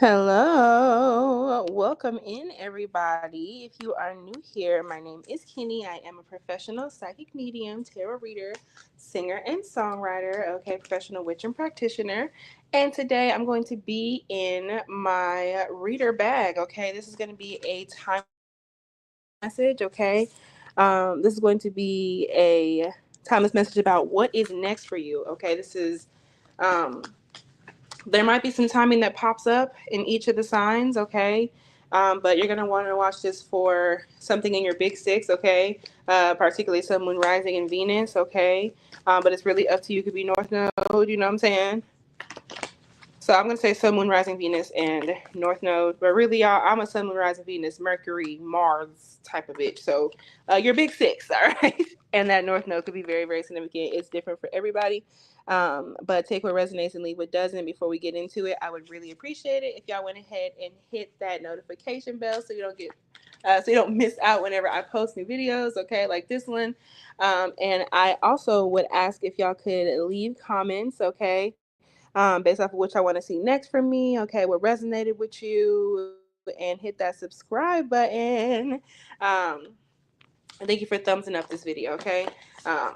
Hello, welcome in everybody. If you are new here, my name is Kinny. I am a professional psychic medium, tarot reader, singer, and songwriter. Okay, professional witch and practitioner. And today I'm going to be in my reader bag. Okay, this is going to be a message. Okay, this is going to be a timeless message about what is next for you. Okay, this is. Um, there might be some timing that pops up in each of the signs, okay? But you're going to want to watch this for something in your big six, okay? Particularly Sun, Moon, Rising, and Venus, okay? But it's really up to you. It could be North Node, you know what I'm saying? So I'm going to say Sun, Moon, Rising, Venus, and North Node. But really, y'all, I'm a Sun, Moon, Rising, Venus, Mercury, Mars type of bitch. So your big six, all right? And that North Node could be very, very significant. It's different for everybody. But take what resonates and leave what doesn't. Before we get into it, I would really appreciate it if y'all went ahead and hit that notification bell so you don't miss out whenever I post new videos, okay, like this one. And I also would ask if y'all could leave comments, okay, based off of which I want to see next from me, okay, what resonated with you, and hit that subscribe button. And thank you for thumbsing up this video, okay?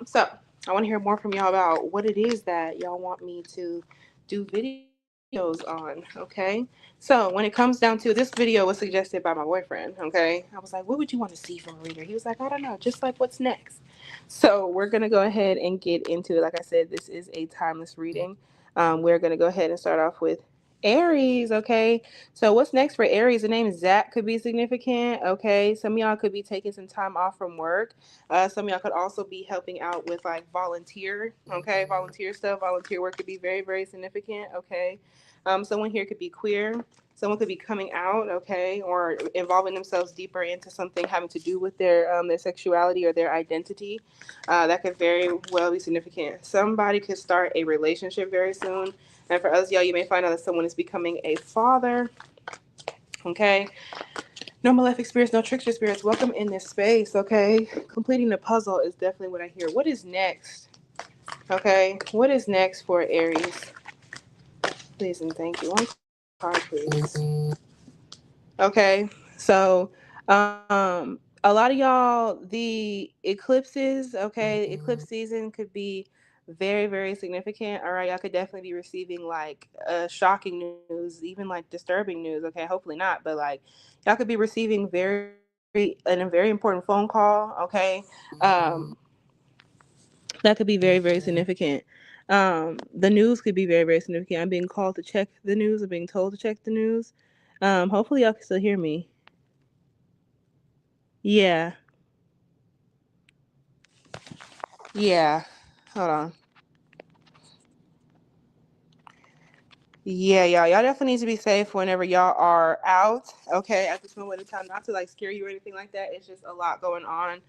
So I want to hear more from y'all about what it is that y'all want me to do videos on, okay? So when it comes down to this video was suggested by my boyfriend, okay? I was like, what would you want to see from a reader? He was like, I don't know, just like what's next. So we're gonna go ahead and get into it. Like I said, this is a timeless reading. We're gonna go ahead and start off with Aries, okay? So what's next for Aries? The name Zach could be significant, okay? Some of y'all could be taking some time off from work. Some of y'all could also be helping out with like volunteer, okay? Volunteer stuff, volunteer work could be very, very significant, okay? Someone here could be queer. Someone could be coming out, okay, or involving themselves deeper into something having to do with their sexuality or their identity. That could very well be significant. Somebody could start a relationship very soon. And for others, y'all, you may find out that someone is becoming a father. Okay. No malefic spirits, no trickster spirits. Welcome in this space. Okay. Completing the puzzle is definitely what I hear. What is next? Okay. What is next for Aries? Please and thank you. One card, please. Okay. So, a lot of y'all, the eclipses, okay, eclipse season could be very, very significant. All right, y'all could definitely be receiving like shocking news, even like disturbing news. Okay, hopefully not, but like y'all could be receiving a very important phone call. Okay, um, that could be very, very significant. The news could be very, very significant. I'm being called to check the news. I'm being told to check the news. Hopefully y'all can still hear me. Yeah, yeah. Hold on. Yeah, y'all definitely need to be safe whenever y'all are out. Okay, at this moment in time, not to like scare you or anything like that. It's just a lot going on,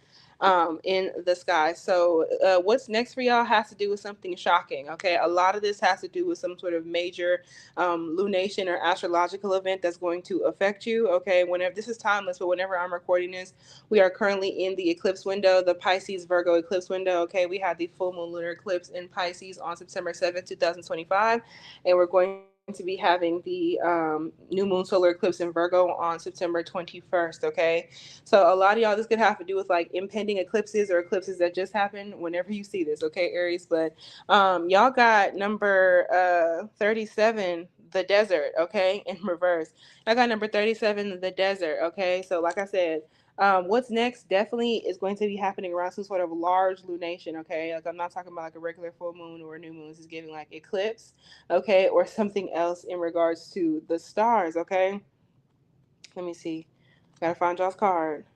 in the sky. So, what's next for y'all has to do with something shocking. Okay, a lot of this has to do with some sort of major, lunation or astrological event that's going to affect you. Okay, whenever this is timeless, but whenever I'm recording this, we are currently in the eclipse window, the Pisces Virgo eclipse window. Okay, we had the full moon lunar eclipse in Pisces on September 7th, 2025, and we're going to be having the new moon solar eclipse in Virgo on September 21st. Okay, so a lot of y'all, this could have to do with like impending eclipses or eclipses that just happened whenever you see this. Okay, Aries, but y'all got number 37, the desert, okay, in reverse. I got number 37, the desert, okay. So like I said, what's next definitely is going to be happening around some sort of large lunation, okay? Like I'm not talking about like a regular full moon or a new moon. This is giving like eclipse, okay, or something else in regards to the stars, okay? Let me see. Gotta find y'all's card.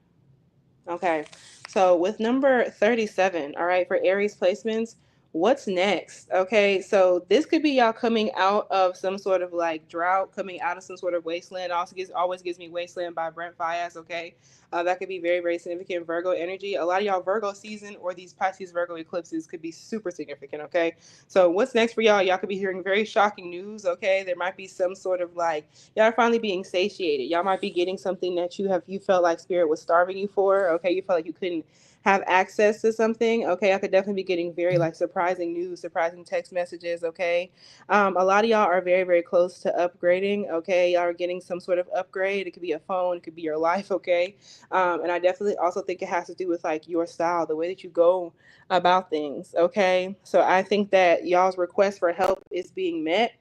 Okay. So with number 37, all right, for Aries placements, what's next? Okay. So this could be y'all coming out of some sort of like drought, coming out of some sort of wasteland. Also always gives me Wasteland by Brent Fayez. Okay. That could be very, very significant Virgo energy. A lot of y'all Virgo season or these Pisces Virgo eclipses could be super significant. Okay. So what's next for y'all? Y'all could be hearing very shocking news. Okay. There might be some sort of like y'all are finally being satiated. Y'all might be getting something that you felt like spirit was starving you for. Okay, you felt like you couldn't have access to something, okay, I could definitely be getting very like surprising news, surprising text messages, okay. A lot of y'all are very, very close to upgrading, okay. Y'all are getting some sort of upgrade. It could be a phone, it could be your life, okay. And I definitely also think it has to do with like your style, the way that you go about things, okay. So I think that y'all's request for help is being met,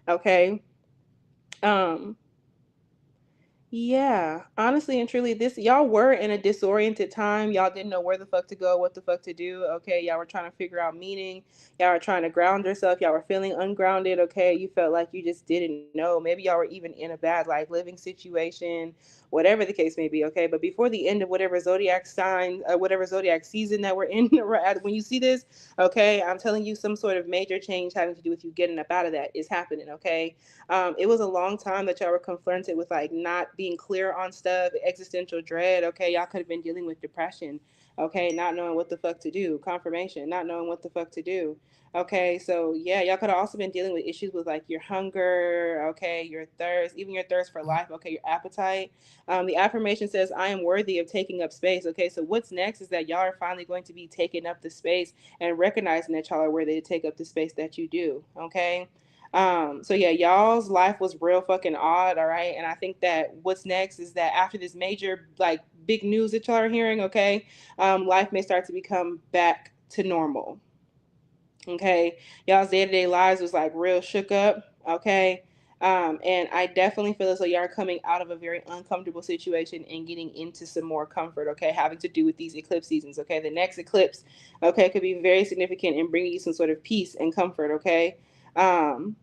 okay. Um, yeah, honestly and truly, this y'all were in a disoriented time. Y'all didn't know where the fuck to go, what the fuck to do. Okay, y'all were trying to figure out meaning. Y'all were trying to ground yourself. Y'all were feeling ungrounded. Okay, you felt like you just didn't know. Maybe y'all were even in a bad like living situation, whatever the case may be. Okay, but before the end of whatever zodiac sign, whatever zodiac season that we're in, when you see this, okay, I'm telling you, some sort of major change having to do with you getting up out of that is happening. Okay, it was a long time that y'all were confronted with like not being clear on stuff, existential dread. Okay, y'all could have been dealing with depression. Okay, not knowing what the fuck to do, confirmation, not knowing what the fuck to do. Okay, so yeah, y'all could have also been dealing with issues with like your hunger, okay, your thirst, even your thirst for life, okay, your appetite. The affirmation says, I am worthy of taking up space. Okay, so what's next is that y'all are finally going to be taking up the space and recognizing that y'all are worthy to take up the space that you do. Okay. So yeah, y'all's life was real fucking odd, all right? And I think that what's next is that after this major like big news that y'all are hearing, okay, life may start to become back to normal. Okay. Y'all's day-to-day lives was like real shook up, okay? And I definitely feel as though y'all are coming out of a very uncomfortable situation and getting into some more comfort, okay, having to do with these eclipse seasons, okay? The next eclipse, okay, could be very significant in bringing you some sort of peace and comfort, okay? Um,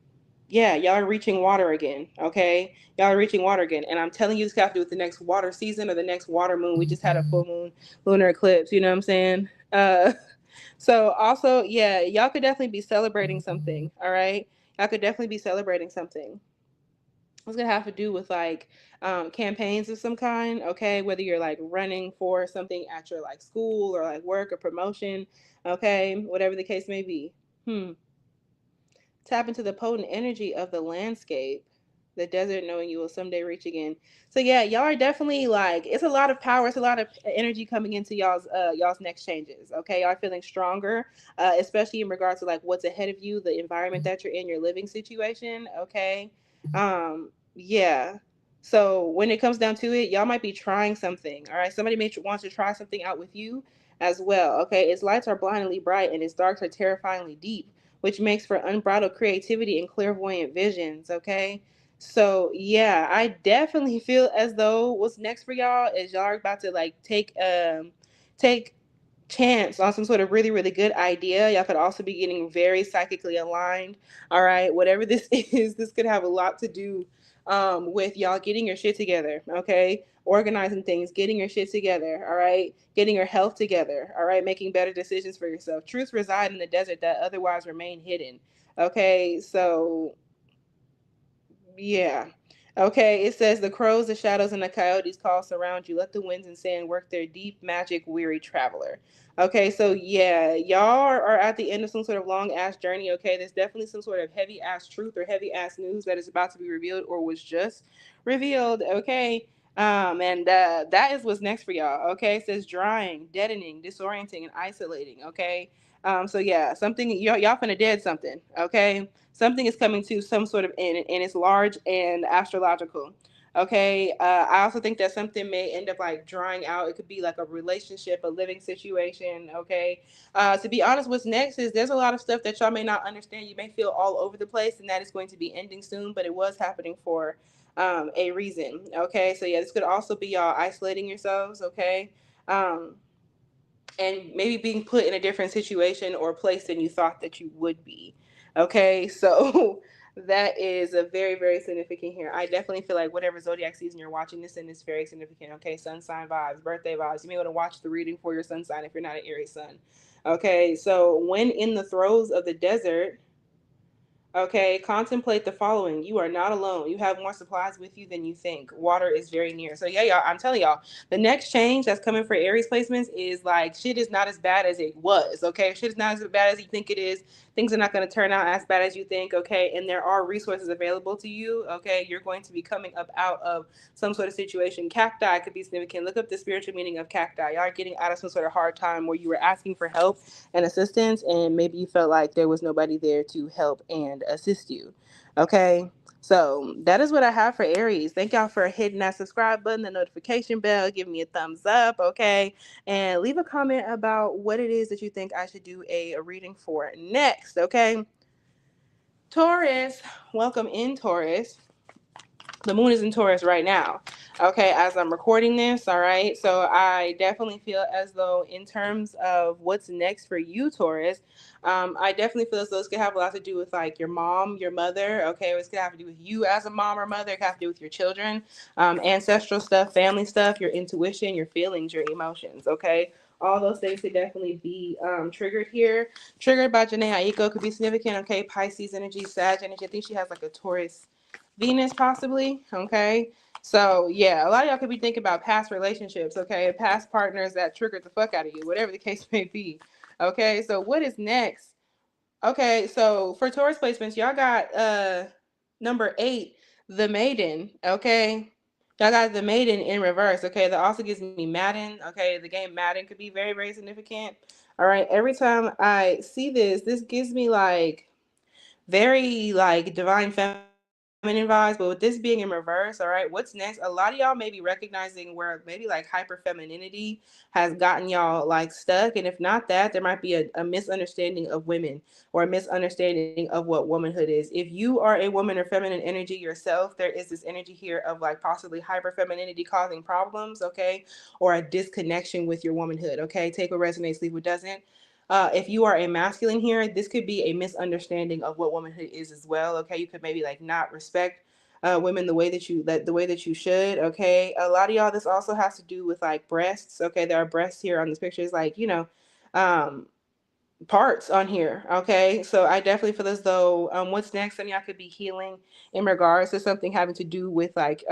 yeah, y'all are reaching water again, okay? Y'all are reaching water again. And I'm telling you, this got to do with the next water season or the next water moon. We just had a full moon lunar eclipse, you know what I'm saying? So also, yeah, y'all could definitely be celebrating something, all right? Y'all could definitely be celebrating something. It's gonna have to do with like campaigns of some kind, okay? Whether you're like running for something at your like school or like work or promotion, okay? Whatever the case may be. Hmm. Tap into the potent energy of the landscape, the desert, knowing you will someday reach again. So yeah, y'all are definitely like, it's a lot of power, it's a lot of energy coming into y'all's next changes. Okay, y'all are feeling stronger, especially in regards to like what's ahead of you, the environment that you're in, your living situation. Okay, yeah. So when it comes down to it, y'all might be trying something. All right, somebody may want to try something out with you as well. Okay, its lights are blindingly bright and its darks are terrifyingly deep, which makes for unbridled creativity and clairvoyant visions. Okay. So yeah, I definitely feel as though what's next for y'all is y'all are about to like take chance on some sort of really, really good idea. Y'all could also be getting very psychically aligned. All right. Whatever this is, this could have a lot to do with y'all getting your shit together. Okay. Organizing things, getting your shit together. All right. Getting your health together. All right. Making better decisions for yourself. Truths reside in the desert that otherwise remain hidden. Okay. So yeah. Okay, it says the crows, the shadows, and the coyotes call surround you. Let the winds and sand work their deep magic, weary traveler. Okay, so yeah, y'all are at the end of some sort of long ass journey. Okay, there's definitely some sort of heavy ass truth or heavy ass news that is about to be revealed or was just revealed. Okay, and that is what's next for y'all. Okay, it says drying, deadening, disorienting, and isolating. Okay, so yeah, something y'all finna dead something. Okay, something is coming to some sort of end, and it's large and astrological. Okay, I also think that something may end up like drying out. It could be like a relationship, a living situation. Okay, to be honest, what's next is there's a lot of stuff that y'all may not understand. You may feel all over the place, and that is going to be ending soon. But it was happening for a reason. Okay, so yeah, this could also be y'all isolating yourselves. Okay. Um, and maybe being put in a different situation or place than you thought that you would be. Okay, so that is a very, very significant here. I definitely feel like whatever zodiac season you're watching this in is very significant. Okay, sun sign vibes, birthday vibes. You may want to watch the reading for your sun sign if you're not an Aries sun. Okay, so when in the throes of the desert, Okay, contemplate the following. You are not alone. You have more supplies with you than you think. Water is very near. So yeah, y'all, I'm telling y'all, the next change that's coming for Aries placements is like shit is not as bad as it was. Okay, shit is not as bad as you think it is. Things are not going to turn out as bad as you think. Okay, and there are resources available to you. Okay, you're going to be coming up out of some sort of situation. Cacti could be significant. Look up the spiritual meaning of cacti. Y'all are getting out of some sort of hard time where you were asking for help and assistance, and maybe you felt like there was nobody there to help and assist you. Okay, so that is what I have for Aries. Thank y'all for hitting that subscribe button, the notification bell, give me a thumbs up, okay, and leave a comment about what it is that you think I should do a reading for next. Okay, Taurus, welcome in, Taurus. The moon is in Taurus right now, okay, as I'm recording this. All right, so I definitely feel as though in terms of what's next for you, Taurus, I definitely feel as though this could have a lot to do with like your mom, your mother. Okay, it's gonna have to do with you as a mom or mother. It could have to do with your children, ancestral stuff, family stuff, your intuition, your feelings, your emotions. Okay, all those things could definitely be triggered here. Triggered by Janae Aiko could be significant. Okay, Pisces energy, Sag energy. I think she has like a Taurus Venus possibly. Okay, so yeah, a lot of y'all could be thinking about past relationships, okay, past partners that triggered the fuck out of you, whatever the case may be. Okay, so what is next? Okay, so for Taurus placements, y'all got number 8, the Maiden. Okay, y'all got the Maiden in reverse. Okay, that also gives me Madden. Okay, the game Madden could be very, very significant. All right, every time I see this gives me like very like divine feminine vibes, but with this being in reverse, all right, what's next? A lot of y'all may be recognizing where maybe like hyper femininity has gotten y'all like stuck, and if not that, there might be a misunderstanding of women or a misunderstanding of what womanhood is. If you are a woman or feminine energy yourself, there is this energy here of like possibly hyper femininity causing problems, okay, or a disconnection with your womanhood. Okay, take what resonates, leave what doesn't. If you are a masculine here, this could be a misunderstanding of what womanhood is as well. Okay, you could maybe like not respect women the way that you should. Okay, a lot of y'all, this also has to do with like breasts. Okay, there are breasts here on this picture. It's like um, parts on here. Okay, so I definitely feel as though what's next, some of y'all could be healing in regards to something having to do with like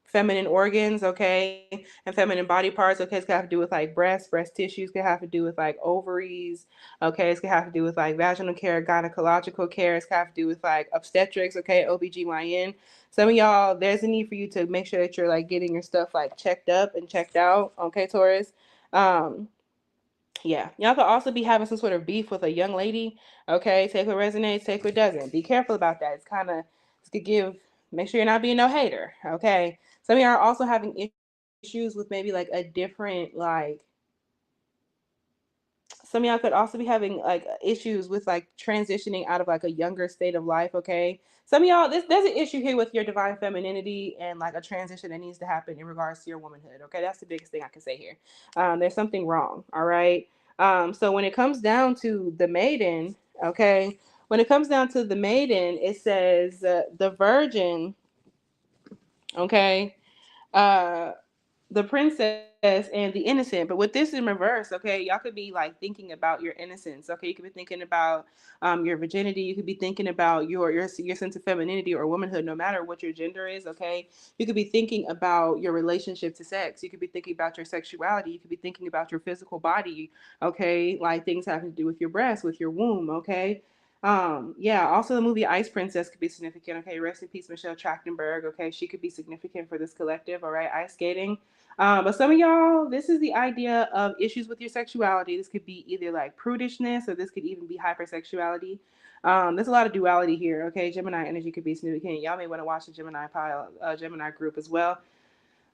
feminine organs, okay, and feminine body parts. Okay, it's gonna have to do with like breast tissues, could have to do with like ovaries. Okay, it's gonna have to do with like vaginal care, gynecological care. It's gonna have to do with like obstetrics. Okay, OBGYN. Some of y'all, there's a need for you to make sure that you're like getting your stuff like checked up and checked out. Okay, Taurus. um yeah, y'all could also be having some sort of beef with a young lady. Okay, take what resonates, take what doesn't. Be careful about that. It could give. Make sure you're not being no hater. Okay, some of y'all are also having issues with maybe like a different like. Some of y'all could also be having like issues with like transitioning out of like a younger state of life. Okay, some of y'all, there's an issue here with your divine femininity and like a transition that needs to happen in regards to your womanhood. Okay, that's the biggest thing I can say here. There's something wrong. All right. So when it comes down to the Maiden, okay, when it comes down to the Maiden, it says the Virgin. Okay. Uh, the princess and the innocent. But with this in reverse, okay, y'all could be like thinking about your innocence. Okay, you could be thinking about your virginity. You could be thinking about your sense of femininity or womanhood, no matter what your gender is. Okay, you could be thinking about your relationship to sex. You could be thinking about your sexuality. You could be thinking about your physical body. Okay, like things having to do with your breast, with your womb. Okay. Yeah, also the movie Ice Princess could be significant. Okay, rest in peace, Michelle Trachtenberg. Okay, she could be significant for this collective. All right, ice skating. But some of y'all, this is the idea of issues with your sexuality. This could be either like prudishness or this could even be hypersexuality. There's a lot of duality here. Okay, Gemini energy could be significant. Y'all may want to watch the Gemini group as well,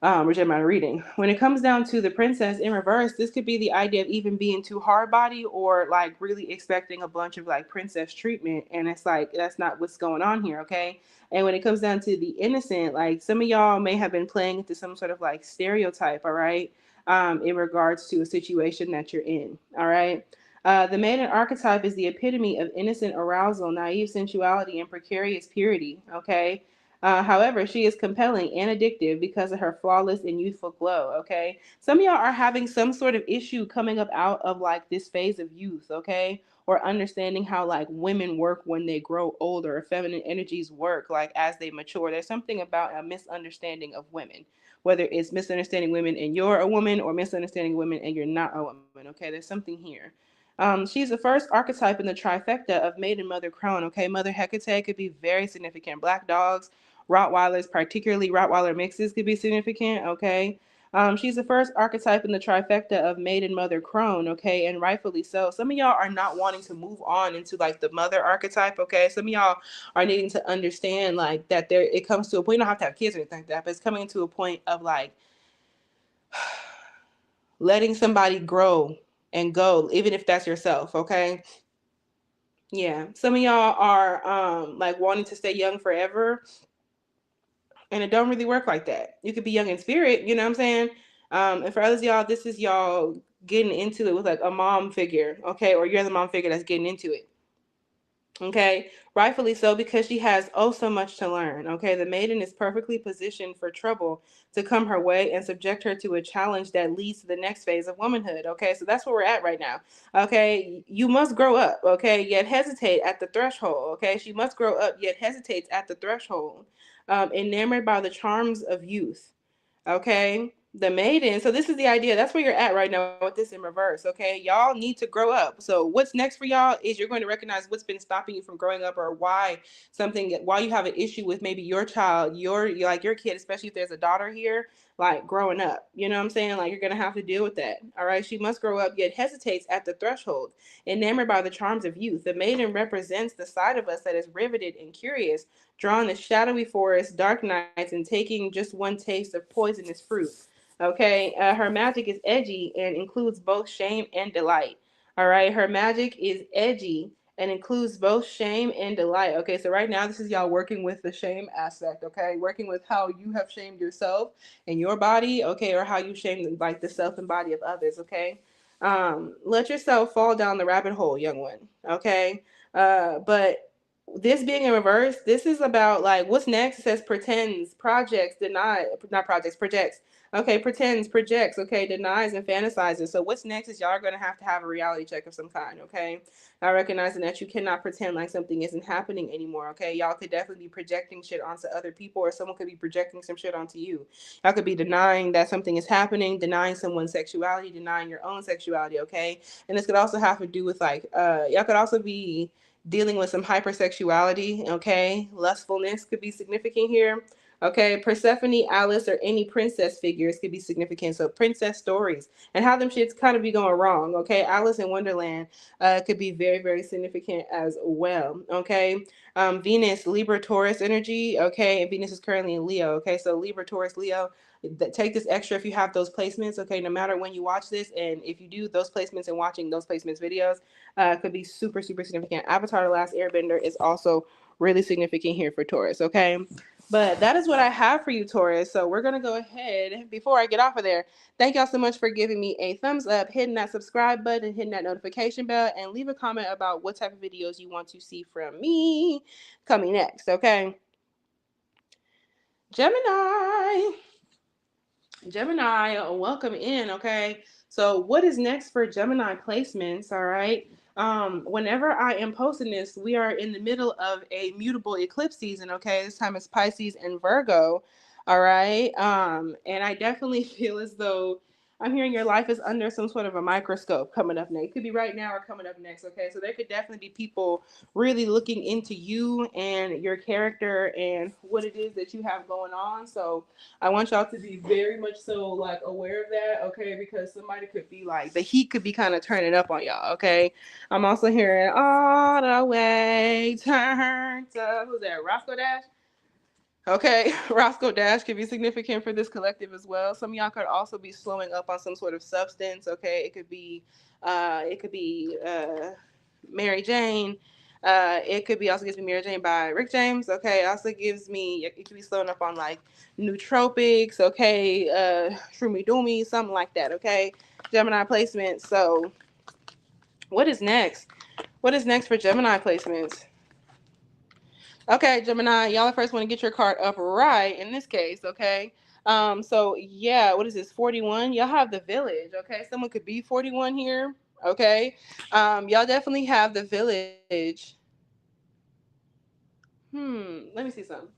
or Gemini reading. When it comes down to the princess in reverse, this could be the idea of even being too hard body or like really expecting a bunch of like princess treatment. And it's like, that's not what's going on here. Okay. And when it comes down to the innocent, like some of y'all may have been playing into some sort of like stereotype. All right. In regards to a situation that you're in. All right. The maiden archetype is the epitome of innocent arousal, naive sensuality, and precarious purity. Okay. However, she is compelling and addictive because of her flawless and youthful glow. Okay. Some of y'all are having some sort of issue coming up out of like this phase of youth. Okay. or understanding how like women work when they grow older, feminine energies work like as they mature. There's something about a misunderstanding of women, whether it's misunderstanding women and you're a woman or misunderstanding women and you're not a woman. Okay, there's something here. She's the first archetype in the trifecta of maiden, mother, crone. Okay, Mother Hecate could be very significant. Black dogs, Rottweilers, particularly Rottweiler mixes, could be significant. Okay, she's the first archetype in the trifecta of maiden, mother, crone. Okay, and rightfully so. Some of y'all are not wanting to move on into like the mother archetype. Okay, some of y'all are needing to understand like that there it comes to a point. You don't have to have kids or anything like that, but it's coming to a point of like letting somebody grow and go, even if that's yourself. Okay, yeah, some of y'all are like wanting to stay young forever, and it don't really work like that. You could be young in spirit, you know what I'm saying? And for others of y'all, this is y'all getting into it with like a mom figure, okay, or you're the mom figure that's getting into it. Okay, rightfully so, because she has oh so much to learn. Okay, the maiden is perfectly positioned for trouble to come her way and subject her to a challenge that leads to the next phase of womanhood. Okay, so that's where we're at right now. Okay, you must grow up. Okay, yet hesitate at the threshold. Okay, she must grow up, yet hesitates at the threshold, enamored by the charms of youth. Okay, the maiden. So this is the idea. That's where you're at right now with this in reverse. Okay, y'all need to grow up. So what's next for y'all is you're going to recognize what's been stopping you from growing up, or why you have an issue with maybe your child, your kid, especially if there's a daughter here, like growing up. You know what I'm saying? Like you're gonna have to deal with that. All right. She must grow up, yet hesitates at the threshold, enamored by the charms of youth. The maiden represents the side of us that is riveted and curious, drawn to shadowy forests, dark nights, and taking just one taste of poisonous fruit. Okay, her magic is edgy and includes both shame and delight. All right, her magic is edgy and includes both shame and delight. Okay, so right now this is y'all working with the shame aspect. Okay, working with how you have shamed yourself and your body. Okay, or how you shame like the self and body of others. Okay, let yourself fall down the rabbit hole, young one. Okay, but this being in reverse, this is about like what's next. It says pretends, projects, deny, not projects, projects. Okay, pretends, projects, okay, denies and fantasizes. So what's next is y'all are gonna have a reality check of some kind, okay? Now recognizing that you cannot pretend like something isn't happening anymore, okay? Y'all could definitely be projecting shit onto other people, or someone could be projecting some shit onto you. Y'all could be denying that something is happening, denying someone's sexuality, denying your own sexuality, okay? And this could also have to do with like y'all could also be dealing with some hypersexuality, okay? Lustfulness could be significant here. Okay, Persephone, Alice, or any princess figures could be significant. So princess stories and how them shits kind of be going wrong. Okay, Alice in Wonderland could be very, very significant as well. Okay, Venus, Libra, Taurus energy. Okay, and Venus is currently in Leo. Okay, so Libra, Taurus, Leo. Take this extra if you have those placements. Okay, no matter when you watch this, and if you do those placements and watching those placements videos, could be super, super significant. Avatar: The Last Airbender is also really significant here for Taurus. Okay. But that is what I have for you, Taurus. So we're going to go ahead, before I get off of there, thank y'all so much for giving me a thumbs up, hitting that subscribe button, hitting that notification bell, and leave a comment about what type of videos you want to see from me coming next, okay? Gemini. Gemini, welcome in, okay? So what is next for Gemini placements, all right? Whenever I am posting this, we are in the middle of a mutable eclipse season, okay? This time it's Pisces and Virgo, all right? And I definitely feel as though I'm hearing your life is under some sort of a microscope coming up next. It could be right now or coming up next, okay? So there could definitely be people really looking into you and your character and what it is that you have going on. So I want y'all to be very much so like aware of that, okay? Because somebody could be like the heat could be kind of turning up on y'all, okay? I'm also hearing all the way turned up. Who's that? Roscoe Dash? Okay, Roscoe Dash could be significant for this collective as well. Some of y'all could also be slowing up on some sort of substance. Okay, it could be Mary Jane. It could be also gives me Mary Jane by Rick James. Okay, it also gives me it could be slowing up on like nootropics. Okay, shroomy doomy, something like that. Okay, Gemini placements. So, what is next? What is next for Gemini placements? Okay, Gemini, y'all first want to get your card up right in this case, okay? So yeah, what is this? 41? Y'all have the village, okay? Someone could be 41 here. Okay. Y'all definitely have the village. Let me see something.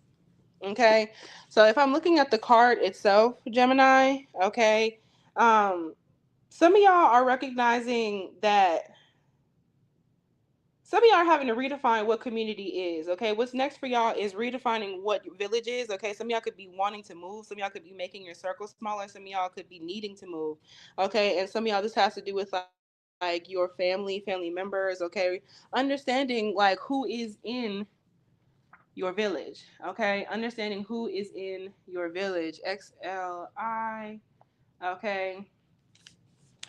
Okay. So if I'm looking at the card itself, Gemini, okay, some of y'all are recognizing that some of y'all are having to redefine what community is. Okay, what's next for y'all is redefining what village is. Okay, some of y'all could be wanting to move, some of y'all could be making your circle smaller, some of y'all could be needing to move. Okay, and some of y'all this has to do with like your family members. Okay, understanding like who is in your village. Okay, understanding who is in your village. XLI. Okay,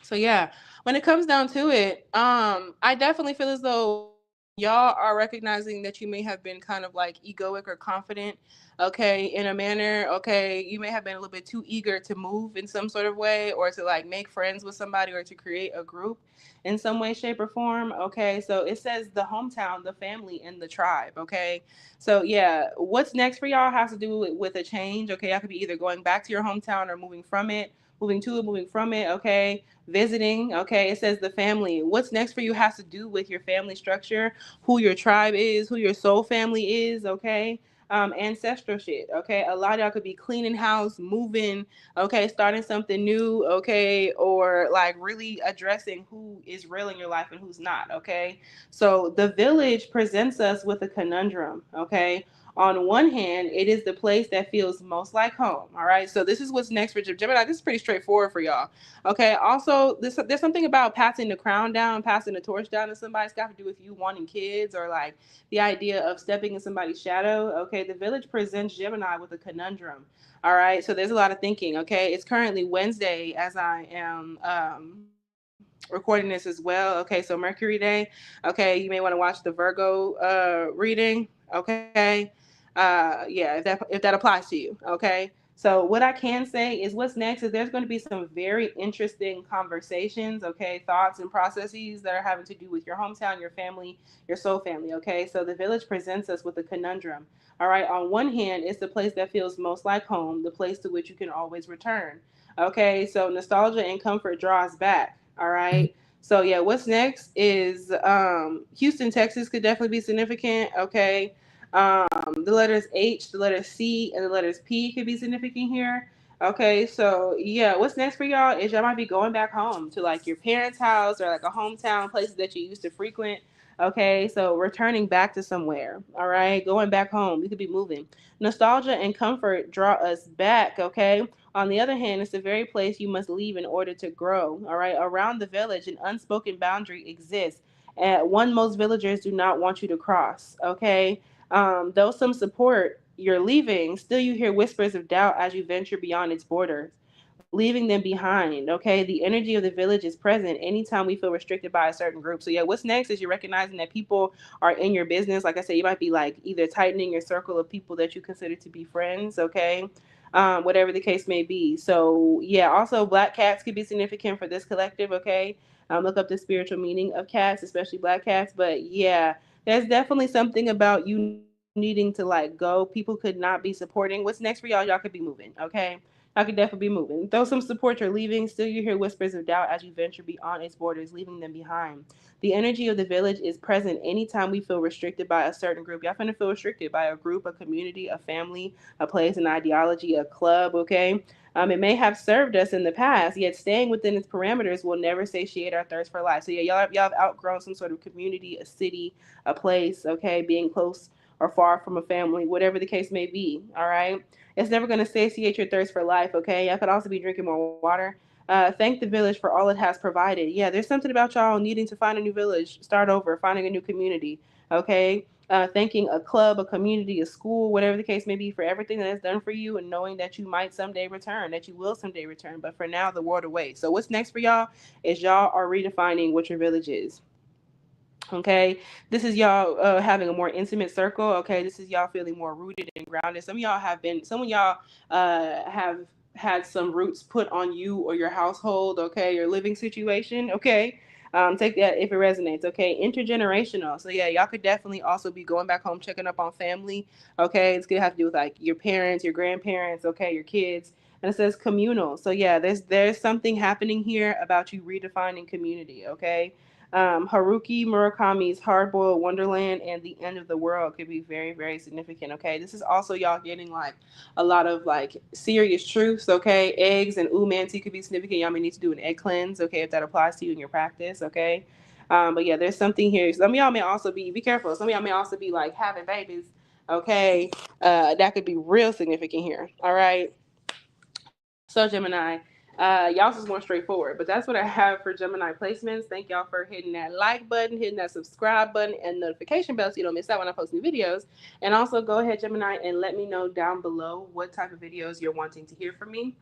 so yeah, when it comes down to it, I definitely feel as though y'all are recognizing that you may have been kind of like egoic or confident, okay, in a manner. Okay, you may have been a little bit too eager to move in some sort of way, or to like make friends with somebody, or to create a group in some way, shape, or form. Okay, so it says the hometown, the family, and the tribe. Okay, so yeah, what's next for y'all has to do with a change. Okay, y'all could be either going back to your hometown or moving from it, moving to it, moving from it. Okay, visiting. Okay, it says the family. What's next for you has to do with your family structure, who your tribe is, who your soul family is. Okay, ancestral shit. Okay, a lot of y'all could be cleaning house, moving. Okay, starting something new. Okay, or like really addressing who is real in your life and who's not. Okay, so the village presents us with a conundrum. Okay, on one hand, it is the place that feels most like home. All right, so this is what's next for Gemini. This is pretty straightforward for y'all. Okay. Also, there's something about passing the crown down, passing the torch down to somebody. It's got to do with you wanting kids, or like the idea of stepping in somebody's shadow. Okay. The village presents Gemini with a conundrum. All right. So there's a lot of thinking. Okay. It's currently Wednesday as I am recording this as well. Okay. So Mercury Day. Okay. You may want to watch the Virgo reading. Okay. Yeah, if that applies to you. Okay. So what I can say is what's next is there's going to be some very interesting conversations, okay, thoughts and processes that are having to do with your hometown, your family, your soul family, okay? So the village presents us with a conundrum. All right, on one hand, it's the place that feels most like home, the place to which you can always return. Okay, so nostalgia and comfort draws back. All right. So yeah, what's next is Houston, Texas could definitely be significant. Okay, the letters H, the letters C, and the letters P could be significant here. Okay, so yeah, what's next for y'all is y'all might be going back home to like your parents' house, or like a hometown, places that you used to frequent. Okay, so returning back to somewhere. All right, going back home. You could be moving. Nostalgia and comfort draw us back. Okay. On the other hand, it's the very place you must leave in order to grow. All right. Around the village, an unspoken boundary exists, and one most villagers do not want you to cross. Okay. Though some support your leaving, still you hear whispers of doubt as you venture beyond its borders, leaving them behind. Okay, the energy of the village is present anytime we feel restricted by a certain group. So yeah, what's next is you're recognizing that people are in your business. Like I said, you might be like either tightening your circle of people that you consider to be friends. Okay. Whatever the case may be. So yeah, also black cats could be significant for this collective. Okay. Look up the spiritual meaning of cats, especially black cats. But yeah, there's definitely something about you needing to like go. People could not be supporting. What's next for y'all? Y'all could be moving. Okay. I could definitely be moving. Though some support you're leaving, still you hear whispers of doubt as you venture beyond its borders, leaving them behind. The energy of the village is present anytime we feel restricted by a certain group. Y'all finna feel restricted by a group, a community, a family, a place, an ideology, a club, okay? It may have served us in the past, yet staying within its parameters will never satiate our thirst for life. So yeah, y'all have outgrown some sort of community, a city, a place, okay, being close or far from a family, whatever the case may be, all right? It's never going to satiate your thirst for life, okay? I could also be drinking more water. Thank the village for all it has provided. Yeah, there's something about y'all needing to find a new village, start over, finding a new community, okay? Thanking a club, a community, a school, whatever the case may be, for everything that it's done for you, and knowing that you might someday return, that you will someday return. But for now, the world awaits. So what's next for y'all is y'all are redefining what your village is. Okay, this is y'all having a more intimate circle. Okay, this is y'all feeling more rooted and grounded. Some of y'all have had some roots put on you or your household. Okay, your living situation. Okay, take that if it resonates. Okay, intergenerational. So yeah, y'all could definitely also be going back home, checking up on family. Okay, it's gonna have to do with like your parents, your grandparents. Okay, your kids. And it says communal. So yeah, there's something happening here about you redefining community. Okay. Haruki Murakami's Hard Boiled Wonderland and the End of the World could be very, very significant. Okay, this is also y'all getting like a lot of like serious truths. Okay, eggs and umancy could be significant. Y'all may need to do an egg cleanse. Okay, if that applies to you in your practice. Okay, but yeah, there's something here. Some of y'all may also be careful. Some of y'all may also be like having babies. Okay, that could be real significant here. All right. So Gemini, y'all just going straight forward, but that's what I have for Gemini placements. Thank y'all for hitting that like button, hitting that subscribe button, and notification bell so you don't miss out when I post new videos. And also go ahead, Gemini, and let me know down below what type of videos you're wanting to hear from me,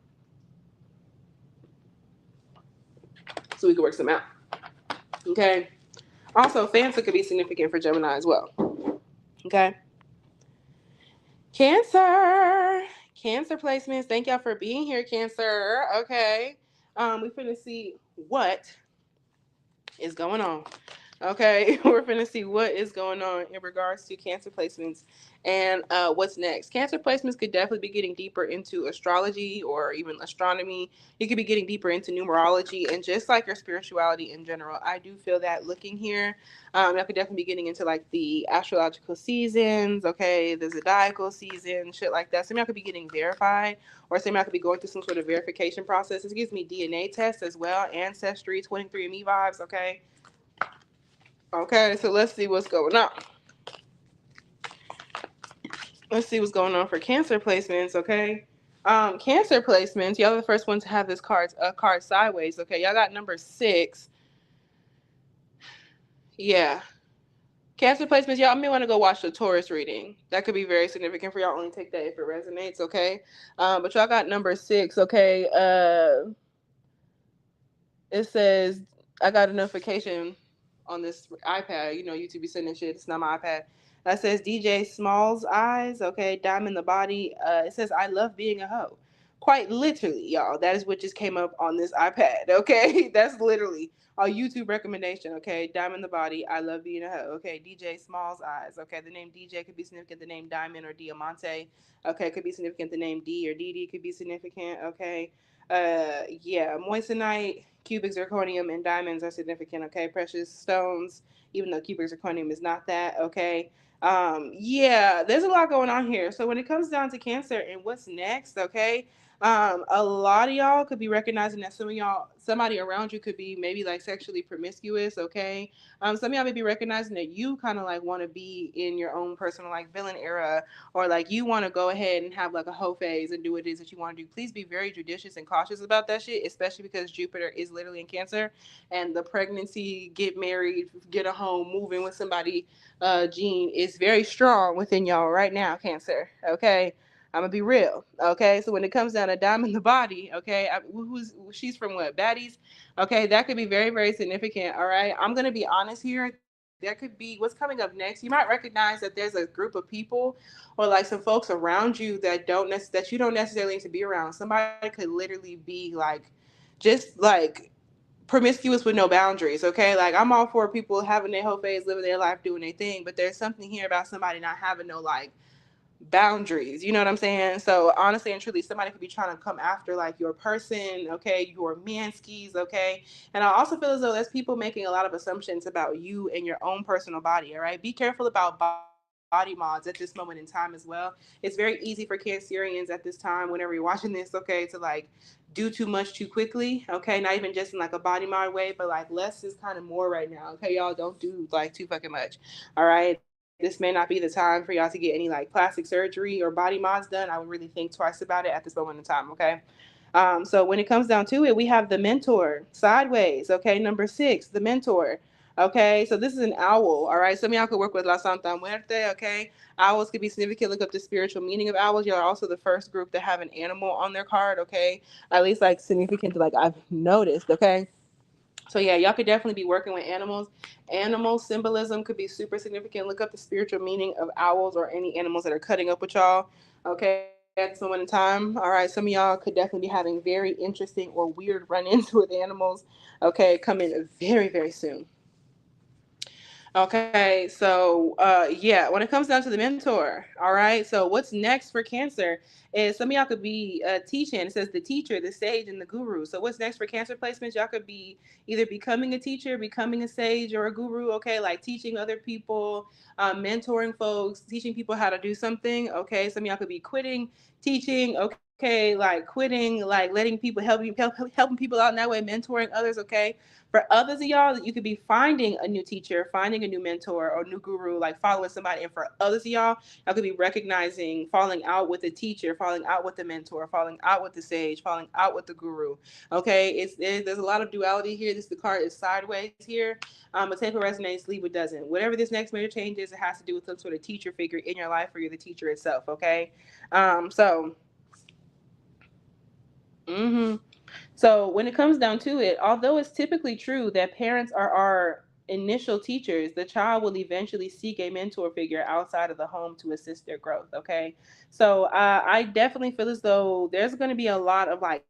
so we can work some out. Okay. Also, Fancy could be significant for Gemini as well. Okay. Cancer. Cancer placements. Thank y'all for being here, Cancer. Okay. We finna see what is going on. Okay, we're finna see what is going on in regards to Cancer placements and what's next. Cancer placements could definitely be getting deeper into astrology or even astronomy. You could be getting deeper into numerology and just like your spirituality in general. I do feel that looking here. Y'all could definitely be getting into like the astrological seasons, okay, the zodiacal season, shit like that. Some of y'all could be getting verified, or some of y'all could be going through some sort of verification process. This gives me DNA tests as well, ancestry, 23andMe vibes, okay. Okay, so let's see what's going on. Let's see what's going on for Cancer placements, okay? Cancer placements, y'all are the first one to have this card sideways, okay? Y'all got number 6. Yeah. Cancer placements, y'all may want to go watch the Taurus reading. That could be very significant for y'all. Only take that if it resonates, okay? But y'all got number 6, okay? It says, I got a notification on this iPad. You know, YouTube be sending shit. It's not my iPad. That says DJ Smalls Eyes, okay, Diamond the Body. It says, I love being a hoe. Quite literally, y'all. That is what just came up on this iPad, okay? That's literally a YouTube recommendation, okay? Diamond the Body, I love being a hoe, okay? DJ Smalls Eyes, okay? The name DJ could be significant. The name Diamond or Diamante, okay, could be significant. The name D or DD could be significant, okay? Yeah, moissanite, cubic zirconium, and diamonds are significant, okay? Precious stones, even though cubic zirconium is not that, okay? Yeah, there's a lot going on here. So when it comes down to Cancer and what's next, okay? A lot of y'all could be recognizing that some of y'all, somebody around you could be maybe like sexually promiscuous, okay? Some of y'all may be recognizing that you kind of like want to be in your own personal like villain era, or like you want to go ahead and have like a hoe phase and do what it is that you want to do. Please be very judicious and cautious about that shit, especially because Jupiter is literally in Cancer, and the pregnancy, get married, get a home, move in with somebody gene is very strong within y'all right now, Cancer. Okay. I'm gonna be real, okay. So when it comes down to Diamond the Body, okay, she's from what, Baddies, okay, that could be very, very significant. All right, I'm gonna be honest here. That could be what's coming up next. You might recognize that there's a group of people, or like some folks around you that that you don't necessarily need to be around. Somebody could literally be like, just like promiscuous with no boundaries, okay? Like, I'm all for people having their whole phase, living their life, doing their thing, but there's something here about somebody not having no like boundaries, you know what I'm saying? So honestly and truly, somebody could be trying to come after like your person, okay, your manskis, okay. And I also feel as though there's people making a lot of assumptions about you and your own personal body. All right, be careful about body mods at this moment in time as well. It's very easy for Cancerians at this time, whenever you're watching this, okay, to like do too much too quickly, okay, not even just in like a body mod way, but like less is kind of more right now, okay. Y'all don't do like too fucking much. All right, this may not be the time for y'all to get any like plastic surgery or body mods done. I would really think twice about it at this moment in time, okay. So when it comes down to it, we have the Mentor sideways, okay, number 6, the Mentor. Okay, so this is an owl. All right, some of y'all could work with La Santa Muerte. Okay, owls could be significant. Look up the spiritual meaning of owls. Y'all are also the first group to have an animal on their card. Okay, at least like significant, like I've noticed. Okay, so yeah, y'all could definitely be working with animals. Animal symbolism could be super significant. Look up the spiritual meaning of owls or any animals that are cutting up with y'all. Okay, at this moment in time. All right, some of y'all could definitely be having very interesting or weird run-ins with animals. Okay, coming very, very soon. Okay, so yeah, when it comes down to the mentor, all right. So what's next for Cancer is some of y'all could be teaching. It says the teacher, the sage, and the guru. So what's next for Cancer placements? Y'all could be either becoming a teacher, becoming a sage, or a guru. Okay, like teaching other people, mentoring folks, teaching people how to do something. Okay, some of y'all could be quitting teaching. Okay, like quitting, like letting people helping people out in that way, mentoring others. Okay, for others of y'all, you could be finding a new teacher, finding a new mentor or new guru, like following somebody. And for others of y'all could be recognizing falling out with a teacher, falling out with the mentor, falling out with the sage, falling out with the guru. Okay, there's a lot of duality here. The card is sideways here. But take what resonates, leave what doesn't. Whatever this next major change is, it has to do with some sort of teacher figure in your life, or you're the teacher itself. Okay, so. Mm-hmm. So when it comes down to it, although it's typically true that parents are our initial teachers, the child will eventually seek a mentor figure outside of the home to assist their growth. Okay, so I definitely feel as though there's going to be a lot of like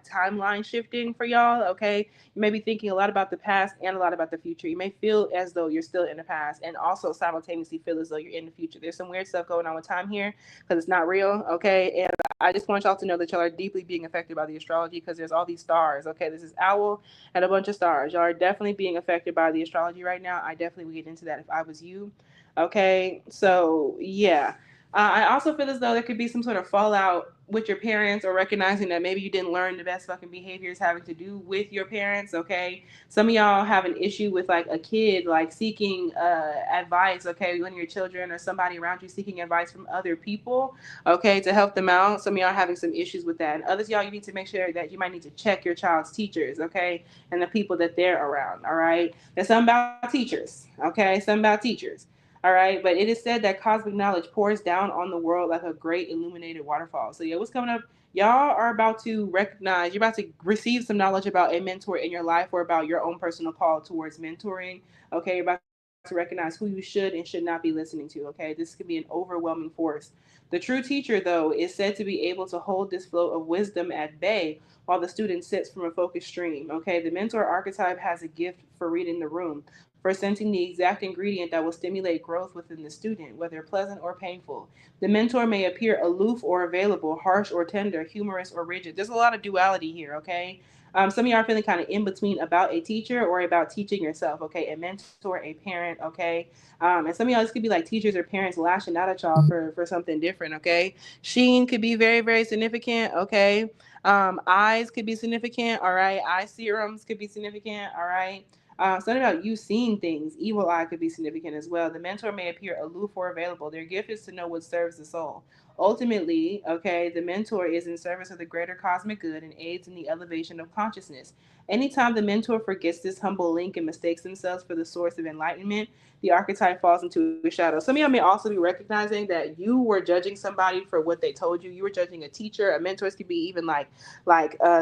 timeline shifting for y'all. Okay, you may be thinking a lot about the past and a lot about the future. You may feel as though you're still in the past, and also simultaneously feel as though you're in the future. There's some weird stuff going on with time here because it's not real. Okay, and I just want y'all to know that y'all are deeply being affected by the astrology because there's all these stars. Okay, this is owl and a bunch of stars. Y'all are definitely being affected by the astrology right now. I definitely would get into that if I was you. Okay, so yeah. I also feel as though there could be some sort of fallout with your parents, or recognizing that maybe you didn't learn the best fucking behaviors having to do with your parents. Okay, some of y'all have an issue with like a kid like seeking advice. Okay, when your children or somebody around you seeking advice from other people, okay, to help them out. Some of y'all are having some issues with that. And others, y'all, you need to make sure that you might need to check your child's teachers, okay, and the people that they're around, all right? There's something about teachers, okay? Something about teachers, all right? But it is said that cosmic knowledge pours down on the world like a great illuminated waterfall. So, yeah, what's coming up? Y'all are about to recognize, you're about to receive some knowledge about a mentor in your life, or about your own personal call towards mentoring. Okay, you're about to recognize who you should and should not be listening to. Okay, this could be an overwhelming force. The true teacher, though, is said to be able to hold this flow of wisdom at bay while the student sits from a focused stream. Okay, the mentor archetype has a gift for reading the room, for sensing the exact ingredient that will stimulate growth within the student, whether pleasant or painful. The mentor may appear aloof or available, harsh or tender, humorous or rigid. There's a lot of duality here, okay? Some of y'all are feeling kind of in between about a teacher or about teaching yourself, okay? A mentor, a parent, okay? And some of y'all, this could be like teachers or parents lashing out at y'all for something different, okay? Sheen could be very, very significant, okay? Eyes could be significant, all right? Eye serums could be significant, all right? Something about you seeing things. Evil eye could be significant as well. The mentor may appear aloof or available. Their gift is to know what serves the soul. Ultimately, okay, the mentor is in service of the greater cosmic good and aids in the elevation of consciousness. Anytime the mentor forgets this humble link and mistakes themselves for the source of enlightenment, the archetype falls into a shadow. Some of y'all may also be recognizing that you were judging somebody for what they told you. You were judging a teacher. A mentor could be even like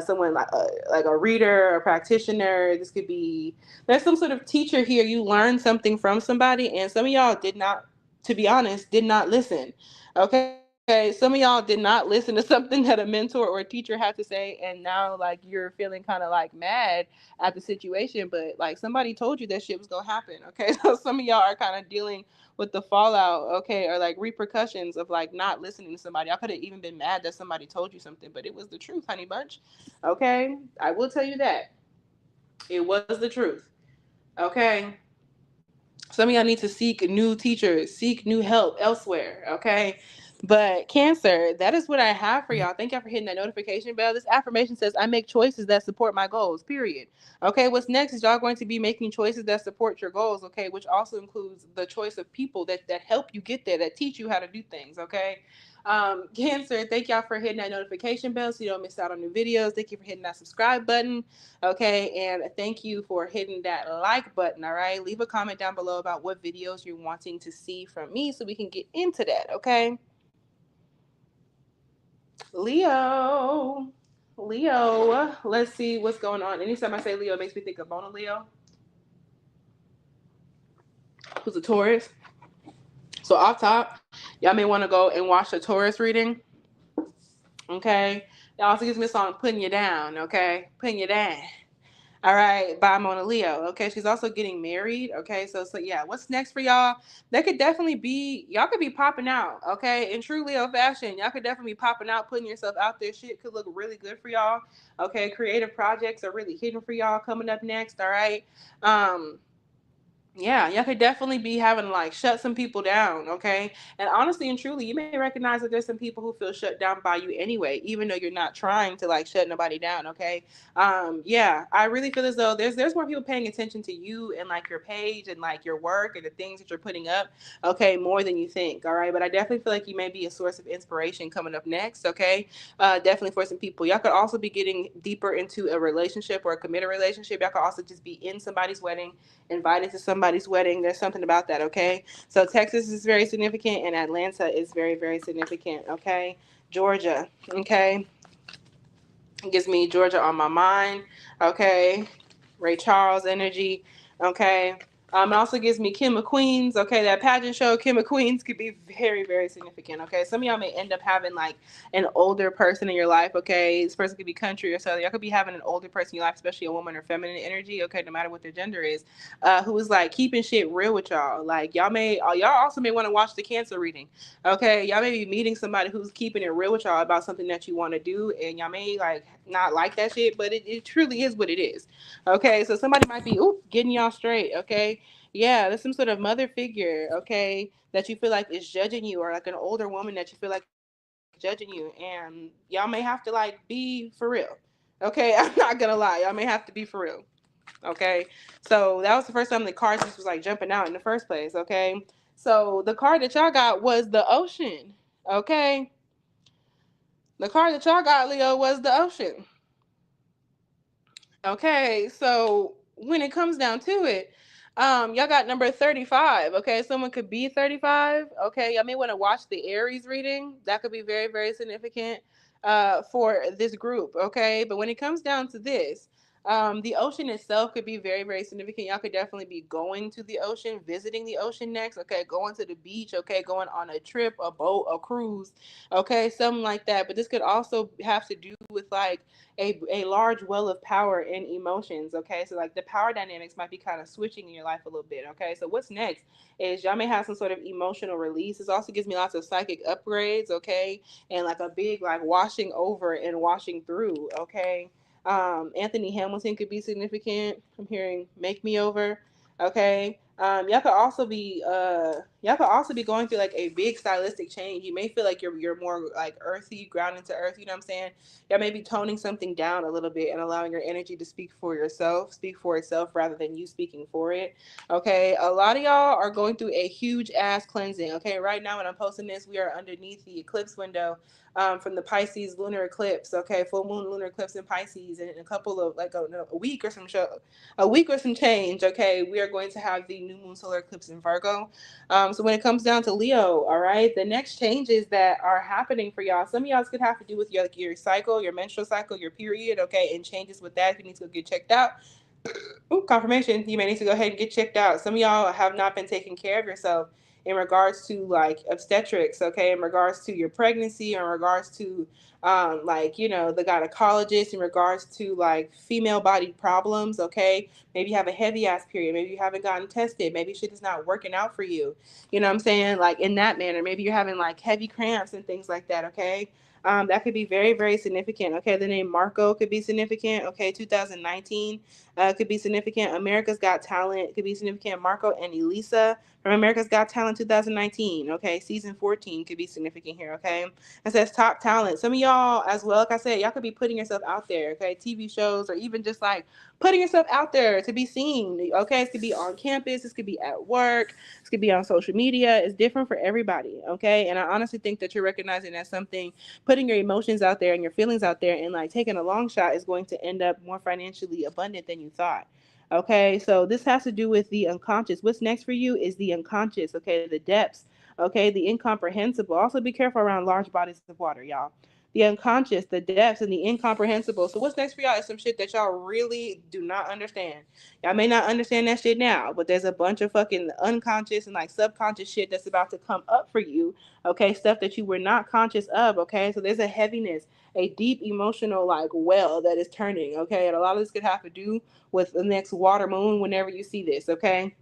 someone like a reader, a practitioner. This could be, there's some sort of teacher here. You learned something from somebody, and some of y'all did not, to be honest, did not listen. Okay, some of y'all did not listen to something that a mentor or a teacher had to say, and now like you're feeling kind of like mad at the situation, but like somebody told you that shit was gonna happen. Okay, so some of y'all are kind of dealing with the fallout, okay, or like repercussions of like not listening to somebody. I could have even been mad that somebody told you something, but it was the truth, honey bunch. Okay, I will tell you that it was the truth. Okay, some of y'all need to seek new teachers, seek new help elsewhere, okay? But Cancer, that is what I have for y'all. Thank y'all for hitting that notification bell. This affirmation says, I make choices that support my goals, period. Okay, what's next is y'all going to be making choices that support your goals, okay? Which also includes the choice of people that help you get there, that teach you how to do things, okay? Cancer, thank y'all for hitting that notification bell so you don't miss out on new videos. Thank you for hitting that subscribe button. Okay, and thank you for hitting that like button. All right, leave a comment down below about what videos you're wanting to see from me so we can get into that. Okay, Leo, Leo, let's see what's going on. Anytime I say Leo, it makes me think of Mona Leo, who's a Taurus. So off top, y'all may want to go and watch the Taurus reading. Okay, it also gives me a song, putting you down. Okay, putting you down. All right, bye Mona Leo. Okay, she's also getting married. Okay, so yeah, what's next for y'all? That could definitely be y'all could be popping out. Okay, in true Leo fashion, y'all could definitely be popping out, putting yourself out there. Shit could look really good for y'all. Okay, creative projects are really hidden for y'all coming up next. All right. Um, yeah, y'all could definitely be having to like shut some people down, okay? And honestly and truly, you may recognize that there's some people who feel shut down by you anyway, even though you're not trying to like shut nobody down, okay? Yeah, I really feel as though there's more people paying attention to you and like your page and like your work and the things that you're putting up, okay, more than you think, all right? But I definitely feel like you may be a source of inspiration coming up next, okay? Definitely for some people. Y'all could also be getting deeper into a relationship or a committed relationship. Y'all could also just be in somebody's wedding, invited to somebody's wedding. There's something about that, okay? So Texas is very significant and Atlanta is very, very significant, okay? Georgia, okay? It gives me Georgia on my mind, okay? Ray Charles energy, okay? It also gives me Kim McQueen's, okay? That pageant show, Kim McQueen's could be very, very significant, okay? Some of y'all may end up having like an older person in your life, okay? This person could be country or so. Y'all could be having an older person in your life, especially a woman or feminine energy, okay? No matter what their gender is, who is like keeping shit real with y'all. Like y'all also may want to watch the cancer reading, okay? Y'all may be meeting somebody who's keeping it real with y'all about something that you want to do, and y'all may like not like that shit, but it truly is what it is. Okay, so somebody might be getting y'all straight. Okay, yeah, there's some sort of mother figure. Okay, that you feel like is judging you, or like an older woman that you feel like is judging you, and y'all may have to like be for real. Okay, I'm not gonna lie, y'all may have to be for real. Okay, so that was the first time the card just was like jumping out in the first place. Okay, so the card that y'all got was the ocean. Okay, the card that y'all got, Leo, was the ocean. Okay, so when it comes down to it, y'all got number 35. Okay, someone could be 35. Okay, y'all may want to watch the Aries reading. That could be very, very significant for this group. Okay, but when it comes down to this, the ocean itself could be very, very significant. Y'all could definitely be going to the ocean, visiting the ocean next. Okay, going to the beach. Okay, going on a trip, a boat, a cruise. Okay, something like that. But this could also have to do with like a large well of power and emotions. Okay, so like the power dynamics might be kind of switching in your life a little bit. Okay, so what's next is y'all may have some sort of emotional release. This also gives me lots of psychic upgrades. Okay, and like a big like washing over and washing through. Okay, Anthony Hamilton could be significant. I'm hearing make me over. Okay, y'all could also be going through like a big stylistic change. You may feel like you're more like earthy, grounded to earth. You know what I'm saying? Y'all may be toning something down a little bit and allowing your energy to speak for itself rather than you speaking for it. Okay, a lot of y'all are going through a huge ass cleansing. Okay, right now when I'm posting this, we are underneath the eclipse window from the Pisces lunar eclipse. Okay, full moon lunar eclipse in Pisces, and in a couple of like a week or a week or some change. Okay, we are going to have the new moon solar eclipse in Virgo. So when it comes down to Leo, all right, the next changes that are happening for y'all, some of y'all could have to do with your cycle, your menstrual cycle, your period, okay, and changes with that. If you need to go get checked out, confirmation, you may need to go ahead and get checked out. Some of y'all have not been taking care of yourself in regards to like obstetrics, okay, in regards to your pregnancy, in regards to like the gynecologist, in regards to like female body problems, okay. Maybe you have a heavy ass period, maybe you haven't gotten tested, maybe shit is not working out for you, you know what I'm saying, like in that manner. Maybe you're having like heavy cramps and things like that, okay. That could be very, very significant. Okay, the name Marco could be significant. Okay, 2019 could be significant. America's Got Talent could be significant. Marco and Elisa from America's Got Talent 2019. Okay, season 14 could be significant here. Okay, it says top talent. Some of y'all, as well, like I said, y'all could be putting yourself out there. Okay, TV shows or even just like putting yourself out there to be seen. Okay, it could be on campus. This could be at work. This could be on social media. It's different for everybody. Okay, and I honestly think that you're recognizing that something, putting your emotions out there and your feelings out there and like taking a long shot is going to end up more financially abundant than you thought. Okay, so this has to do with the unconscious. What's next for you is the unconscious, okay, the depths, okay, the incomprehensible. Also be careful around large bodies of water, y'all. the unconscious, the depths, and the incomprehensible. So what's next for y'all is some shit that y'all really do not understand. Y'all may not understand that shit now, but there's a bunch of fucking unconscious and like subconscious shit that's about to come up for you. Okay, stuff that you were not conscious of. Okay, so there's a heaviness, a deep emotional like well that is turning. Okay, and a lot of this could have to do with the next water moon whenever you see this. Okay.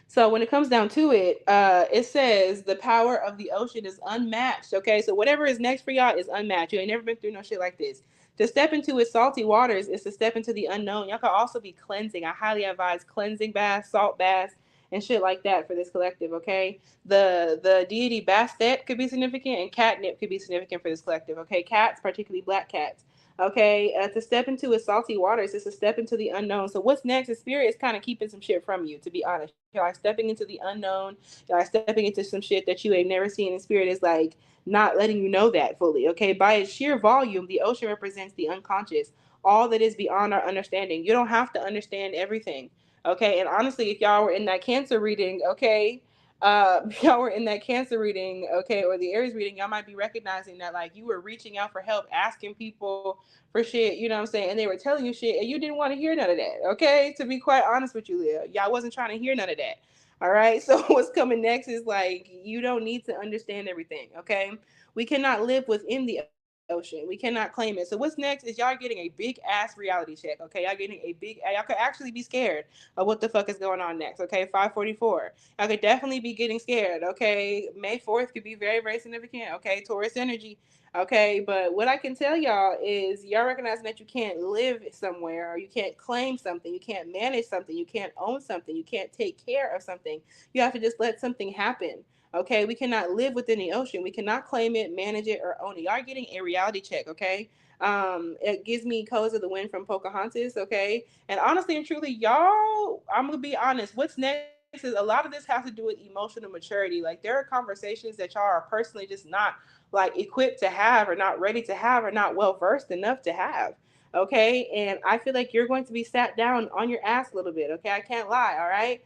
So when it comes down to it, it says the power of the ocean is unmatched. Okay, so whatever is next for y'all is unmatched. You ain't never been through no shit like this. To step into its salty waters is to step into the unknown. Y'all could also be cleansing. I highly advise cleansing baths, salt baths, and shit like that for this collective. Okay, the deity Bastet could be significant, and catnip could be significant for this collective. Okay, cats, particularly black cats. Okay, to step into its salty waters is to step into the unknown. So what's next? The spirit is kind of keeping some shit from you, to be honest. You're like stepping into the unknown. You're like stepping into some shit that you ain't never seen. And spirit is like not letting you know that fully. Okay, by its sheer volume, the ocean represents the unconscious, all that is beyond our understanding. You don't have to understand everything. Okay, and honestly, if y'all were in that Cancer reading, okay, y'all were in that Cancer reading, okay, or the Aries reading, y'all might be recognizing that like you were reaching out for help, asking people for shit, you know what I'm saying? And they were telling you shit and you didn't want to hear none of that, okay? To be quite honest with you, Leah, y'all wasn't trying to hear none of that. All right. So what's coming next is like you don't need to understand everything, okay? We cannot live within the ocean. We cannot claim it. So what's next is y'all getting a big ass reality check, okay? Y'all getting a big y'all could actually be scared of what the fuck is going on next, okay? 544. Y'all could definitely be getting scared, okay? May 4th could be very, very significant, okay? Taurus energy. Okay, but what I can tell y'all is y'all recognizing that you can't live somewhere or you can't claim something, you can't manage something, you can't own something, you can't take care of something. You have to just let something happen. Okay, we cannot live within the ocean. We cannot claim it, manage it, or own it. Y'all are getting a reality check. Okay, it gives me colors of the wind from Pocahontas. Okay, and honestly and truly, y'all, I'm gonna be honest. What's next is a lot of this has to do with emotional maturity. Like there are conversations that y'all are personally just not like equipped to have or not ready to have or not well versed enough to have. Okay, and I feel like you're going to be sat down on your ass a little bit. Okay, I can't lie. All right.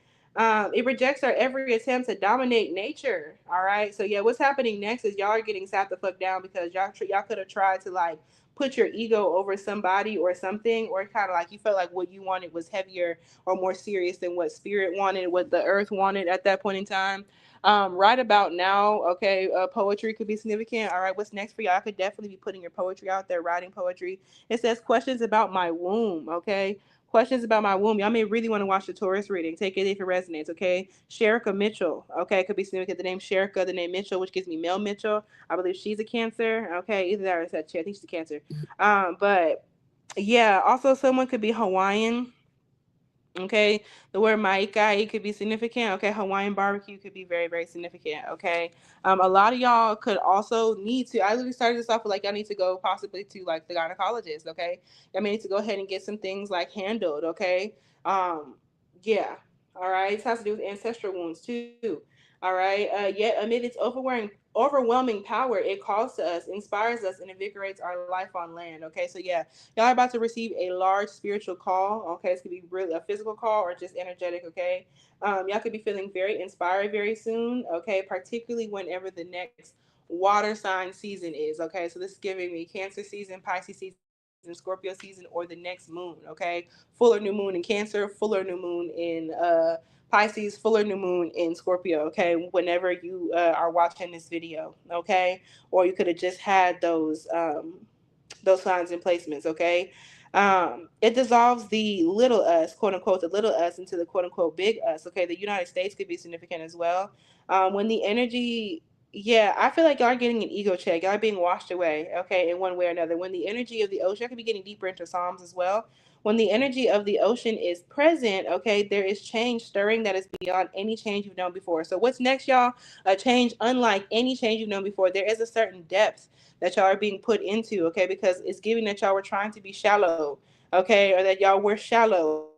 It rejects our every attempt to dominate nature. All right. So yeah, what's happening next is y'all are getting sat the fuck down because y'all could have tried to like put your ego over somebody or something, or kind of like you felt like what you wanted was heavier or more serious than what spirit wanted, what the earth wanted at that point in time. Right about now, okay, poetry could be significant. All right, what's next for y'all? I could definitely be putting your poetry out there, writing poetry. It says questions about my womb, okay? Questions about my womb. Y'all may really want to watch the Taurus reading. Take it if it resonates, okay? Sherika Mitchell, okay? Could be significant. The name Sherika, the name Mitchell, which gives me Mel Mitchell. I believe she's a Cancer, okay? Either that or it's that chick. I think she's a Cancer. But yeah, also someone could be Hawaiian. Okay, the word maikai could be significant. Okay, Hawaiian barbecue could be very, very significant. Okay, a lot of y'all could also need to. I literally started this off with like y'all need to go possibly to like the gynecologist. Okay, y'all may need to go ahead and get some things like handled. Okay, yeah. All right, it has to do with ancestral wounds too. All right, yet amid its overwhelming power, it calls to us, inspires us, and invigorates our life on land. Okay, so yeah, y'all are about to receive a large spiritual call. Okay, this could be really a physical call or just energetic. Okay, y'all could be feeling very inspired very soon. Okay, particularly whenever the next water sign season is. Okay, so this is giving me Cancer season, Pisces season, Scorpio season, or the next moon. Okay, fuller new moon in Cancer, fuller new moon in Pisces, fuller new moon in Scorpio. Okay, whenever you are watching this video. Okay, or you could have just had those signs and placements, okay? It dissolves the little us, quote unquote, the little us into the quote unquote big us, okay? The United States could be significant as well. When the energy, yeah, I feel like y'all are getting an ego check. Y'all are being washed away, okay, in one way or another. When the energy of the ocean, I could be getting deeper into Psalms as well. When the energy of the ocean is present, okay, there is change stirring that is beyond any change you've known before. So what's next, y'all? A change unlike any change you've known before. There is a certain depth that y'all are being put into, okay? Because it's giving that y'all were trying to be shallow, okay? Or that y'all were shallow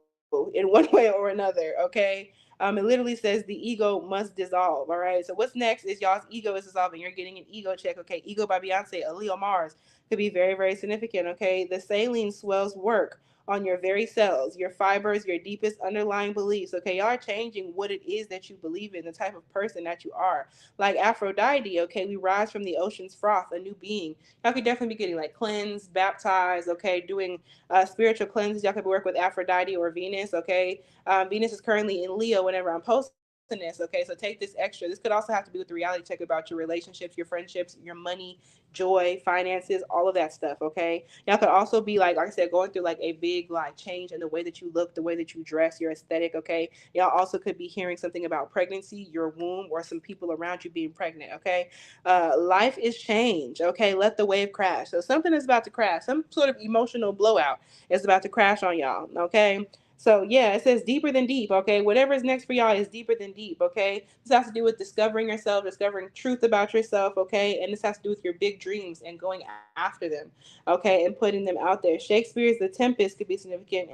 in one way or another, okay? It literally says the ego must dissolve, all right? So what's next is y'all's ego is dissolving. You're getting an ego check, okay? Ego by Beyonce, a Leo Mars could be very, very significant, okay? The saline swells work on your very cells, your fibers, your deepest underlying beliefs. Okay, y'all are changing what it is that you believe in, the type of person that you are. Like Aphrodite, okay, we rise from the ocean's froth, a new being. Y'all could definitely be getting like cleansed, baptized, okay, doing spiritual cleanses. Y'all could work with Aphrodite or Venus, okay. Venus is currently in Leo whenever I'm posting this, okay, so take this extra. This could also have to be with the reality check about your relationships, your friendships, your money, joy, finances, all of that stuff, okay. Y'all could also be like I said, going through like a big like change in the way that you look, the way that you dress, your aesthetic, okay. Y'all also could be hearing something about pregnancy, your womb, or some people around you being pregnant, okay. Life is change, okay. Let the wave crash. So something is about to crash, some sort of emotional blowout is about to crash on y'all, okay. So yeah, it says deeper than deep, okay? Whatever is next for y'all is deeper than deep, okay? This has to do with discovering yourself, discovering truth about yourself, okay? And this has to do with your big dreams and going after them, okay? And putting them out there. Shakespeare's The Tempest could be significant,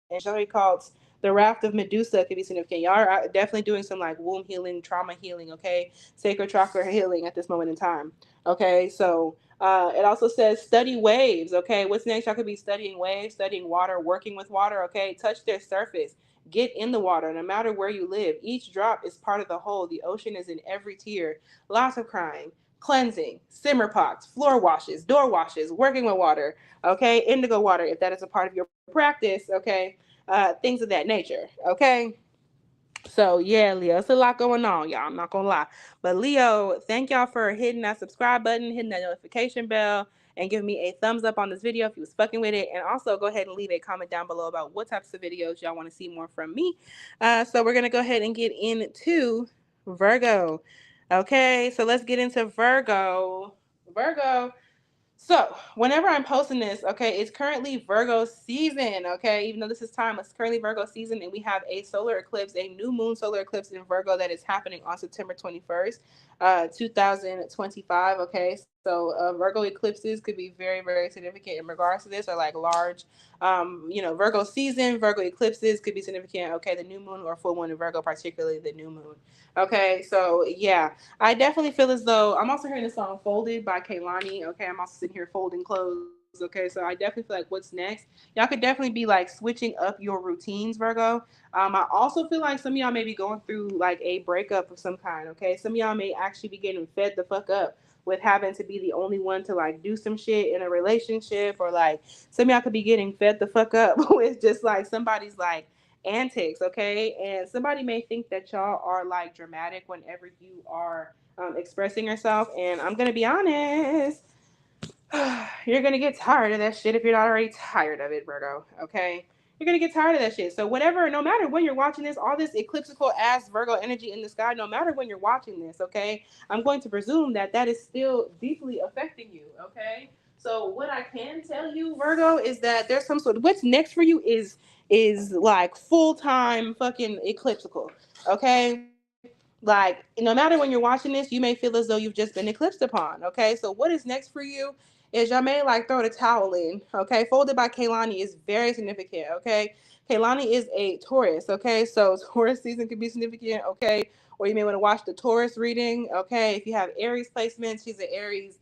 and Shelley Calt's The Raft of Medusa could be significant. Y'all are definitely doing some like womb healing, trauma healing, okay? Sacral chakra healing at this moment in time, okay? So it also says study waves. Okay, what's next? Y'all could be studying waves, studying water, working with water. Okay, touch their surface. Get in the water, no matter where you live. Each drop is part of the whole. The ocean is in every tear. Lots of crying, cleansing, simmer pots, floor washes, door washes, working with water. Okay, indigo water, if that is a part of your practice. Okay, things of that nature. Okay. So yeah, Leo, it's a lot going on, y'all. I'm not gonna lie, but Leo, thank y'all for hitting that subscribe button, hitting that notification bell, and giving me a thumbs up on this video if you was fucking with it. And also go ahead and leave a comment down below about what types of videos y'all want to see more from me. So we're gonna go ahead and get into Virgo. Okay, so let's get into Virgo. Virgo. So, whenever I'm posting this, okay, it's currently Virgo season, okay? Even though this is time, it's currently Virgo season, and we have a solar eclipse, a new moon solar eclipse in Virgo that is happening on September 21st, 2025, okay? So, Virgo eclipses could be very, very significant in regards to this, or like large, Virgo season, Virgo eclipses could be significant, okay? The new moon or full moon in Virgo, particularly the new moon, okay? So, yeah. I definitely feel as though I'm also hearing the song "Folded" by Kaylani. Okay, I'm also sitting here folding clothes. Okay, so I definitely feel like what's next? Y'all could definitely be like switching up your routines, Virgo. I also feel like some of y'all may be going through like a breakup of some kind. Okay, some of y'all may actually be getting fed the fuck up with having to be the only one to like do some shit in a relationship, or like some of y'all could be getting fed the fuck up with just like somebody's like antics, okay? And somebody may think that y'all are like dramatic whenever you are expressing yourself. And I'm gonna be honest, you're gonna get tired of that shit if you're not already tired of it, Virgo. Okay? You're gonna get tired of that shit. So whatever, no matter when you're watching this, all this ecliptical ass Virgo energy in the sky, no matter when you're watching this, okay, I'm going to presume that that is still deeply affecting you, okay? So what I can tell you, Virgo, is that there's some sort of what's next for you is like full time fucking ecliptical, okay? Like no matter when you're watching this, you may feel as though you've just been eclipsed upon, okay? So what is next for you is y'all may like throw the towel in, okay? Folded by Kaylani is very significant, okay? Kaylani is a Taurus, okay? So Taurus season could be significant, okay? Or you may want to watch the Taurus reading, okay? If you have Aries placements, she's an Aries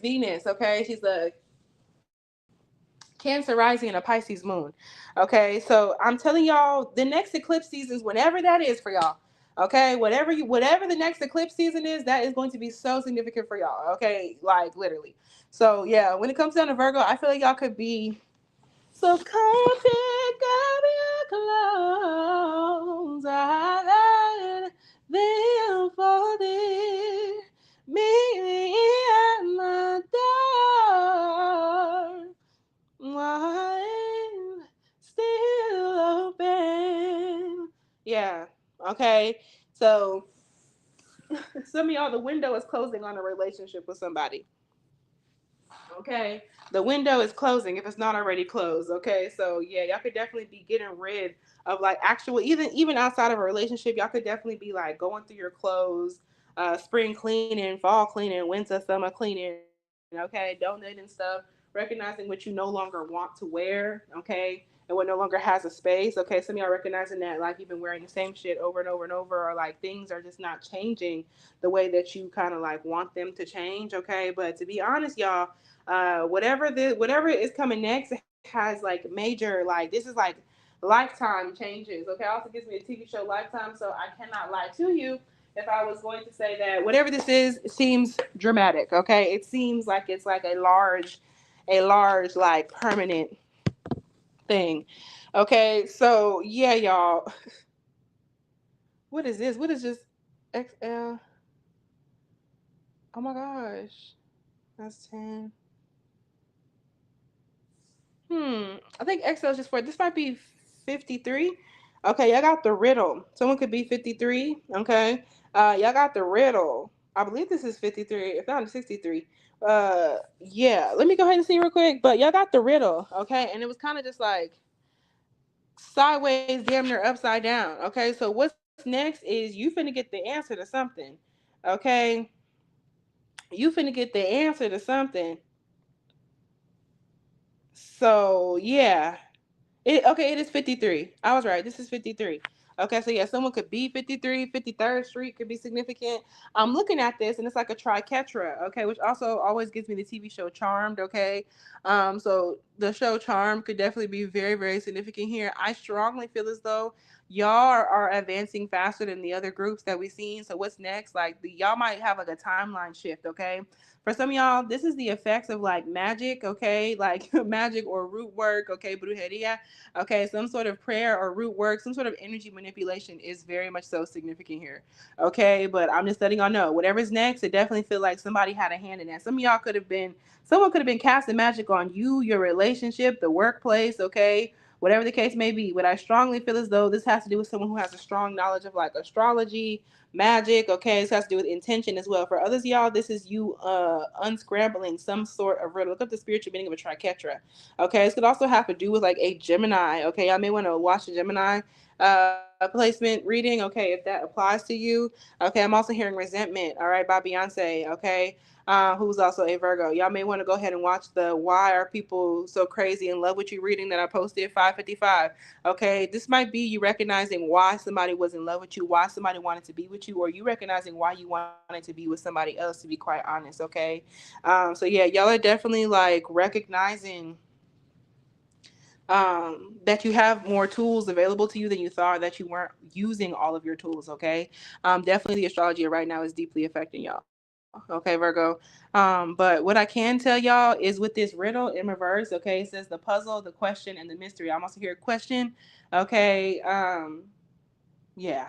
Venus, okay? She's a Cancer rising and a Pisces moon. Okay, so I'm telling y'all the next eclipse season is whenever that is for y'all. Okay, whatever the next eclipse season is, that is going to be so significant for y'all. Okay, like literally. So yeah, when it comes down to Virgo, I feel like y'all could be so come pick up your clothes. I them for this. Meet me at my door. I'm still open. Yeah. Okay. So some of y'all, the window is closing on a relationship with somebody. Okay. The window is closing if it's not already closed. Okay. So yeah, y'all could definitely be getting rid of like actual even outside of a relationship, y'all could definitely be like going through your clothes, spring cleaning, fall cleaning, winter, summer cleaning, okay, donating stuff, recognizing what you no longer want to wear, okay, and what no longer has a space. Okay, some of y'all recognizing that like you've been wearing the same shit over and over and over, or like things are just not changing the way that you kind of like want them to change. Okay, but to be honest, y'all, whatever is coming next, it has has like major, like this is like lifetime changes. Okay, also gives me a TV show Lifetime, so I cannot lie to you if I was going to say that whatever this is seems dramatic. Okay, it seems like it's like a large like permanent thing. Okay, so yeah, y'all. What is this? What is this? XL. Oh my gosh, that's 10. I think XL is just for this might be 53. Okay, y'all got the riddle. Someone could be 53. Okay. Y'all got the riddle. I believe this is 53, if not 63. Yeah, let me go ahead and see real quick. But y'all got the riddle, okay? And it was kind of just like sideways, damn near upside down. Okay, so what's next is you finna get the answer to something. Okay, you finna get the answer to something. So yeah. Okay, it is 53. I was right. This is 53. Okay, so yeah, someone could be 53. 53rd Street could be significant. I'm looking at this and it's like a triquetra, okay, which also always gives me the TV show Charmed, okay? So the show Charmed could definitely be very, very significant here. I strongly feel as though y'all are advancing faster than the other groups that we've seen. So what's next? Like y'all might have like a timeline shift, okay? For some of y'all, this is the effects of like magic, okay? Like magic or root work, okay, brujeria. Okay, some sort of prayer or root work, some sort of energy manipulation is very much so significant here. Okay, but I'm just letting y'all know, whatever's next, it definitely feel like somebody had a hand in that. Some of y'all could have been, someone could have been casting magic on you, your relationship, the workplace, okay, whatever the case may be. But I strongly feel as though this has to do with someone who has a strong knowledge of like astrology, magic, okay, this has to do with intention as well. For others of y'all, this is you unscrambling some sort of riddle. Look up the spiritual meaning of a triquetra. Okay, this could also have to do with like a Gemini. Okay, y'all may want to watch the Gemini placement reading. Okay, if that applies to you. Okay, I'm also hearing Resentment. All right, by Beyonce. Okay, who's also a Virgo. Y'all may want to go ahead and watch the Why Are People So Crazy in Love with You reading that I posted 5:55. Okay, this might be you recognizing why somebody was in love with you, why somebody wanted to be with you, or you recognizing why you wanted to be with somebody else. To be quite honest. Okay, so yeah, y'all are definitely like recognizing that you have more tools available to you than you thought, that you weren't using all of your tools. Okay, definitely the astrology right now is deeply affecting y'all. Okay, Virgo. But what I can tell y'all is with this riddle in reverse. Okay, it says the puzzle, the question, and the mystery. I'm also here a question. Okay, yeah.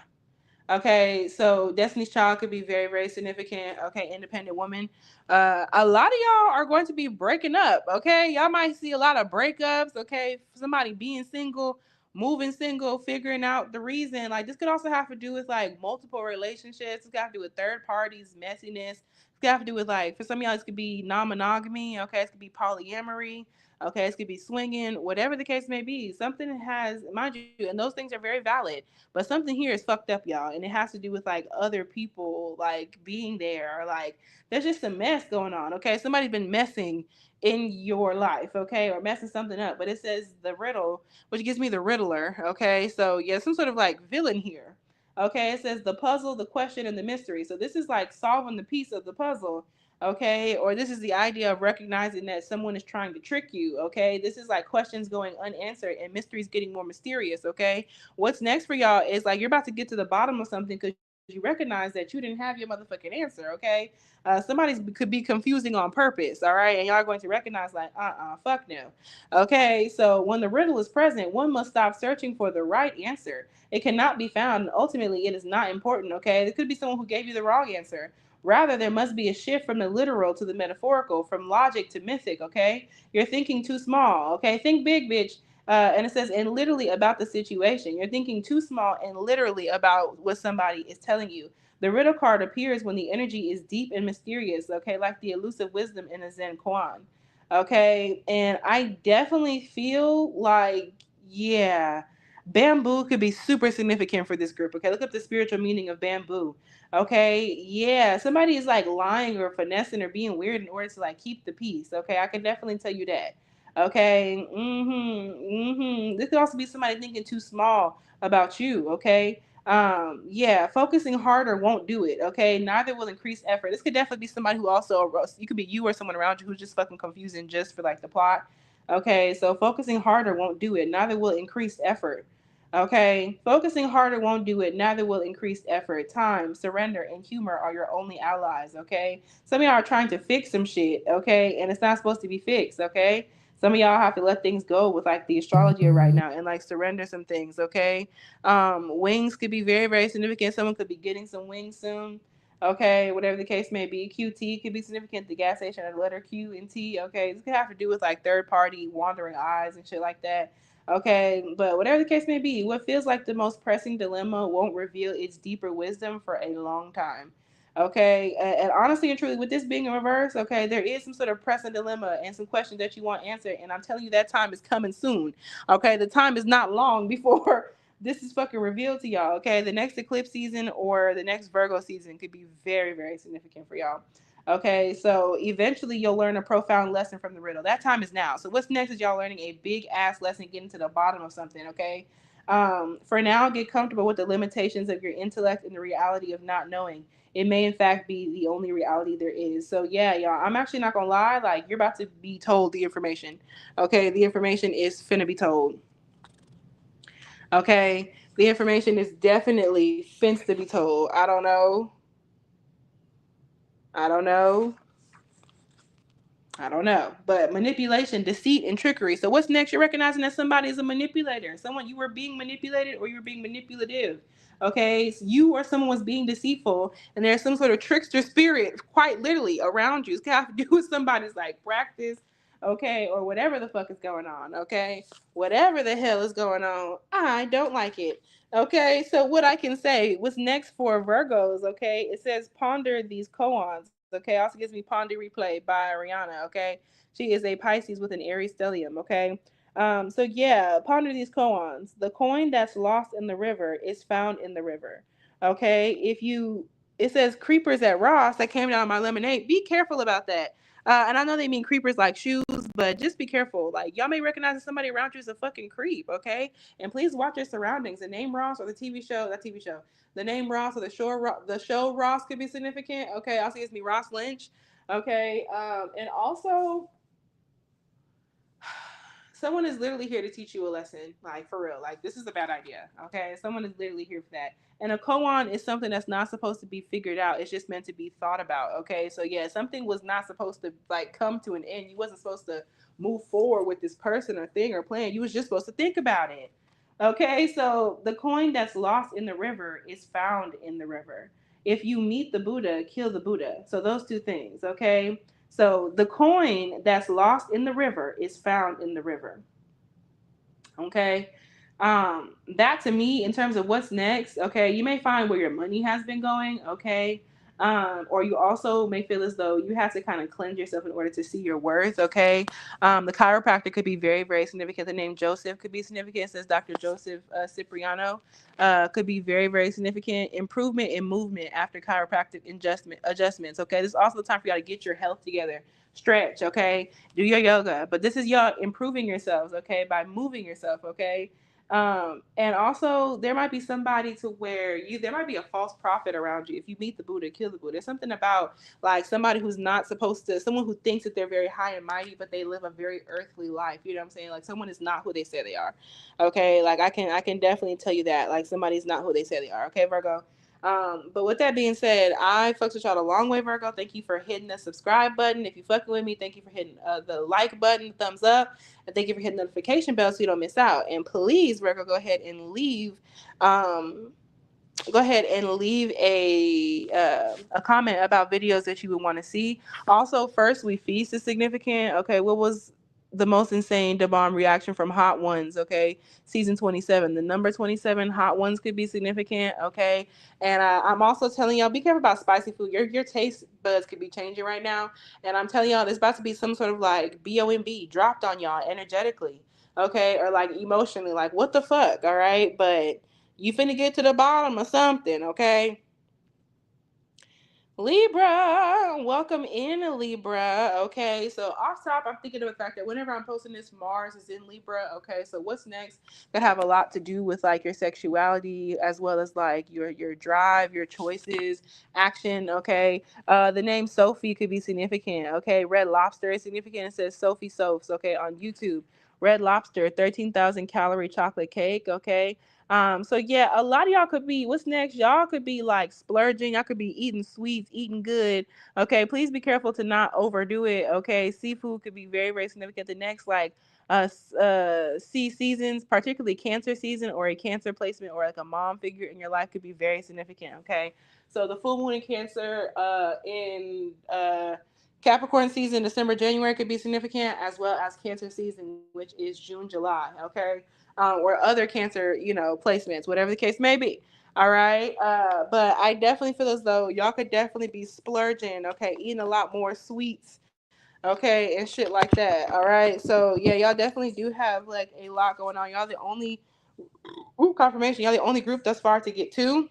Okay, so Destiny's Child could be very, very significant. Okay, independent woman. A lot of y'all are going to be breaking up. Okay, y'all might see a lot of breakups. Okay, somebody being single, moving single, figuring out the reason. Like this could also have to do with like multiple relationships. It's got to do with third parties, messiness. It's got to do with like for some of y'all, this could be non-monogamy. Okay, it could be polyamory. Okay, it could be swinging, whatever the case may be. Something has, mind you, and those things are very valid. But something here is fucked up, y'all, and it has to do with like other people like being there, or like there's just some mess going on. Okay, somebody's been messing in your life, okay, or messing something up. But it says the riddle, which gives me the Riddler. Okay, so yeah, some sort of like villain here. Okay, it says the puzzle, the question, and the mystery. So this is like solving the piece of the puzzle. Okay, or this is the idea of recognizing that someone is trying to trick you. Okay, this is like questions going unanswered and mysteries getting more mysterious. Okay, what's next for y'all is like you're about to get to the bottom of something because you recognize that you didn't have your motherfucking answer. Okay, somebody could be confusing on purpose. All right, and y'all are going to recognize like fuck no. Okay, so when the riddle is present, one must stop searching for the right answer. It cannot be found, and ultimately it is not important. Okay, there could be someone who gave you the wrong answer. Rather, there must be a shift from the literal to the metaphorical, from logic to mythic. Okay, you're thinking too small. Okay, think big, bitch. And it says, and literally about the situation. You're thinking too small and literally about what somebody is telling you. The riddle card appears when the energy is deep and mysterious, okay, like the elusive wisdom in a Zen koan. Okay, and I definitely feel like, yeah, bamboo could be super significant for this group. Okay, look up the spiritual meaning of bamboo. Okay, yeah, somebody is like lying or finessing or being weird in order to like keep the peace. Okay, I can definitely tell you that. Okay. This could also be somebody thinking too small about you. Okay. Yeah, focusing harder won't do it. Okay. Neither will increase effort. This could definitely be somebody who also, you could be you or someone around you who's just fucking confusing just for like the plot. Okay, so focusing harder won't do it. Neither will increased effort. Okay, focusing harder won't do it. Neither will increased effort. Time, surrender, and humor are your only allies. Okay, some of y'all are trying to fix some shit. Okay, and it's not supposed to be fixed. Okay, some of y'all have to let things go with like the astrology right now and like surrender some things. Okay, wings could be very very significant. Someone could be getting some wings soon. Okay, whatever the case may be. QT could be significant. The gas station or the letter Q and T. Okay, this could have to do with like third party wandering eyes and shit like that. Okay, but whatever the case may be, what feels like the most pressing dilemma won't reveal its deeper wisdom for a long time. Okay, and honestly and truly, with this being in reverse, okay, there is some sort of pressing dilemma and some questions that you want answered, and I'm telling you that time is coming soon. Okay, the time is not long before this is fucking revealed to y'all. Okay, the next eclipse season or the next Virgo season could be very very significant for y'all. Okay, so eventually you'll learn a profound lesson from the riddle. That time is now. So what's next is y'all learning a big ass lesson, getting to the bottom of something. Okay, for now, get comfortable with the limitations of your intellect and the reality of not knowing. It may in fact be the only reality there is. So yeah, y'all, I'm actually not gonna lie. Like, you're about to be told the information. Okay, the information is finna be told. Okay, the information is definitely finna to be told. I don't know. I don't know. I don't know. But manipulation, deceit, and trickery. So what's next? You're recognizing that somebody is a manipulator. Someone, you were being manipulated or you were being manipulative. Okay, so you or someone was being deceitful, and there's some sort of trickster spirit, quite literally, around you. It's got to do with somebody's like practice, okay, or whatever the fuck is going on. Okay, whatever the hell is going on, I don't like it. Okay, so what I can say, what's next for Virgos? Okay, it says ponder these koans. Okay, also gives me Ponder Replay by Ariana. Okay, she is a Pisces with an Aries stellium. Okay, so yeah, ponder these koans. The coin that's lost in the river is found in the river. Okay, if you, it says creepers at Ross that came down my lemonade. Be careful about that. And I know they mean creepers like shoes, but just be careful. Like, y'all may recognize that somebody around you is a fucking creep. Okay, and please watch your surroundings. The name Ross or the TV show, that TV show, the name Ross or the show Ross could be significant. Okay, also gives me Ross Lynch. Okay, and also someone is literally here to teach you a lesson, like for real. Like, this is a bad idea. Okay, someone is literally here for that. And a koan is something that's not supposed to be figured out. It's just meant to be thought about. Okay, so yeah, something was not supposed to like come to an end. You wasn't supposed to move forward with this person or thing or plan. You was just supposed to think about it. Okay, so the coin that's lost in the river is found in the river. If you meet the Buddha, kill the Buddha. So those two things. Okay, so the coin that's lost in the river is found in the river. Okay. That to me, in terms of what's next, okay, you may find where your money has been going, okay. Or you also may feel as though you have to kind of cleanse yourself in order to see your worth, okay. The chiropractor could be very, very significant. The name Joseph could be significant. It says Dr. Joseph Cipriano could be very, very significant. Improvement in movement after chiropractic adjustments, okay. This is also the time for y'all to get your health together. Stretch, okay, do your yoga, but this is y'all improving yourselves, okay, by moving yourself, okay. And also there might be somebody to where you, there might be a false prophet around you. If you meet the Buddha, kill the Buddha. There's something about like somebody who's not supposed to, someone who thinks that they're very high and mighty, but they live a very earthly life. You know what I'm saying? Like, someone is not who they say they are. Okay, like I can definitely tell you that, like, somebody's not who they say they are. Okay, Virgo. But with that being said, I fucks with y'all a long way, Virgo. Thank you for hitting the subscribe button. If you fucking with me, thank you for hitting the like button, thumbs up, and thank you for hitting the notification bell so you don't miss out. And please, Virgo, um, go ahead and leave a comment about videos that you would want to see. Also, First We Feast is significant. Okay, what was the most insane da bomb reaction from Hot Ones? Okay, season 27. The number 27, Hot Ones could be significant. Okay, and I'm also telling y'all, be careful about spicy food. Your taste buds could be changing right now, and I'm telling y'all, there's about to be some sort of like BOMB dropped on y'all energetically. Okay, or like emotionally, like what the fuck. All right, but you finna get to the bottom of something, okay? Libra, welcome welcome in Libra. Okay, so off top, I'm thinking of the fact that whenever I'm posting this, Mars is in Libra. Okay, so what's next could have a lot to do with like your sexuality as well as like your drive, your choices, action. Okay, the name Sophie could be significant. Okay, Red Lobster is significant. It says Sophie Soaps. Okay, on YouTube. Red Lobster, 13,000 calorie chocolate cake. Okay, so yeah, a lot of y'all could be, what's next? Y'all could be like splurging. Y'all could be eating sweets, eating good. Okay, please be careful to not overdo it. Okay, seafood could be very, very significant. The next, like, sea seasons, particularly Cancer season or a Cancer placement or like a mom figure in your life could be very significant. Okay, so the full moon in Cancer, in Capricorn season, December, January could be significant, as well as Cancer season, which is June, July. Okay, or other Cancer, placements, whatever the case may be. All right. But I definitely feel as though y'all could definitely be splurging, okay, eating a lot more sweets, okay, and shit like that. All right. So yeah, y'all definitely do have like a lot going on. Y'all the only confirmation, y'all the only group thus far to get two.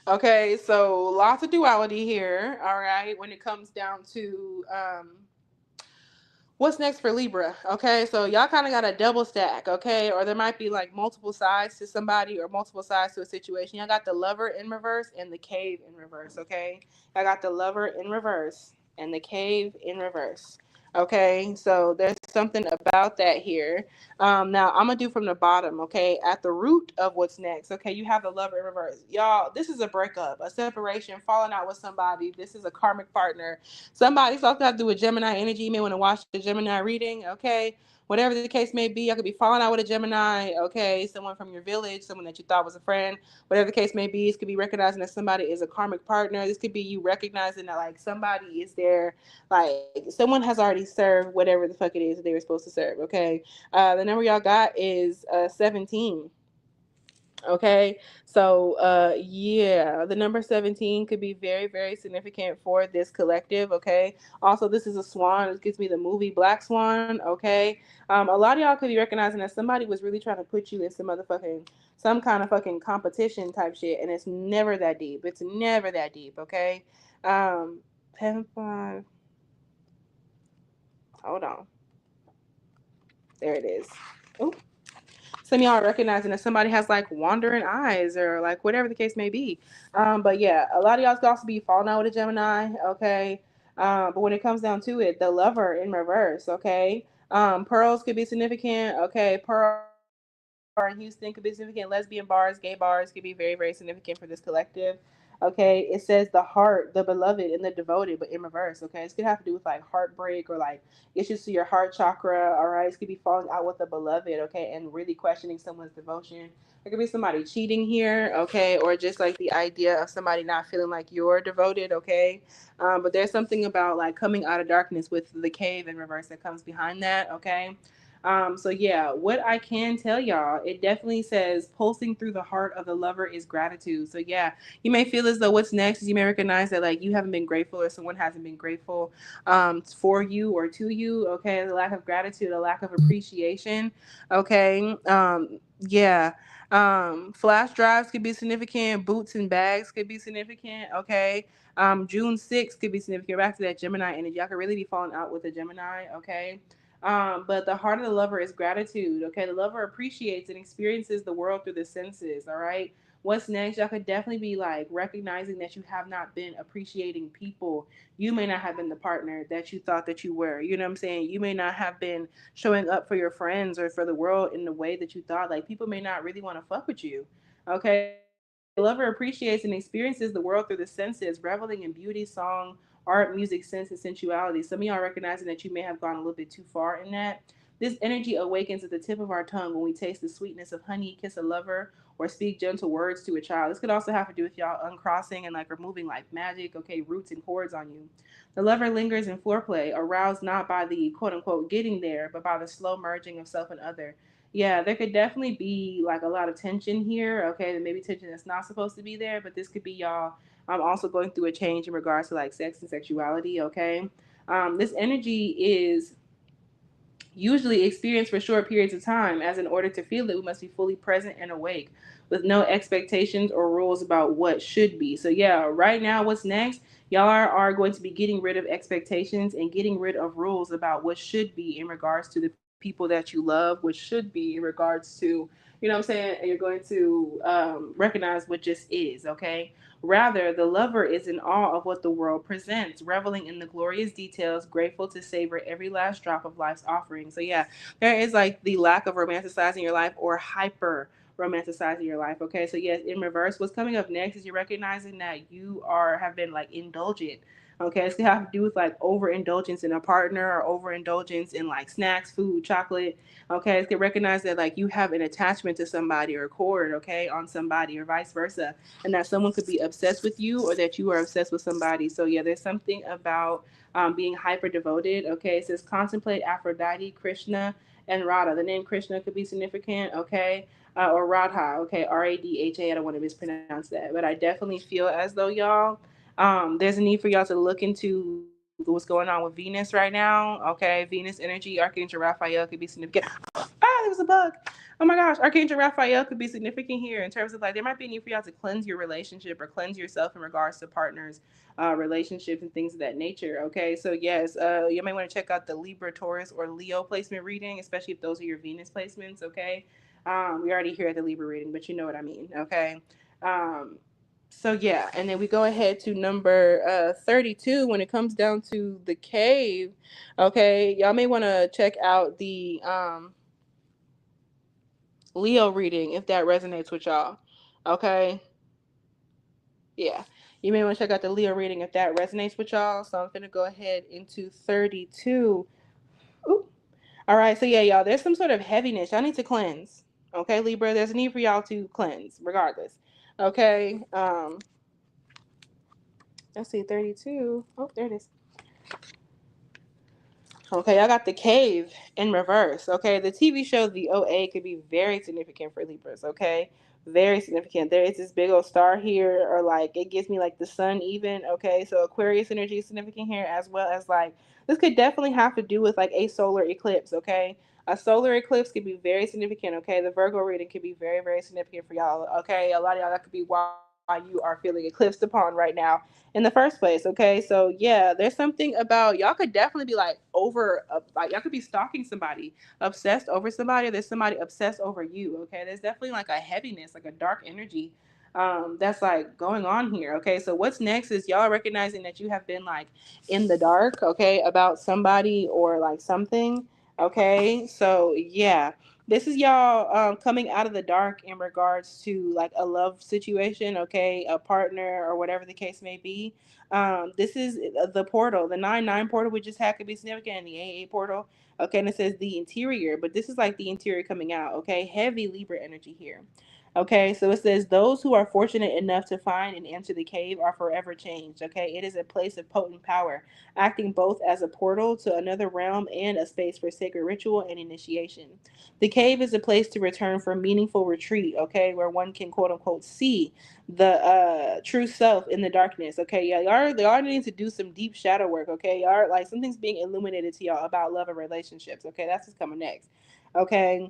Okay, so lots of duality here, all right, when it comes down to what's next for Libra? Okay, so y'all kind of got a double stack, okay, or there might be like multiple sides to somebody or multiple sides to a situation. Y'all got the Lover in reverse and the Cave in reverse, okay? I got the Lover in reverse and the Cave in reverse. Okay, so there's something about that here. Now I'm gonna do from the bottom. Okay, at the root of what's next. Okay, you have the Lover in reverse, y'all. This is a breakup, a separation, falling out with somebody. This is a karmic partner. Somebody's also got to do with Gemini energy. You may want to watch the Gemini reading, okay? Whatever the case may be, I could be falling out with a Gemini, okay? Someone from your village, someone that you thought was a friend. Whatever the case may be, this could be recognizing that somebody is a karmic partner. This could be you recognizing that, like, somebody is there, like, someone has already served whatever the fuck it is that they were supposed to serve, okay? The number y'all got is 17. Okay, so yeah, the number 17 could be very, very significant for this collective. Okay, also, this is a swan. This gives me the movie Black Swan. Okay, a lot of y'all could be recognizing that somebody was really trying to put you in some kind of fucking competition type shit, and it's never that deep. It's never that deep. Okay, um, 10-5. Hold on, there it is. Ooh. Some of y'all are recognizing that somebody has like wandering eyes or like whatever the case may be. But yeah, a lot of y'all could also be falling out with a Gemini, okay? But when it comes down to it, the Lover in reverse, okay? Pearls could be significant, okay? Pearl in Houston could be significant. Lesbian bars, gay bars could be very, very significant for this collective. Okay, it says the heart, the beloved, and the devoted, but in reverse. Okay, this could have to do with like heartbreak or like issues to your heart chakra. All right, this could be falling out with a beloved. Okay, and really questioning someone's devotion. There could be somebody cheating here. Okay, or just like the idea of somebody not feeling like you're devoted. Okay, but there's something about like coming out of darkness with the cave in reverse that comes behind that. Okay. So yeah, what I can tell y'all, it definitely says pulsing through the heart of the lover is gratitude. So yeah, you may feel as though what's next is you may recognize that like you haven't been grateful or someone hasn't been grateful for you or to you. Okay, the lack of gratitude, a lack of appreciation. Okay, yeah. Flash drives could be significant. Boots and bags could be significant. Okay. June 6th could be significant. Back to that Gemini energy. Y'all could really be falling out with a Gemini. Okay. But the heart of the lover is gratitude. Okay, the lover appreciates and experiences the world through the senses. All right. What's next? Y'all could definitely be like recognizing that you have not been appreciating people. You may not have been the partner that you thought that you were. You know what I'm saying? You may not have been showing up for your friends or for the world in the way that you thought. Like people may not really want to fuck with you. Okay, the lover appreciates and experiences the world through the senses, reveling in beauty, song, art, music, sense, and sensuality. Some of y'all recognizing that you may have gone a little bit too far in that. This energy awakens at the tip of our tongue when we taste the sweetness of honey, kiss a lover, or speak gentle words to a child. This could also have to do with y'all uncrossing and like removing like magic, okay, roots and cords on you. The lover lingers in foreplay, aroused not by the quote unquote getting there, but by the slow merging of self and other. Yeah, there could definitely be like a lot of tension here, okay, maybe tension that's not supposed to be there, but this could be y'all also going through a change in regards to like sex and sexuality, okay? This energy is usually experienced for short periods of time, as in order to feel it, we must be fully present and awake with no expectations or rules about what should be. So, yeah, right now, what's next? Y'all are going to be getting rid of expectations and getting rid of rules about what should be in regards to the people that you love, what should be in regards to, you know what I'm saying? And you're going to recognize what just is, okay? Rather, the lover is in awe of what the world presents, reveling in the glorious details, grateful to savor every last drop of life's offering. So, yeah, there is like the lack of romanticizing your life or hyper romanticizing your life. Okay, so yes, in reverse, what's coming up next is you're recognizing that you are have been like indulgent. Okay, it's gonna have to do with like overindulgence in a partner or overindulgence in like snacks, food, chocolate. Okay, it's gonna recognize that like you have an attachment to somebody or a cord, okay, on somebody or vice versa, and that someone could be obsessed with you or that you are obsessed with somebody. So yeah, there's something about being hyper devoted. Okay, it says contemplate Aphrodite, Krishna, and Radha. The name Krishna could be significant. Okay, or Radha. Okay, Radha. I don't want to mispronounce that, but I definitely feel as though y'all, there's a need for y'all to look into what's going on with Venus right now. Okay, Venus energy, Archangel Raphael could be significant. There was a bug. Oh my gosh, Archangel Raphael could be significant here in terms of like there might be a need for y'all to cleanse your relationship or cleanse yourself in regards to partners, relationships, and things of that nature. Okay, so yes, you may want to check out the Libra, Taurus, or Leo placement reading, especially if those are your Venus placements. Okay, we already here at the Libra reading, but you know what I mean. Okay. Um, so yeah, and then we go ahead to number 32 when it comes down to the cave. Okay, y'all may want to check out the Leo reading if that resonates with y'all. Okay, yeah, you may want to check out the Leo reading if that resonates with y'all. So I'm gonna go ahead into 32. Ooh. All right, so yeah, y'all, there's some sort of heaviness. Y'all need to cleanse. Okay, Libra, there's a need for y'all to cleanse, regardless. Okay, let's see, 32. Oh, there it is. Okay, I got the cave in reverse. Okay, the TV show The OA could be very significant for Libras. Okay, very significant. There is this big old star here, or like it gives me like the sun even. Okay, so Aquarius energy is significant here, as well as like this could definitely have to do with like a solar eclipse. Okay, a solar eclipse could be very significant. Okay, the Virgo reading could be very, very significant for y'all. Okay, a lot of y'all that could be why you are feeling eclipsed upon right now in the first place. Okay, so yeah, there's something about y'all could definitely be like over, like y'all could be stalking somebody, obsessed over somebody. Or there's somebody obsessed over you. Okay, there's definitely like a heaviness, like a dark energy, that's like going on here. Okay, so what's next is y'all recognizing that you have been like in the dark. Okay, about somebody or like something. Okay, so yeah, this is y'all coming out of the dark in regards to like a love situation, okay, a partner or whatever the case may be. This is the portal, the 9-9 portal we just had could be significant, and the 8-8 portal. Okay, and it says the interior, but this is like the interior coming out. Okay, heavy Libra energy here. Okay, so it says those who are fortunate enough to find and enter the cave are forever changed. Okay, it is a place of potent power, acting both as a portal to another realm and a space for sacred ritual and initiation. The cave is a place to return for meaningful retreat, okay, where one can quote unquote see the true self in the darkness. Okay, yeah, y'all need to do some deep shadow work, okay? Y'all like something's being illuminated to y'all about love and relationships. Okay, that's what's coming next. Okay.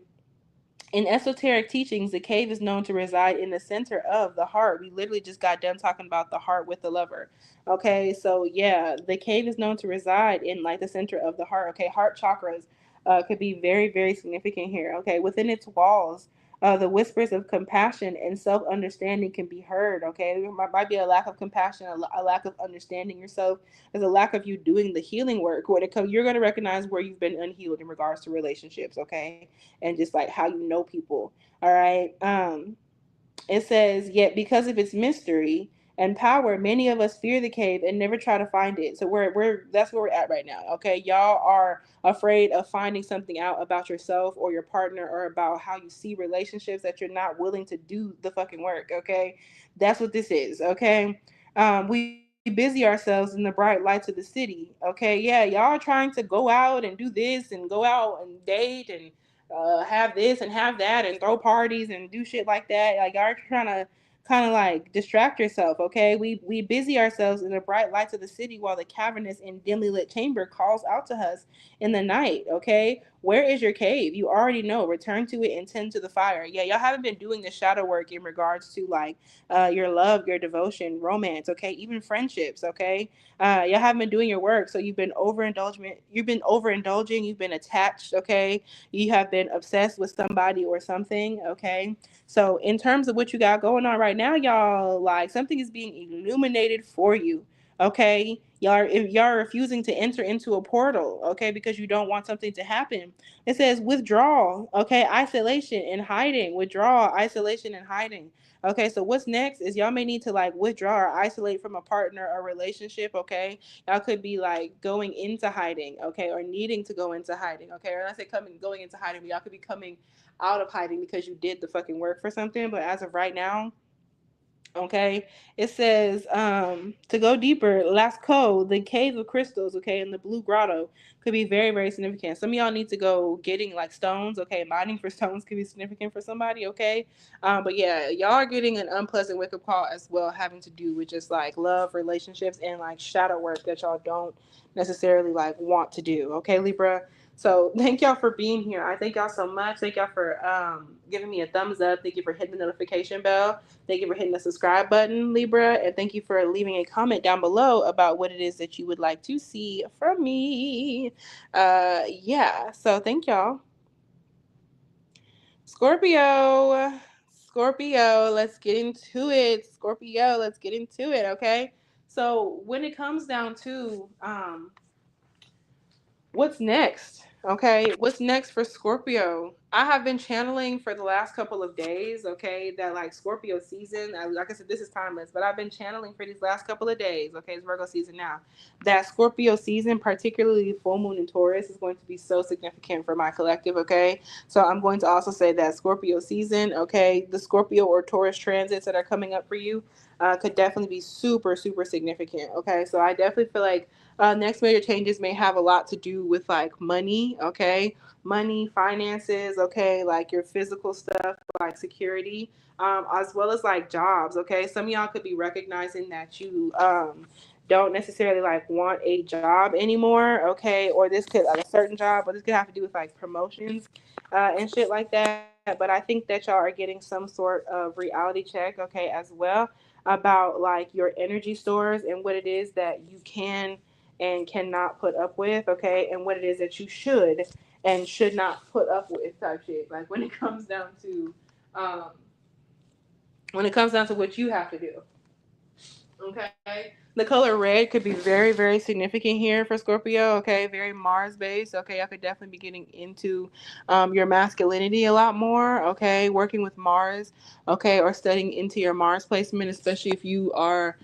In esoteric teachings, the cave is known to reside in the center of the heart. We literally just got done talking about the heart with the lover. Okay, so yeah, the cave is known to reside in like the center of the heart. Okay, heart chakras could be very, very significant here. Okay, within its walls, the whispers of compassion and self understanding can be heard. Okay, there might be a lack of compassion, a lack of understanding yourself. There's a lack of you doing the healing work. When it comes, you're going to recognize where you've been unhealed in regards to relationships. Okay, and just like how you know people. All right. It says, yet because of its mystery and power, many of us fear the cave and never try to find it. So we're that's where we're at right now. Okay. Y'all are afraid of finding something out about yourself or your partner or about how you see relationships that you're not willing to do the fucking work. Okay. That's what this is. Okay. We busy ourselves in the bright lights of the city. Okay. Yeah. Y'all are trying to go out and do this and go out and date and have this and have that and throw parties and do shit like that. Like y'all are trying to kind of like distract yourself. Okay, we busy ourselves in the bright lights of the city while the cavernous and dimly lit chamber calls out to us in the night. Okay, Where is your cave? You already know. Return to it and tend to the fire. Yeah, y'all haven't been doing the shadow work in regards to like your love, your devotion, romance, okay, even friendships, okay. Y'all haven't been doing your work, so you've been overindulging, you've been attached, okay. You have been obsessed with somebody or something, okay. So in terms of what you got going on right now, y'all, like something is being illuminated for you. Okay, if y'all are refusing to enter into a portal, okay, because you don't want something to happen. It says withdrawal, okay, isolation and hiding, withdrawal, isolation and hiding. Okay, so what's next is y'all may need to like withdraw or isolate from a partner or relationship, okay? Y'all could be like going into hiding, okay, or needing to go into hiding, okay? Or I say going into hiding, but y'all could be coming out of hiding because you did the fucking work for something. But as of right now, okay, it says to go deeper, Lascaux, the cave of crystals, okay, in the blue grotto could be very, very significant. Some of y'all need to go getting like stones, okay, mining for stones could be significant for somebody, okay. But yeah, y'all are getting an unpleasant wake up call as well, having to do with just like love, relationships, and like shadow work that y'all don't necessarily like want to do, okay, Libra. So thank y'all for being here. I thank y'all so much. Thank y'all for giving me a thumbs up. Thank you for hitting the notification bell. Thank you for hitting the subscribe button, Libra. And thank you for leaving a comment down below about what it is that you would like to see from me. Yeah, so thank y'all. Scorpio. Scorpio, let's get into it. Scorpio, let's get into it, okay? So when it comes down to what's next? Okay, what's next for Scorpio? I have been channeling for the last couple of days, okay, that like Scorpio season, like I said, this is timeless, but I've been channeling for these last couple of days, okay, it's Virgo season now. That Scorpio season, particularly full moon in Taurus, is going to be so significant for my collective, okay? So I'm going to also say that Scorpio season, okay, the Scorpio or Taurus transits that are coming up for you could definitely be super, super significant, okay? So I definitely feel like next major changes may have a lot to do with like money, okay? Money, finances, okay? Like your physical stuff, like security, as well as like jobs, okay? Some of y'all could be recognizing that you don't necessarily like want a job anymore, okay? Or this could like a certain job, but this could have to do with like promotions and shit like that. But I think that y'all are getting some sort of reality check, okay, as well about like your energy stores and what it is that you can and cannot put up with, okay, and what it is that you should and should not put up with type shit. Like um, when it comes down to what you have to do. Okay. The color red could be very, very significant here for Scorpio. Okay. Very Mars based. Okay. I could definitely be getting into your masculinity a lot more. Okay. Working with Mars. Okay. Or studying into your Mars placement, especially if you are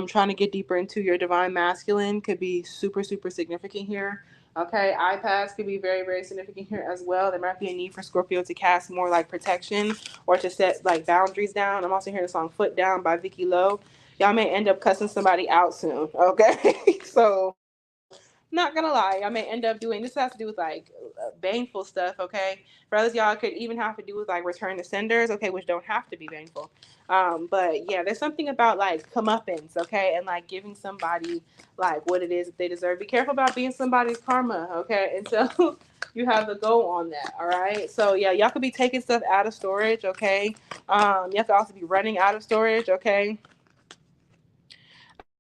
trying to get deeper into your divine masculine, could be super, super significant here. Okay, iPads could be very, very significant here as well. There might be a need for Scorpio to cast more like protection or to set like boundaries down. I'm also hearing the song Foot Down by Vicky Lowe. Y'all may end up cussing somebody out soon, okay? So, not gonna lie, y'all may end up doing this has to do with like baneful stuff, okay? For others, y'all could even have to do with like return to senders, okay, which don't have to be baneful. But yeah, there's something about like comeuppance, okay, and like giving somebody like what it is that they deserve. Be careful about being somebody's karma, okay? And so you have to go on that, all right? So yeah, y'all could be taking stuff out of storage, okay? Y'all could also be running out of storage, okay?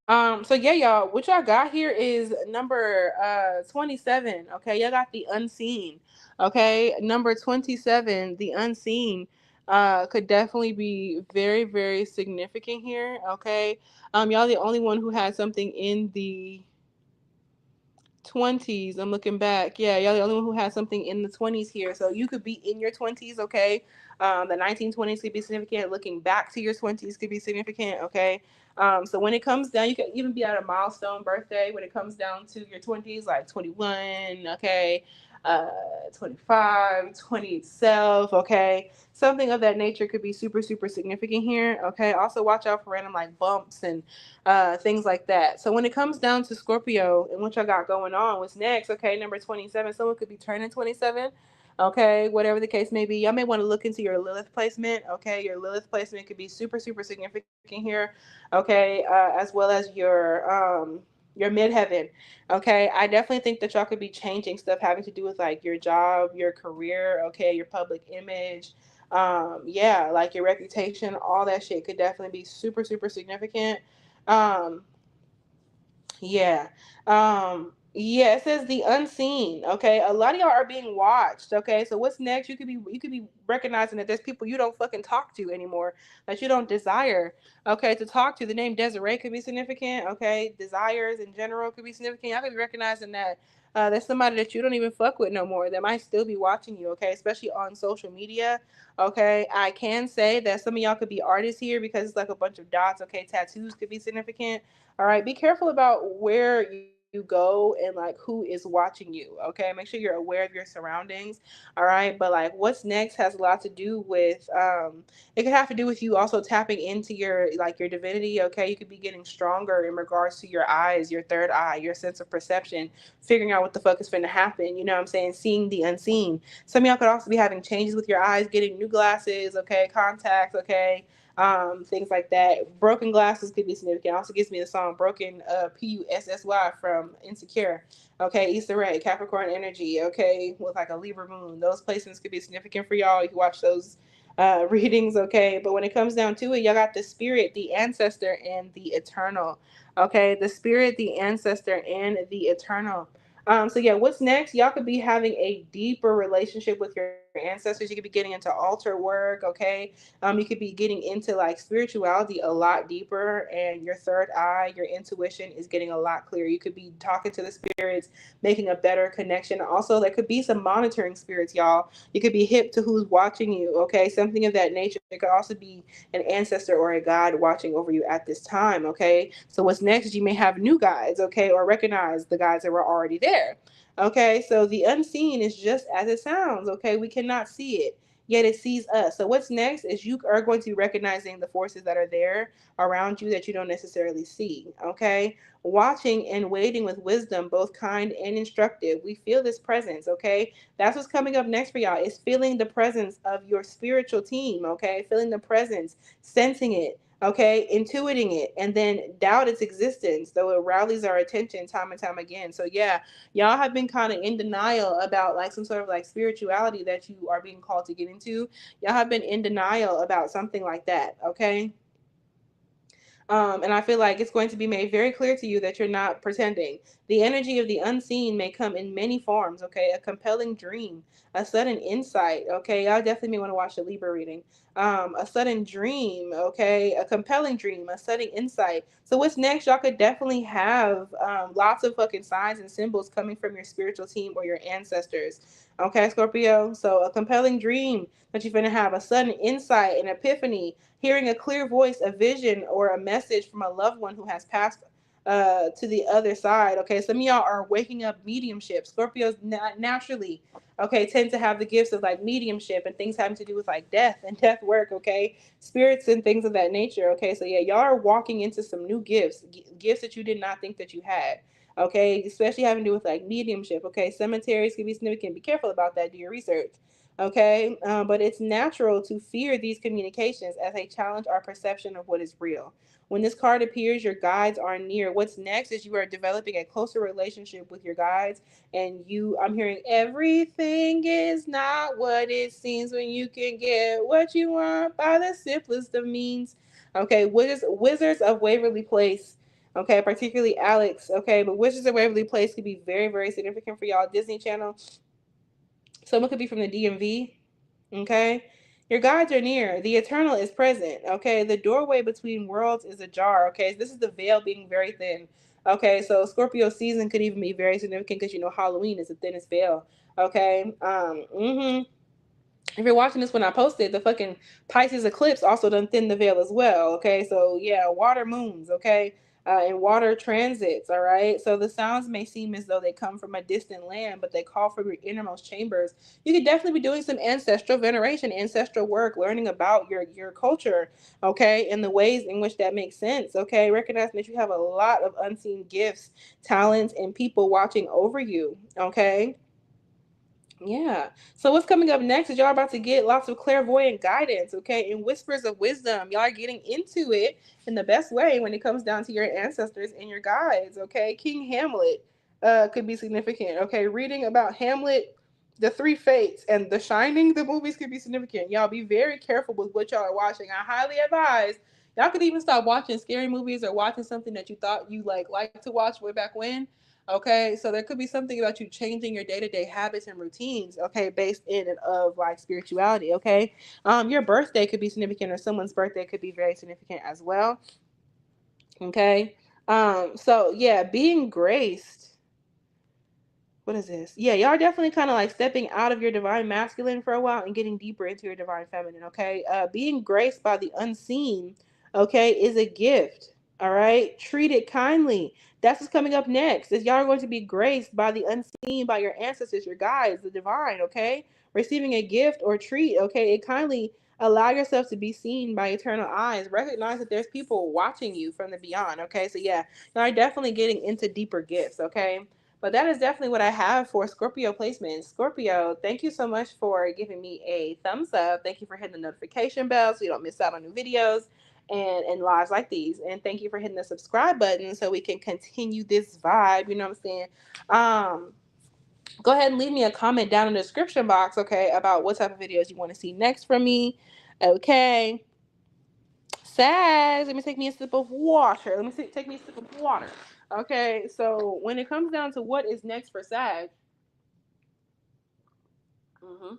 So yeah, y'all, what y'all got here is number 27. Okay, y'all got the unseen. Okay, number 27, the unseen, could definitely be very, very significant here. Okay, y'all the only one who had something in the 20s. I'm looking back. Yeah, y'all the only one who has something in the 20s here. So you could be in your 20s, okay? The 1920s could be significant. Looking back to your 20s could be significant, okay? So when it comes down, you could even be at a milestone birthday when it comes down to your 20s, like 21, okay? 25, 20 itself, okay? Something of that nature could be super, super significant here, okay? Also, watch out for random like bumps and things like that. So when it comes down to Scorpio and what y'all got going on, what's next? Okay, number 27. Someone could be turning 27. Okay, whatever the case may be, y'all may want to look into your Lilith placement. Okay, your Lilith placement could be super, super significant here. Okay, as well as your your midheaven. Okay, I definitely think that y'all could be changing stuff having to do with like your job, your career, okay, your public image. Yeah, like your reputation, all that shit could definitely be super, super significant. Um, yeah. Yeah, it says the unseen. Okay. A lot of y'all are being watched. Okay. So what's next? You could be recognizing that there's people you don't fucking talk to anymore, that you don't desire, okay, to talk to. The name Desiree could be significant. Okay. Desires in general could be significant. I could be recognizing that there's somebody that you don't even fuck with no more that might still be watching you, okay, especially on social media. Okay. I can say that some of y'all could be artists here because it's like a bunch of dots. Okay. Tattoos could be significant. All right, be careful about where you go and like who is watching you. Okay, make sure you're aware of your surroundings. All right, but like what's next has a lot to do with it could have to do with you also tapping into your like your divinity. Okay, you could be getting stronger in regards to your eyes, your third eye, your sense of perception, figuring out what the fuck is finna happen. You know what I'm saying? Seeing the unseen. Some of y'all could also be having changes with your eyes, getting new glasses. Okay, contacts. Okay, things like that. Broken glasses could be significant. It also gives me the song Broken Pussy from Insecure. Okay, Issa Rae, Capricorn energy, okay, with like a Libra moon. Those placements could be significant for y'all. You can watch those readings, okay. But when it comes down to it, y'all got the spirit, the ancestor, and the eternal. Okay, the spirit, the ancestor, and the eternal. So yeah, what's next? Y'all could be having a deeper relationship with your ancestors. You could be getting into altar work, okay? You could be getting into like spirituality a lot deeper, and your third eye, your intuition is getting a lot clearer. You could be talking to the spirits, making a better connection. Also, there could be some monitoring spirits, y'all. You could be hip to who's watching you, okay? Something of that nature. It could also be an ancestor or a god watching over you at this time, okay? So what's next is you may have new guides, okay, or recognize the guides that were already there. Okay, so the unseen is just as it sounds, okay? We cannot see it, yet it sees us. So what's next is you are going to be recognizing the forces that are there around you that you don't necessarily see, okay? Watching and waiting with wisdom, both kind and instructive. We feel this presence, okay? That's what's coming up next for y'all, is feeling the presence of your spiritual team, okay? Feeling the presence, sensing it, okay, intuiting it, and then doubt its existence, though it rallies our attention time and time again. So yeah, y'all have been kind of in denial about like some sort of like spirituality that you are being called to get into. Y'all have been in denial about something like that, okay? And I feel like it's going to be made very clear to you that you're not pretending. The energy of the unseen may come in many forms, okay? A compelling dream, a sudden insight, okay? Y'all definitely may want to watch the Libra reading. A sudden dream, okay? A compelling dream, a sudden insight. So, what's next? Y'all could definitely have lots of fucking signs and symbols coming from your spiritual team or your ancestors, okay, Scorpio? So, a compelling dream that you're going to have, a sudden insight, an epiphany, hearing a clear voice, a vision, or a message from a loved one who has passed to the other side. Okay, some of y'all are waking up mediumship. Scorpios naturally, okay, tend to have the gifts of like mediumship and things having to do with like death and death work. Okay, spirits and things of that nature. Okay, so yeah, y'all are walking into some new gifts, gifts that you did not think that you had. Okay, especially having to do with like mediumship. Okay, cemeteries can be significant. Be careful about that. Do your research. Okay, but it's natural to fear these communications as they challenge our perception of what is real. When this card appears, your guides are near. What's next is you are developing a closer relationship with your guides, and I'm hearing everything is not what it seems when you can get what you want by the simplest of means. Okay, Wizards of Waverly Place. Okay, particularly Alex. Okay, but Wizards of Waverly Place could be very, very significant for y'all. Disney Channel. Someone could be from the DMV. Okay. Your guides are near. The eternal is present. Okay. The doorway between worlds is ajar. Okay. This is the veil being very thin. Okay. So Scorpio season could even be very significant because you know Halloween is the thinnest veil. Okay. If you're watching this when I posted, the fucking Pisces eclipse also done thin the veil as well. Okay, so yeah, water moons. Okay, and water transits. All right, so the sounds may seem as though they come from a distant land, but they call from your innermost chambers. You could definitely be doing some ancestral veneration, ancestral work, learning about your culture. Okay, and the ways in which that makes sense. Okay, recognizing that you have a lot of unseen gifts, talents, and people watching over you. Okay. Yeah. So what's coming up next is y'all about to get lots of clairvoyant guidance, okay, and whispers of wisdom. Y'all are getting into it in the best way when it comes down to your ancestors and your guides, okay. King Hamlet could be significant, okay. Reading about Hamlet, the Three Fates, and The Shining, the movies could be significant. Y'all be very careful with what y'all are watching. I highly advise y'all could even stop watching scary movies or watching something that you thought you like to watch way back when. Okay, so there could be something about you changing your day-to-day habits and routines, okay, based in and of like spirituality, okay. Your birthday could be significant, or someone's birthday could be very significant as well. Okay. So yeah, being graced, what is this? Yeah, y'all are definitely kind of like stepping out of your divine masculine for a while and getting deeper into your divine feminine, okay? Being graced by the unseen, okay, is a gift, all right? Treat it kindly. That's what's coming up next. Is y'all are going to be graced by the unseen, by your ancestors, your guides, the divine, okay? Receiving a gift or treat, okay? It kindly allow yourself to be seen by eternal eyes. Recognize that there's people watching you from the beyond, okay? So yeah, y'all are definitely getting into deeper gifts, okay? But that is definitely what I have for Scorpio placement. Scorpio, thank you so much for giving me a thumbs up. Thank you for hitting the notification bell so you don't miss out on new videos and lives like these. And thank you for hitting the subscribe button so we can continue this vibe. You know what I'm saying? Go ahead and leave me a comment down in the description box, okay, about what type of videos you want to see next from me. Okay. Says, let me take me a sip of water. Take me a sip of water. Okay, so when it comes down to what is next for Sag, hmm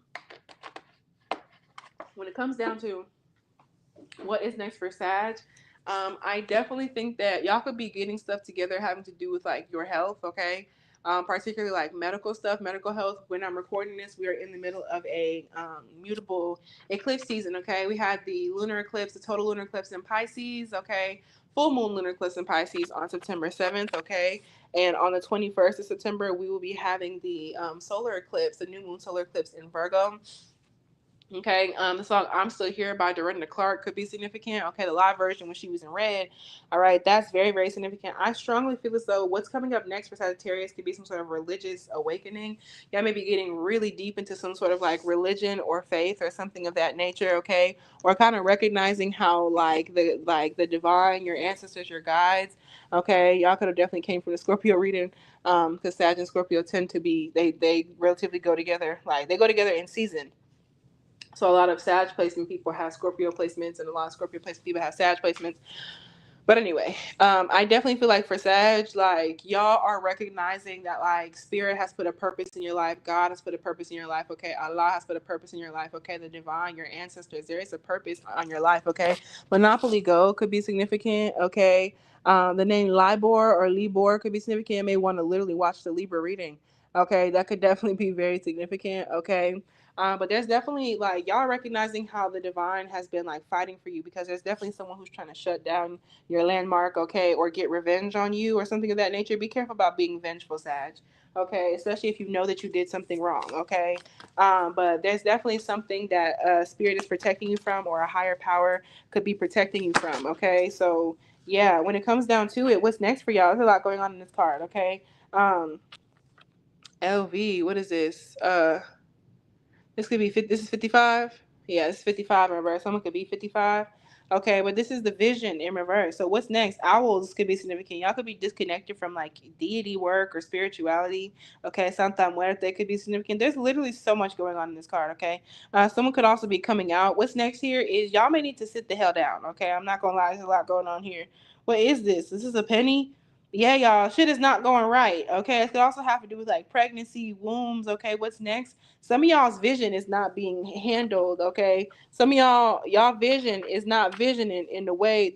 when it comes down to what is next for Sag, I definitely think that y'all could be getting stuff together having to do with like your health, okay? Particularly like medical stuff, medical health. When I'm recording this, we are in the middle of a mutable eclipse season, okay? We had the lunar eclipse, the total lunar eclipse in Pisces, okay? Full moon lunar eclipse in Pisces on September 7th, okay? And on the 21st of September, we will be having the solar eclipse, the new moon solar eclipse in Virgo. Okay, the song "I'm Still Here" by Dorinda Clark could be significant. Okay, the live version when she was in red. All right, that's very, very significant. I strongly feel as though what's coming up next for Sagittarius could be some sort of religious awakening. Y'all may be getting really deep into some sort of like religion or faith or something of that nature. Okay, or kind of recognizing how like the divine, your ancestors, your guides. Okay, y'all could have definitely came from the Scorpio reading. Because Sag and Scorpio tend to be they relatively go together. Like they go together in season. So a lot of Sag placement people have Scorpio placements, and a lot of Scorpio placement people have Sag placements. But anyway, I definitely feel like for Sag, like y'all are recognizing that like spirit has put a purpose in your life, God has put a purpose in your life, okay, Allah has put a purpose in your life, okay, the divine, your ancestors, there is a purpose on your life, okay. Monopoly Go could be significant, okay. The name Libor or Libor could be significant. You may want to literally watch the Libra reading, okay. That could definitely be very significant, okay. But there's definitely like y'all recognizing how the divine has been like fighting for you, because there's definitely someone who's trying to shut down your landmark, okay, or get revenge on you or something of that nature. Be careful about being vengeful, Sag, okay, especially if you know that you did something wrong, okay. But there's definitely something that spirit is protecting you from, or a higher power could be protecting you from, okay. So yeah, when it comes down to it, what's next for y'all? There's a lot going on in this card, okay. um LV, what is this? This could be this is 55. Yeah, this is 55 in reverse. Someone could be 55. Okay, but this is the vision in reverse. So what's next? Owls could be significant. Y'all could be disconnected from like deity work or spirituality. Okay, Santa Muerte could be significant. There's literally so much going on in this card. Okay, someone could also be coming out. What's next here is y'all may need to sit the hell down. Okay, I'm not gonna lie, there's a lot going on here. What is this? This is a penny. Yeah, y'all, shit is not going right. Okay, it could also have to do with like pregnancy, wombs. Okay, what's next? Some of y'all's vision is not being handled, okay. Some of y'all vision is not visioning in the way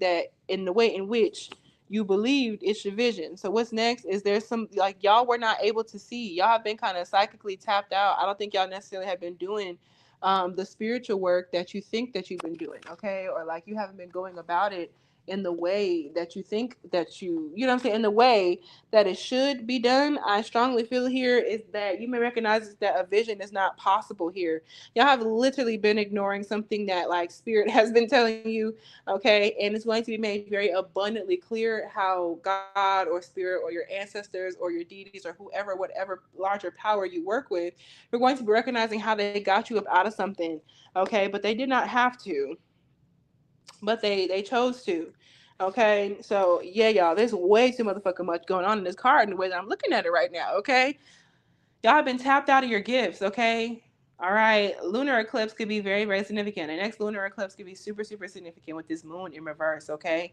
in which you believed it's your vision. So what's next is there's some like y'all were not able to see. Y'all have been kind of psychically tapped out. I don't think y'all necessarily have been doing the spiritual work that you think that you've been doing, okay, or like you haven't been going about it in the way that you think that you know what I'm saying, in the way that it should be done, I strongly feel here is that you may recognize that a vision is not possible here. Y'all have literally been ignoring something that like spirit has been telling you, okay? And it's going to be made very abundantly clear how God or spirit or your ancestors or your deities or whoever, whatever larger power you work with, you're going to be recognizing how they got you up out of something, okay? But they did not have to, but they chose to. Okay, so yeah, y'all, there's way too motherfucking much going on in this card and the way that I'm looking at it right now. Okay, y'all have been tapped out of your gifts. Okay, all right. Lunar eclipse could be very, very significant. The next lunar eclipse could be super, super significant with this moon in reverse. Okay,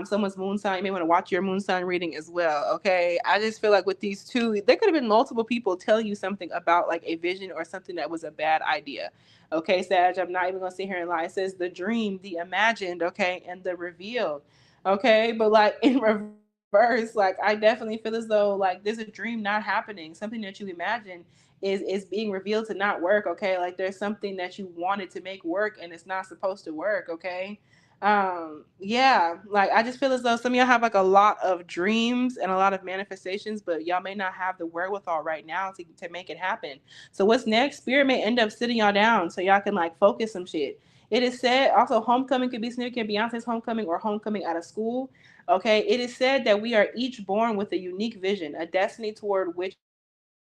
someone's moon sign. You may want to watch your moon sign reading as well. Okay, I just feel like with these two, there could have been multiple people telling you something about like a vision or something that was a bad idea. Okay, Sag, I'm not even gonna sit here and lie. It says the dream, the imagined, okay, and the revealed. Okay, but like in reverse, like I definitely feel as though like there's a dream not happening. Something that you imagine is being revealed to not work. Okay, like there's something that you wanted to make work and it's not supposed to work. Okay, yeah, like I just feel as though some of y'all have like a lot of dreams and a lot of manifestations, but y'all may not have the wherewithal right now to make it happen. So what's next? Spirit may end up sitting y'all down so y'all can like focus some shit. It is said also homecoming could be significant. Beyonce's homecoming or homecoming out of school. Okay, it is said that we are each born with a unique vision, a destiny toward which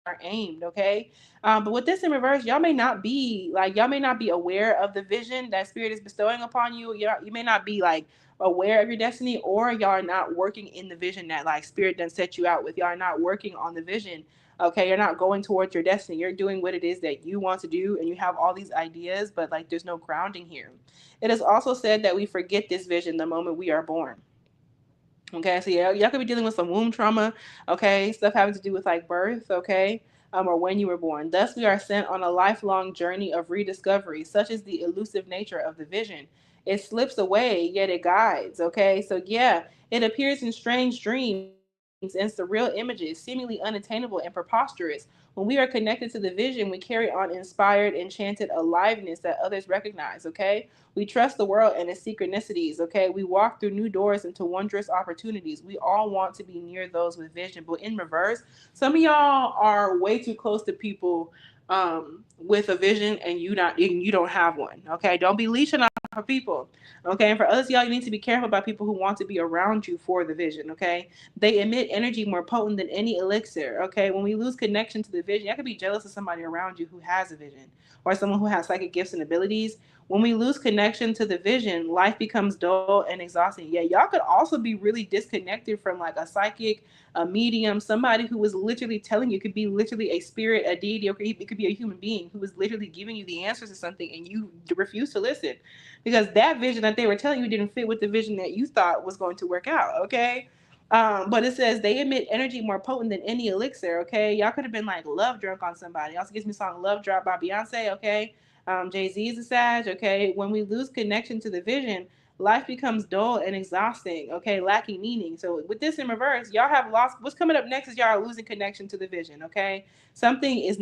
we are aimed. Okay, but with this in reverse, y'all may not be aware of the vision that spirit is bestowing upon you. You may not be like aware of your destiny, or y'all are not working in the vision that like spirit done set you out with. Y'all are not working on the vision. Okay, you're not going towards your destiny. You're doing what it is that you want to do, and you have all these ideas, but like there's no grounding here. It is also said that we forget this vision the moment we are born. Okay, so yeah, y'all could be dealing with some womb trauma, okay, stuff having to do with like birth, okay, or when you were born. Thus, we are sent on a lifelong journey of rediscovery, such as the elusive nature of the vision. It slips away, yet it guides, okay? So, yeah, it appears in strange dreams and surreal images, seemingly unattainable and preposterous. When we are connected to the vision, we carry on inspired, enchanted aliveness that others recognize, okay? We trust the world and its synchronicities, okay? We walk through new doors into wondrous opportunities. We all want to be near those with vision, but in reverse, some of y'all are way too close to people with a vision and you don't have one, okay? Don't be leeching off of people, okay? And for others of y'all, you need to be careful about people who want to be around you for the vision, okay? They emit energy more potent than any elixir, okay? When we lose connection to the vision, I could be jealous of somebody around you who has a vision or someone who has psychic gifts and abilities. When we lose connection to the vision, life becomes dull and exhausting. Yeah, y'all could also be really disconnected from like a psychic, a medium, somebody who was literally telling you. It could be literally a spirit, a deity, or it could be a human being who was literally giving you the answers to something and you refuse to listen because that vision that they were telling you didn't fit with the vision that you thought was going to work out, okay? But it says they emit energy more potent than any elixir, okay? Y'all could have been like love drunk on somebody. Also gives me a song Love Drop by Beyonce, okay? Jay-Z is a Sag, okay? When we lose connection to the vision, life becomes dull and exhausting, okay? Lacking meaning. So with this in reverse, y'all have lost. What's coming up next is y'all are losing connection to the vision, okay? Something is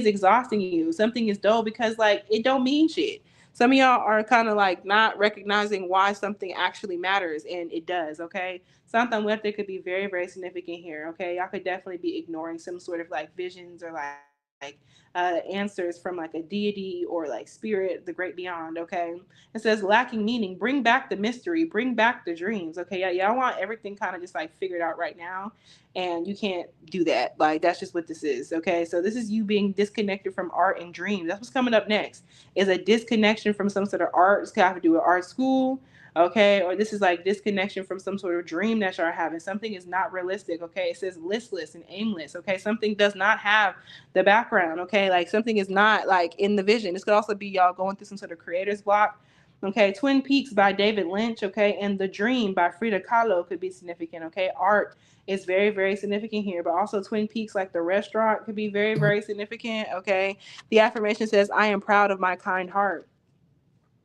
exhausting you. Something is dull because like it don't mean shit. Some of y'all are kind of like not recognizing why something actually matters, and it does, okay? Something with it could be very, very significant here, okay? Y'all could definitely be ignoring some sort of like visions or like answers from like a deity or like spirit, the great beyond, okay? It says lacking meaning, bring back the mystery, bring back the dreams, okay? Y'all want everything kind of just like figured out right now, and you can't do that. Like, that's just what this is, okay? So this is you being disconnected from art and dreams. That's what's coming up next, is a disconnection from some sort of art. It's got to do with art school, okay? Or this is like disconnection from some sort of dream that you're having. Something is not realistic, okay? It says listless and aimless, okay? Something does not have the background, okay? Like something is not like in the vision. This could also be y'all going through some sort of creator's block. Okay, Twin Peaks by David Lynch, okay, and The Dream by Frida Kahlo could be significant, okay? Art is very, very significant here, but also Twin Peaks, like the restaurant, could be very, very significant, okay? The affirmation says, I am proud of my kind heart.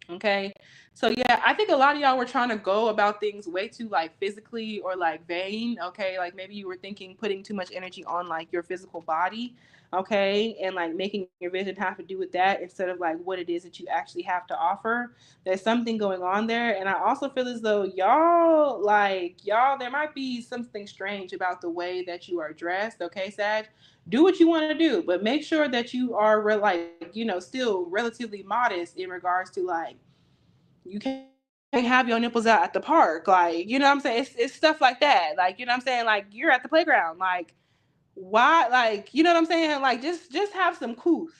Okay, So yeah, I think a lot of y'all were trying to go about things way too like physically or like vain. Okay, like maybe you were thinking putting too much energy on like your physical body. Okay, and like making your vision have to do with that instead of like what it is that you actually have to offer. There's something going on there, and I also feel as though y'all there might be something strange about the way that you are dressed. Okay, Sag, do what you want to do, but make sure that you are still relatively modest in regards to like you can't have your nipples out at the park. Like, you know what I'm saying? It's stuff like that. Like, you know what I'm saying? Like, you're at the playground. Like, why? Like, you know what I'm saying? Like, just have some couth.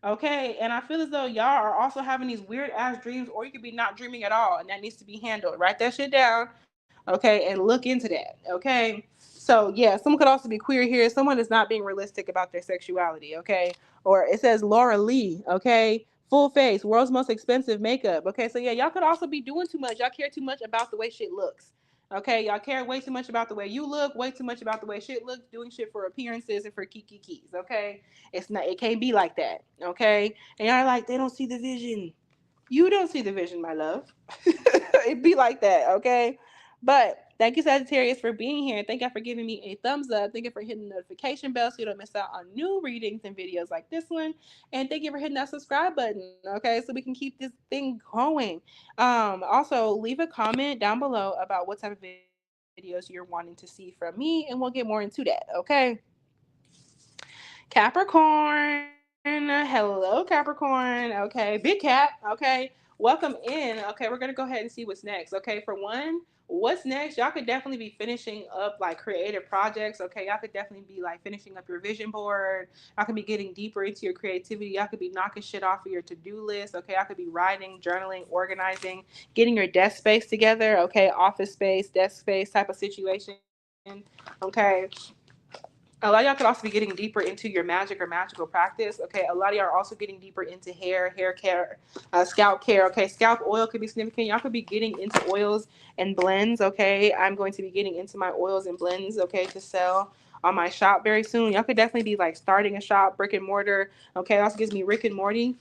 Okay. And I feel as though y'all are also having these weird ass dreams, or you could be not dreaming at all, and that needs to be handled. Write that shit down. Okay. And look into that. Okay. So yeah, someone could also be queer here. Someone is not being realistic about their sexuality. Okay. Or it says Laura Lee. Okay. Full face, world's most expensive makeup. Okay, so yeah, y'all could also be doing too much. Y'all care too much about the way shit looks. Okay, y'all care way too much about the way you look, way too much about the way shit looks, doing shit for appearances and for kiki keys. Okay, it can't be like that. Okay, and y'all are like they don't see the vision. You don't see the vision, my love. It be like that, okay? But thank you, Sagittarius, for being here. Thank you for giving me a thumbs up. Thank you for hitting the notification bell so you don't miss out on new readings and videos like this one. And thank you for hitting that subscribe button, okay? So we can keep this thing going. Also, leave a comment down below about what type of videos you're wanting to see from me, and we'll get more into that, okay? Capricorn. Hello, Capricorn. Okay. Big Cap. Okay. Welcome in. Okay. We're going to go ahead and see what's next. Okay. For one, what's next? Y'all could definitely be finishing up like creative projects. Okay. Y'all could definitely be like finishing up your vision board. Y'all could be getting deeper into your creativity. Y'all could be knocking shit off of your to do list. Okay. Y'all could be writing, journaling, organizing, getting your desk space together. Okay. Office space, desk space type of situation. Okay, a lot of y'all could also be getting deeper into your magic or magical practice. Okay, a lot of y'all are also getting deeper into hair care, scalp care. Okay, scalp oil could be significant. Y'all could be getting into oils and blends. Okay, I'm going to be getting into my oils and blends. Okay, to sell on my shop very soon. Y'all could definitely be like starting a shop, brick and mortar. Okay, it also gives me Rick and Morty.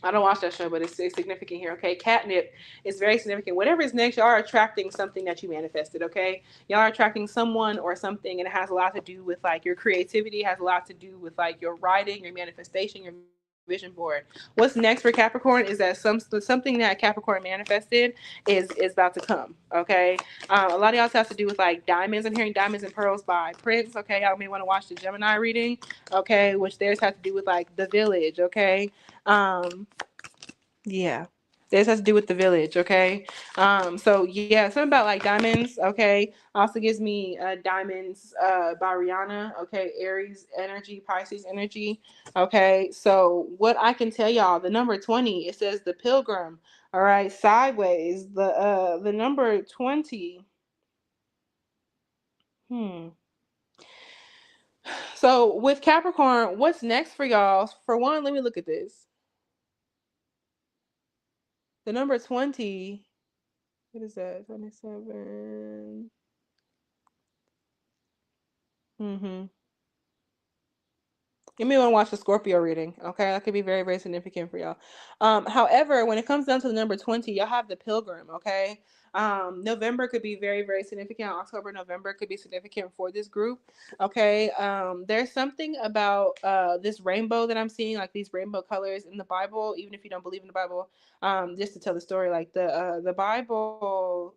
I don't watch that show, but it's significant here. Okay, catnip is very significant. Whatever is next, y'all are attracting something that you manifested. Okay, y'all are attracting someone or something, and it has a lot to do with like your creativity. It has a lot to do with like your writing, your manifestation, your vision board. What's next for Capricorn is that something that Capricorn manifested is about to come. Okay, a lot of y'all has to do with like diamonds. I'm hearing Diamonds and Pearls by Prince. Okay, y'all may want to watch the Gemini reading. Okay, which theirs has to do with like the village. Okay. Um, yeah. This has to do with the village, okay? So yeah, something about like diamonds, okay? Also gives me diamonds by Rihanna, okay? Aries energy, Pisces energy, okay? So what I can tell y'all, the number 20, it says the pilgrim, all right? Sideways, the number 20. Hmm. So with Capricorn, what's next for y'all? For one, let me look at this. The number 20, what is that? 27. Mm-hmm. You may want to watch the Scorpio reading. Okay, that could be very, very significant for y'all. However, when it comes down to the number 20, y'all have the Pilgrim. Okay, November could be very, very significant. October, November could be significant for this group. Okay, there's something about this rainbow that I'm seeing, like these rainbow colors in the Bible. Even if you don't believe in the Bible, just to tell the story, like the Bible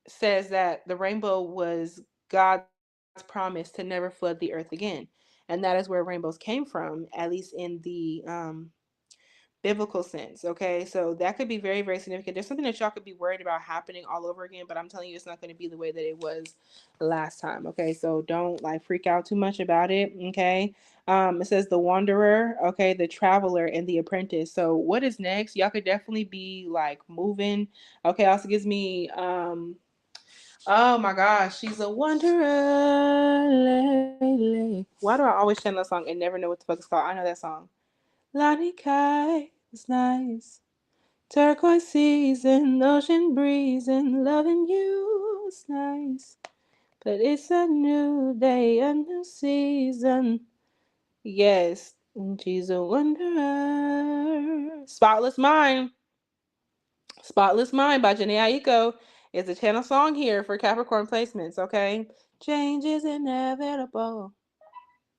says that the rainbow was God's promise to never flood the earth again. And that is where rainbows came from, at least in the biblical sense. Okay, so that could be very, very significant. There's something that y'all could be worried about happening all over again, but I'm telling you, it's not going to be the way that it was last time. Okay, so don't like freak out too much about it. Okay, it says the wanderer, okay, the traveler, and the apprentice. So what is next? Y'all could definitely be like moving. Okay, also gives me oh my gosh, she's a wanderer lately. Why do I always chant that song and never know what the fuck it's called? I know that song. Lani Kai is nice. Turquoise seas and ocean breeze and loving you is nice. But it's a new day, a new season. Yes, and she's a wanderer. Spotless mind. Spotless Mind by Janae Aiko is a channel song here for Capricorn placements, okay? Change is inevitable.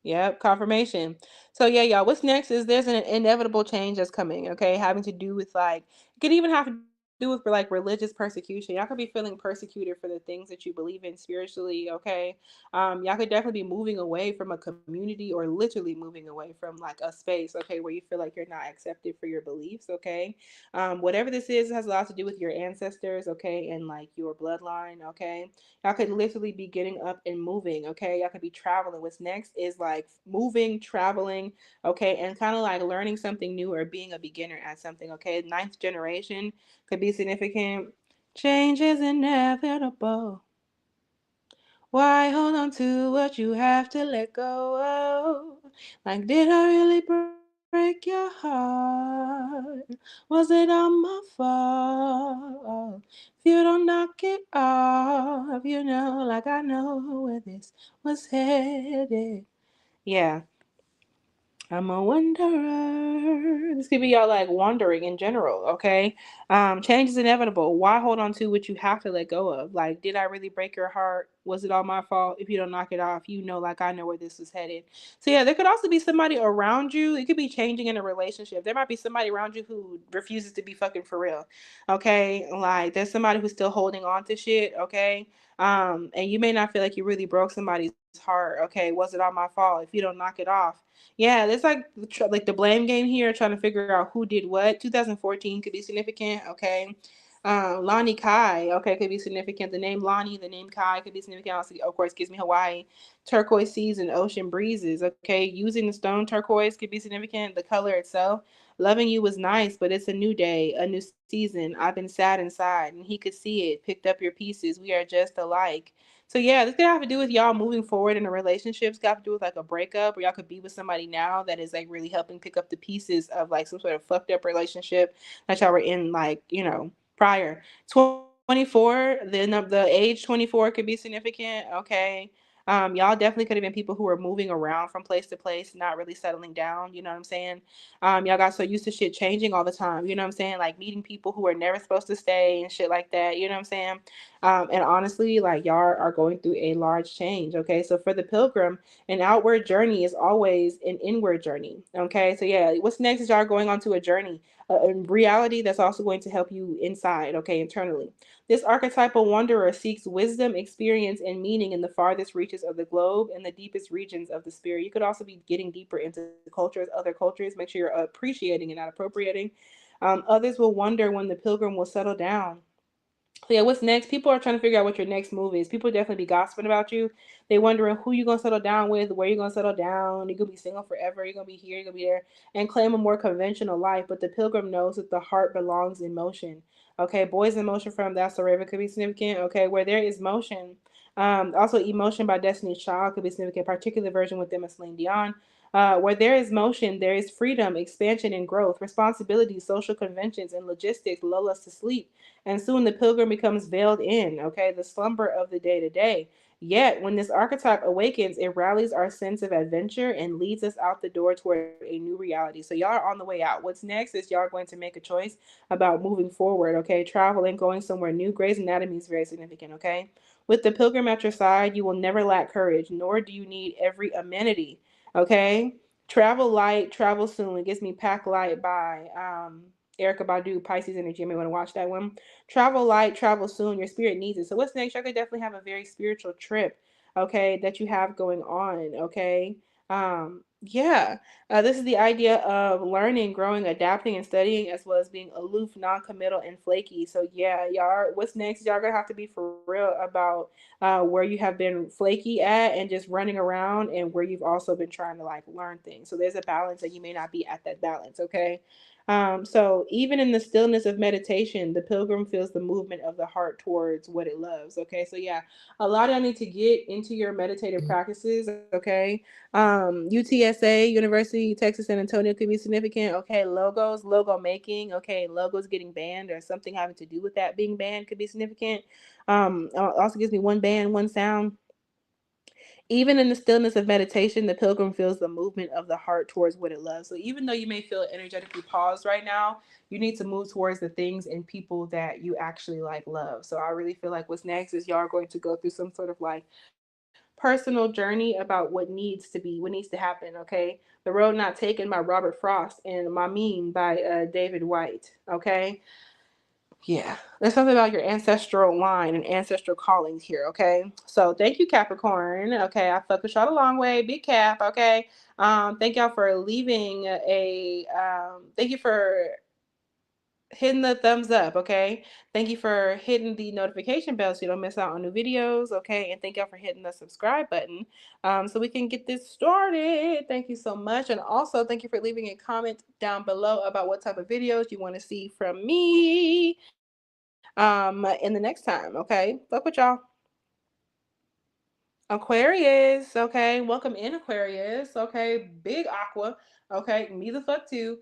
Yep, confirmation. So yeah, y'all, what's next is there's an inevitable change that's coming, okay? Having to do with like it could even have to do with for like religious persecution. Y'all could be feeling persecuted for the things that you believe in spiritually, okay? Y'all could definitely be moving away from a community or literally moving away from like a space, okay, where you feel like you're not accepted for your beliefs, okay? Whatever this is, it has a lot to do with your ancestors, okay, and like your bloodline, okay? Y'all could literally be getting up and moving, okay? Y'all could be traveling. What's next is like moving, traveling, okay, and kind of like learning something new or being a beginner at something, okay? Ninth generation could be significant. Change is inevitable. Why hold on to what you have to let go of? Like, did I really break your heart? Was it all my fault? If you don't knock it off, you know, like I know where this was headed. Yeah, I'm a wanderer. This could be y'all like wandering in general, okay? Change is inevitable. Why hold on to what you have to let go of? Like, did I really break your heart? Was it all my fault? If you don't knock it off, you know, like I know where this is headed. So yeah, there could also be somebody around you. It could be changing in a relationship. There might be somebody around you who refuses to be fucking for real. Okay? Like there's somebody who's still holding on to shit, okay? And you may not feel like you really broke somebody's heart. Okay, was it all my fault? If you don't knock it off, yeah, there's like the blame game here, trying to figure out who did what. 2014 could be significant. Okay, Lonnie Kai. Okay, could be significant. The name Lonnie, the name Kai could be significant. Also, of course, gives me Hawaii. Turquoise seas and ocean breezes. Okay, using the stone turquoise could be significant. The color itself. Loving you was nice, but it's a new day, a new season. I've been sad inside, and he could see it. Picked up your pieces. We are just alike. So yeah, this could have to do with y'all moving forward in a relationship. It's got to do with like a breakup, or y'all could be with somebody now that is like really helping pick up the pieces of like some sort of fucked up relationship that y'all were in, like, you know, prior. 24, the age 24 could be significant. Okay. Y'all definitely could have been people who were moving around from place to place, not really settling down. You know what I'm saying? Y'all got so used to shit changing all the time. You know what I'm saying? Like meeting people who are never supposed to stay and shit like that. You know what I'm saying? And honestly, like y'all are going through a large change. Okay. So for the pilgrim, an outward journey is always an inward journey. Okay. So yeah, what's next is y'all going on to a journey, in reality that's also going to help you inside. Okay. Internally. This archetypal wanderer seeks wisdom, experience, and meaning in the farthest reaches of the globe and the deepest regions of the spirit. You could also be getting deeper into cultures, other cultures. Make sure you're appreciating and not appropriating. Others will wonder when the pilgrim will settle down. So yeah, what's next? People are trying to figure out what your next move is. People definitely be gossiping about you. They wondering who you gonna settle down with, where you gonna settle down. You're gonna be single forever. You're gonna be here. You're gonna be there, and claim a more conventional life. But the pilgrim knows that the heart belongs in motion. Okay, boys in motion from That's the Raven could be significant. Okay, where there is motion. Also, Emotion by Destiny's Child could be significant. Particular version with them and Celine Dion. Where there is motion, there is freedom, expansion, and growth. Responsibilities, social conventions, and logistics lull us to sleep, and soon the pilgrim becomes veiled in, okay, the slumber of the day to day. Yet, when this archetype awakens, it rallies our sense of adventure and leads us out the door toward a new reality. So, y'all are on the way out. What's next is y'all are going to make a choice about moving forward, okay? Traveling, going somewhere new. Grey's Anatomy is very significant, okay? With the pilgrim at your side, you will never lack courage, nor do you need every amenity, okay? Travel light, travel soon. It gives me Pack Light by Erica Badu, Pisces energy. You may want to watch that one. Travel light, travel soon. Your spirit needs it. So what's next? Y'all could definitely have a very spiritual trip, okay, that you have going on, okay? Yeah. This is the idea of learning, growing, adapting, and studying, as well as being aloof, non-committal, and flaky. So yeah, y'all. What's next? Y'all gonna have to be for real about where you have been flaky at and just running around, and where you've also been trying to like learn things. So there's a balance, and you may not be at that balance, okay? So even in the stillness of meditation, the pilgrim feels the movement of the heart towards what it loves. Okay, so yeah, a lot of y'all need to get into your meditative practices. Okay, UTSA, University Texas San Antonio could be significant. Okay, logos, logo making. Okay, logos getting banned or something having to do with that being banned could be significant. Also gives me one band, one sound. Even in the stillness of meditation, the pilgrim feels the movement of the heart towards what it loves. So even though you may feel energetically paused right now, you need to move towards the things and people that you actually like love. So I really feel like what's next is y'all are going to go through some sort of like personal journey about what needs to be, what needs to happen. Okay, The Road Not Taken by Robert Frost and My Mean by David White. Okay, yeah, there's something about your ancestral line and ancestral callings here. Okay, so thank you, Capricorn. Okay, I fuck with y'all a long way. Big Cap. Okay, thank y'all for leaving a. Thank you for hitting the thumbs up. Okay, thank you for hitting the notification bell so you don't miss out on new videos. Okay, and thank y'all for hitting the subscribe button, so we can get this started. Thank you so much, and also thank you for leaving a comment down below about what type of videos you want to see from me in the next time. Okay, fuck with y'all. Aquarius, okay, welcome in Aquarius, okay, big Aqua, okay, me the fuck too.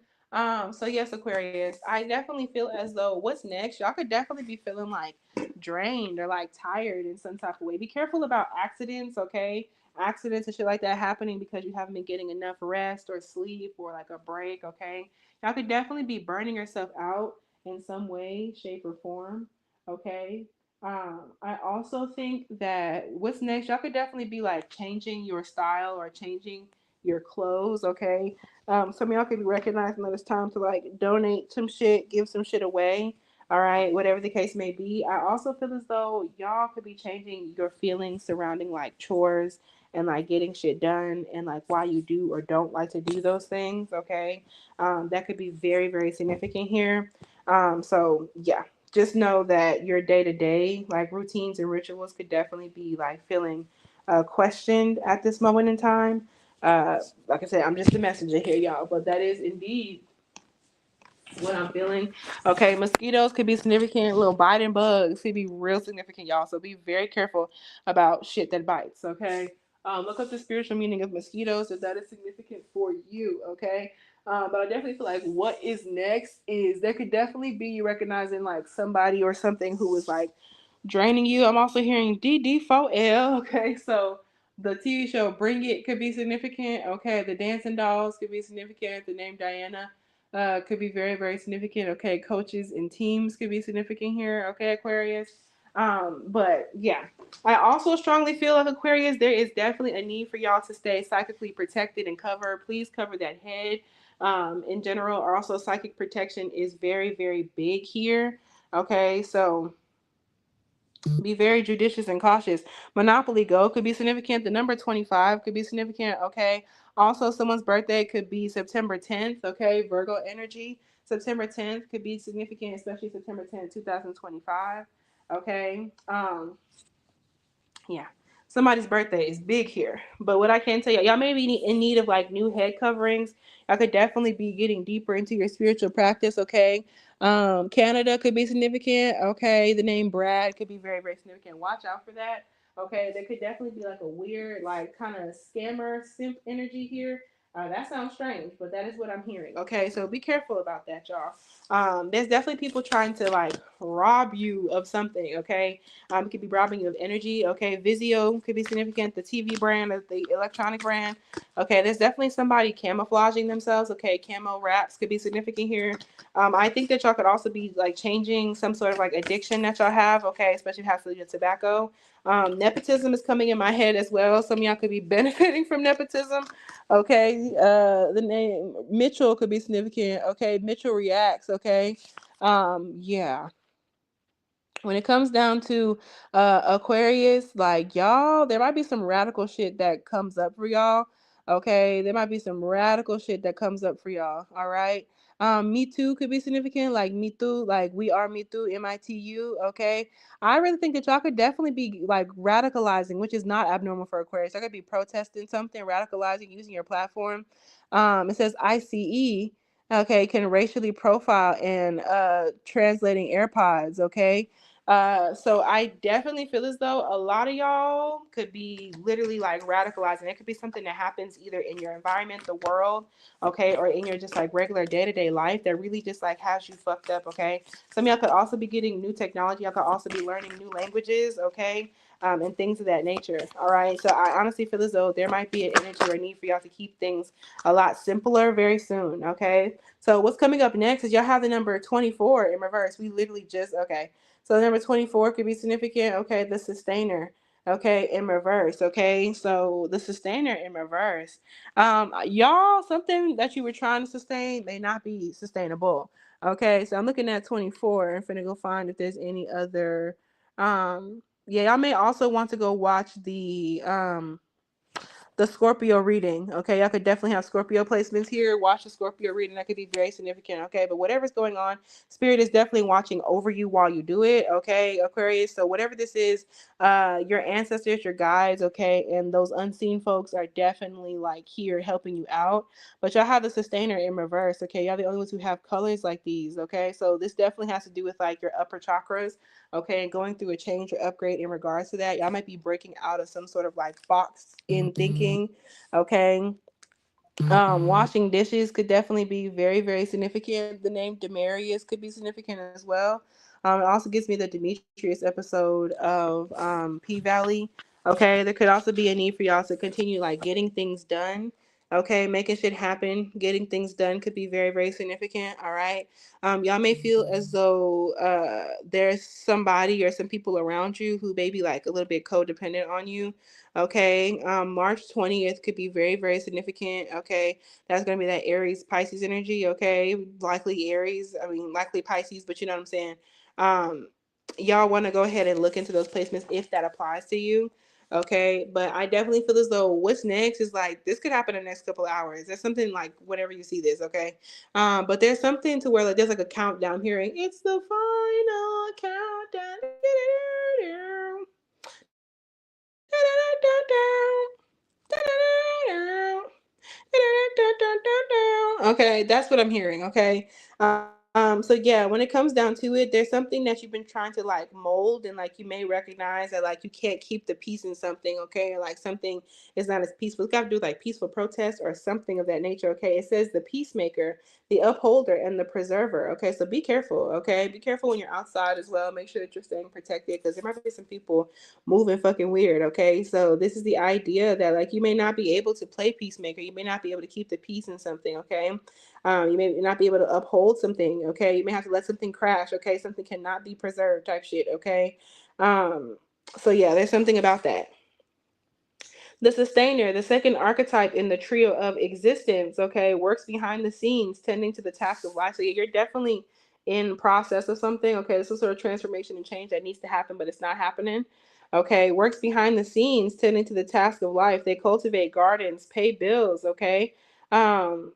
So yes, Aquarius, I definitely feel as though what's next, y'all could definitely be feeling like drained or like tired in some type of way. Be careful about accidents, okay? Accidents and shit like that happening because you haven't been getting enough rest or sleep or like a break, okay? Y'all could definitely be burning yourself out in some way, shape, or form, okay? I also think that what's next, y'all could definitely be like changing your style or changing your clothes, okay? Some of y'all could be recognizing that it's time to like donate some shit, give some shit away, all right, whatever the case may be. I also feel as though y'all could be changing your feelings surrounding like chores and like getting shit done and like why you do or don't like to do those things, okay? That could be very, very significant here. So yeah, just know that your day to day, like routines and rituals, could definitely be like feeling questioned at this moment in time. Like I said, I'm just a messenger here, y'all, but that is indeed what I'm feeling. Okay, mosquitoes could be significant. Little biting bugs could be real significant, y'all. So be very careful about shit that bites. Okay. Look up the spiritual meaning of mosquitoes if that is significant for you. Okay. But I definitely feel like what is next is there could definitely be you recognizing like somebody or something who was like draining you. I'm also hearing DD4L. Okay, so the TV show Bring It could be significant. Okay, the Dancing Dolls could be significant. The name Diana could be very, very significant. Okay, coaches and teams could be significant here. Okay, Aquarius. But yeah, I also strongly feel like Aquarius, there is definitely a need for y'all to stay psychically protected and cover. Please cover that head. In general, also psychic protection is very, very big here. Okay, so be very judicious and cautious. Monopoly Go could be significant. The number 25 could be significant. Okay. Also, someone's birthday could be September 10th. Okay. Virgo energy. September 10th could be significant, especially September 10th, 2025. Okay. Yeah. Somebody's birthday is big here. But what I can tell y'all may be in need of like new head coverings. Y'all could definitely be getting deeper into your spiritual practice, okay? Canada could be significant, okay? The name Brad could be very, very significant. Watch out for that. Okay, there could definitely be like a weird, like kind of scammer simp energy here. That sounds strange, but that is what I'm hearing. Okay, so be careful about that, y'all. There's definitely people trying to like rob you of something. Okay, it could be robbing you of energy. Okay, Vizio could be significant. The TV brand, the electronic brand. Okay, there's definitely somebody camouflaging themselves. Okay, camo wraps could be significant here. I think that y'all could also be like changing some sort of like addiction that y'all have. Okay, especially if it has to do with tobacco. Nepotism is coming in my head as well. Some of y'all could be benefiting from nepotism. Okay, the name Mitchell could be significant. Okay, Mitchell reacts. Okay, yeah, when it comes down to Aquarius, like y'all, there might be some radical shit that comes up for y'all. Okay, there might be some radical shit that comes up for y'all. All right. Me too could be significant. Like me too, like we are me too, MITU. Okay. I really think that y'all could definitely be like radicalizing, which is not abnormal for Aquarius. I could be protesting something, radicalizing, using your platform. It says ICE. Okay, can racially profile and translating AirPods. Okay, so I definitely feel as though a lot of y'all could be literally like radicalizing. It could be something that happens either in your environment, the world, okay, or in your just like regular day-to-day life that really just like has you fucked up, okay? Some of y'all could also be getting new technology. Y'all could also be learning new languages, okay? and things of that nature. All right. So I honestly feel as though there might be an energy or a need for y'all to keep things a lot simpler very soon. Okay. So what's coming up next is y'all have the number 24 in reverse. We literally just, okay. So the number 24 could be significant. Okay. The sustainer. Okay. In reverse. Okay. So the sustainer in reverse. Y'all, something that you were trying to sustain may not be sustainable. Okay. So I'm looking at 24 and finna go find if there's any other, yeah, y'all may also want to go watch the Scorpio reading. Okay, y'all could definitely have Scorpio placements here. Watch the Scorpio reading. That could be very significant. Okay, but whatever's going on, Spirit is definitely watching over you while you do it. Okay, Aquarius. So whatever this is, your ancestors, your guides, okay, and those unseen folks are definitely like here helping you out. But y'all have the sustainer in reverse. Okay, y'all the only ones who have colors like these. Okay, so this definitely has to do with like your upper chakras. Okay, and going through a change or upgrade in regards to that. Y'all might be breaking out of some sort of like box in thinking. Okay. Washing dishes could definitely be very, very significant. The name Demarius could be significant as well. It also gives me the Demetrius episode of P Valley. Okay, there could also be a need for y'all to continue like getting things done. Okay, making shit happen, getting things done could be very, very significant. All right. Y'all may feel as though there's somebody or some people around you who may be like a little bit codependent on you. Okay. March 20th could be very, very significant. Okay. That's going to be that Aries Pisces energy. Okay. Likely Aries. I mean, likely Pisces, but you know what I'm saying? Um, y'all want to go ahead and look into those placements if that applies to you. Okay. But I definitely feel as though what's next is like, this could happen in the next couple of hours. There's something like whenever you see this. Okay. But there's something to where like, there's like a countdown here. And it's the final countdown. Okay, that's what I'm hearing. Okay. So yeah, when it comes down to it, there's something that you've been trying to like mold, and like you may recognize that like you can't keep the peace in something, okay? Or like something is not as peaceful. It's got to do with like peaceful protest or something of that nature, okay? It says the peacemaker, the upholder, and the preserver. Okay, so be careful, okay? Be careful when you're outside as well. Make sure that you're staying protected because there might be some people moving fucking weird, okay? So this is the idea that like you may not be able to play peacemaker. You may not be able to keep the peace in something, okay? You may not be able to uphold something, okay? You may have to let something crash, okay? Something cannot be preserved type shit, okay? Um, so yeah, there's something about that. The sustainer, the second archetype in the trio of existence, okay, works behind the scenes, tending to the task of life. So yeah, you're definitely in process of something. Okay, this is sort of transformation and change that needs to happen, but it's not happening. Okay, works behind the scenes, tending to the task of life. They cultivate gardens, pay bills. Okay, um,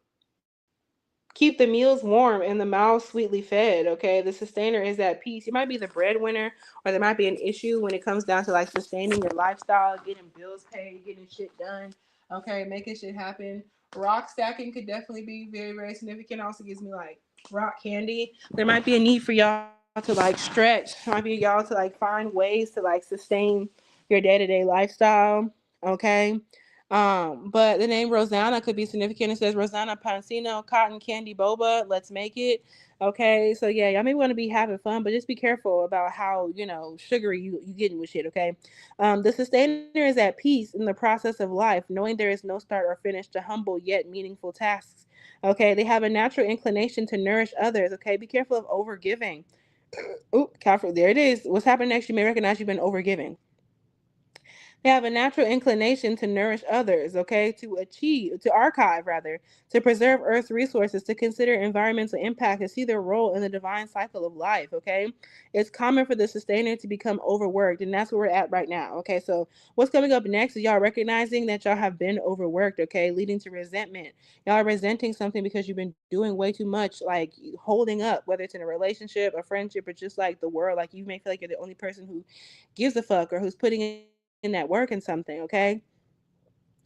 keep the meals warm and the mouths sweetly fed. Okay, the sustainer is at peace. You might be the breadwinner, or there might be an issue when it comes down to like sustaining your lifestyle, getting bills paid, getting shit done. Okay, making shit happen. Rock stacking could definitely be very, very significant. Also gives me like rock candy. There might be a need for y'all to like stretch. There might be y'all to like find ways to like sustain your day-to-day lifestyle. Okay. But the name Rosanna could be significant. It says Rosanna Pansino, cotton candy boba. Let's make it. Okay, so yeah, y'all may want to be having fun, but just be careful about how sugary you getting with shit. Okay, the sustainer is at peace in the process of life, knowing there is no start or finish to humble yet meaningful tasks. Okay, they have a natural inclination to nourish others. Okay, be careful of overgiving. Oh, Calfred, there it is. What's happening next? You may recognize you've been overgiving. They have a natural inclination to nourish others, okay, to archive rather, to preserve Earth's resources, to consider environmental impact, to see their role in the divine cycle of life, okay? It's common for the sustainer to become overworked, and that's where we're at right now, okay? So what's coming up next is y'all recognizing that y'all have been overworked, okay, leading to resentment. Y'all are resenting something because you've been doing way too much, like holding up, whether it's in a relationship, a friendship, or just like the world. Like you may feel like you're the only person who gives a fuck or who's putting in that work in something, okay?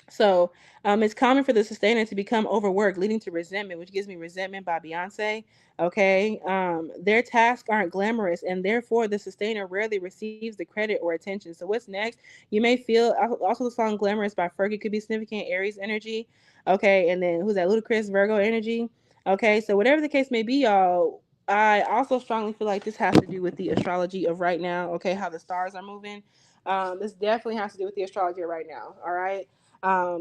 So it's common for the sustainer to become overworked, leading to resentment, which gives me Resentment by Beyonce. Okay. Their tasks aren't glamorous, and therefore the sustainer rarely receives the credit or attention. So what's next? You may feel also the song Glamorous by Fergie could be significant Aries energy. Okay. And then who's that? Ludacris Virgo energy. Okay. So whatever the case may be, y'all, I also strongly feel like this has to do with the astrology of right now. Okay. How the stars are moving. This definitely has to do with the astrologer right now. All right.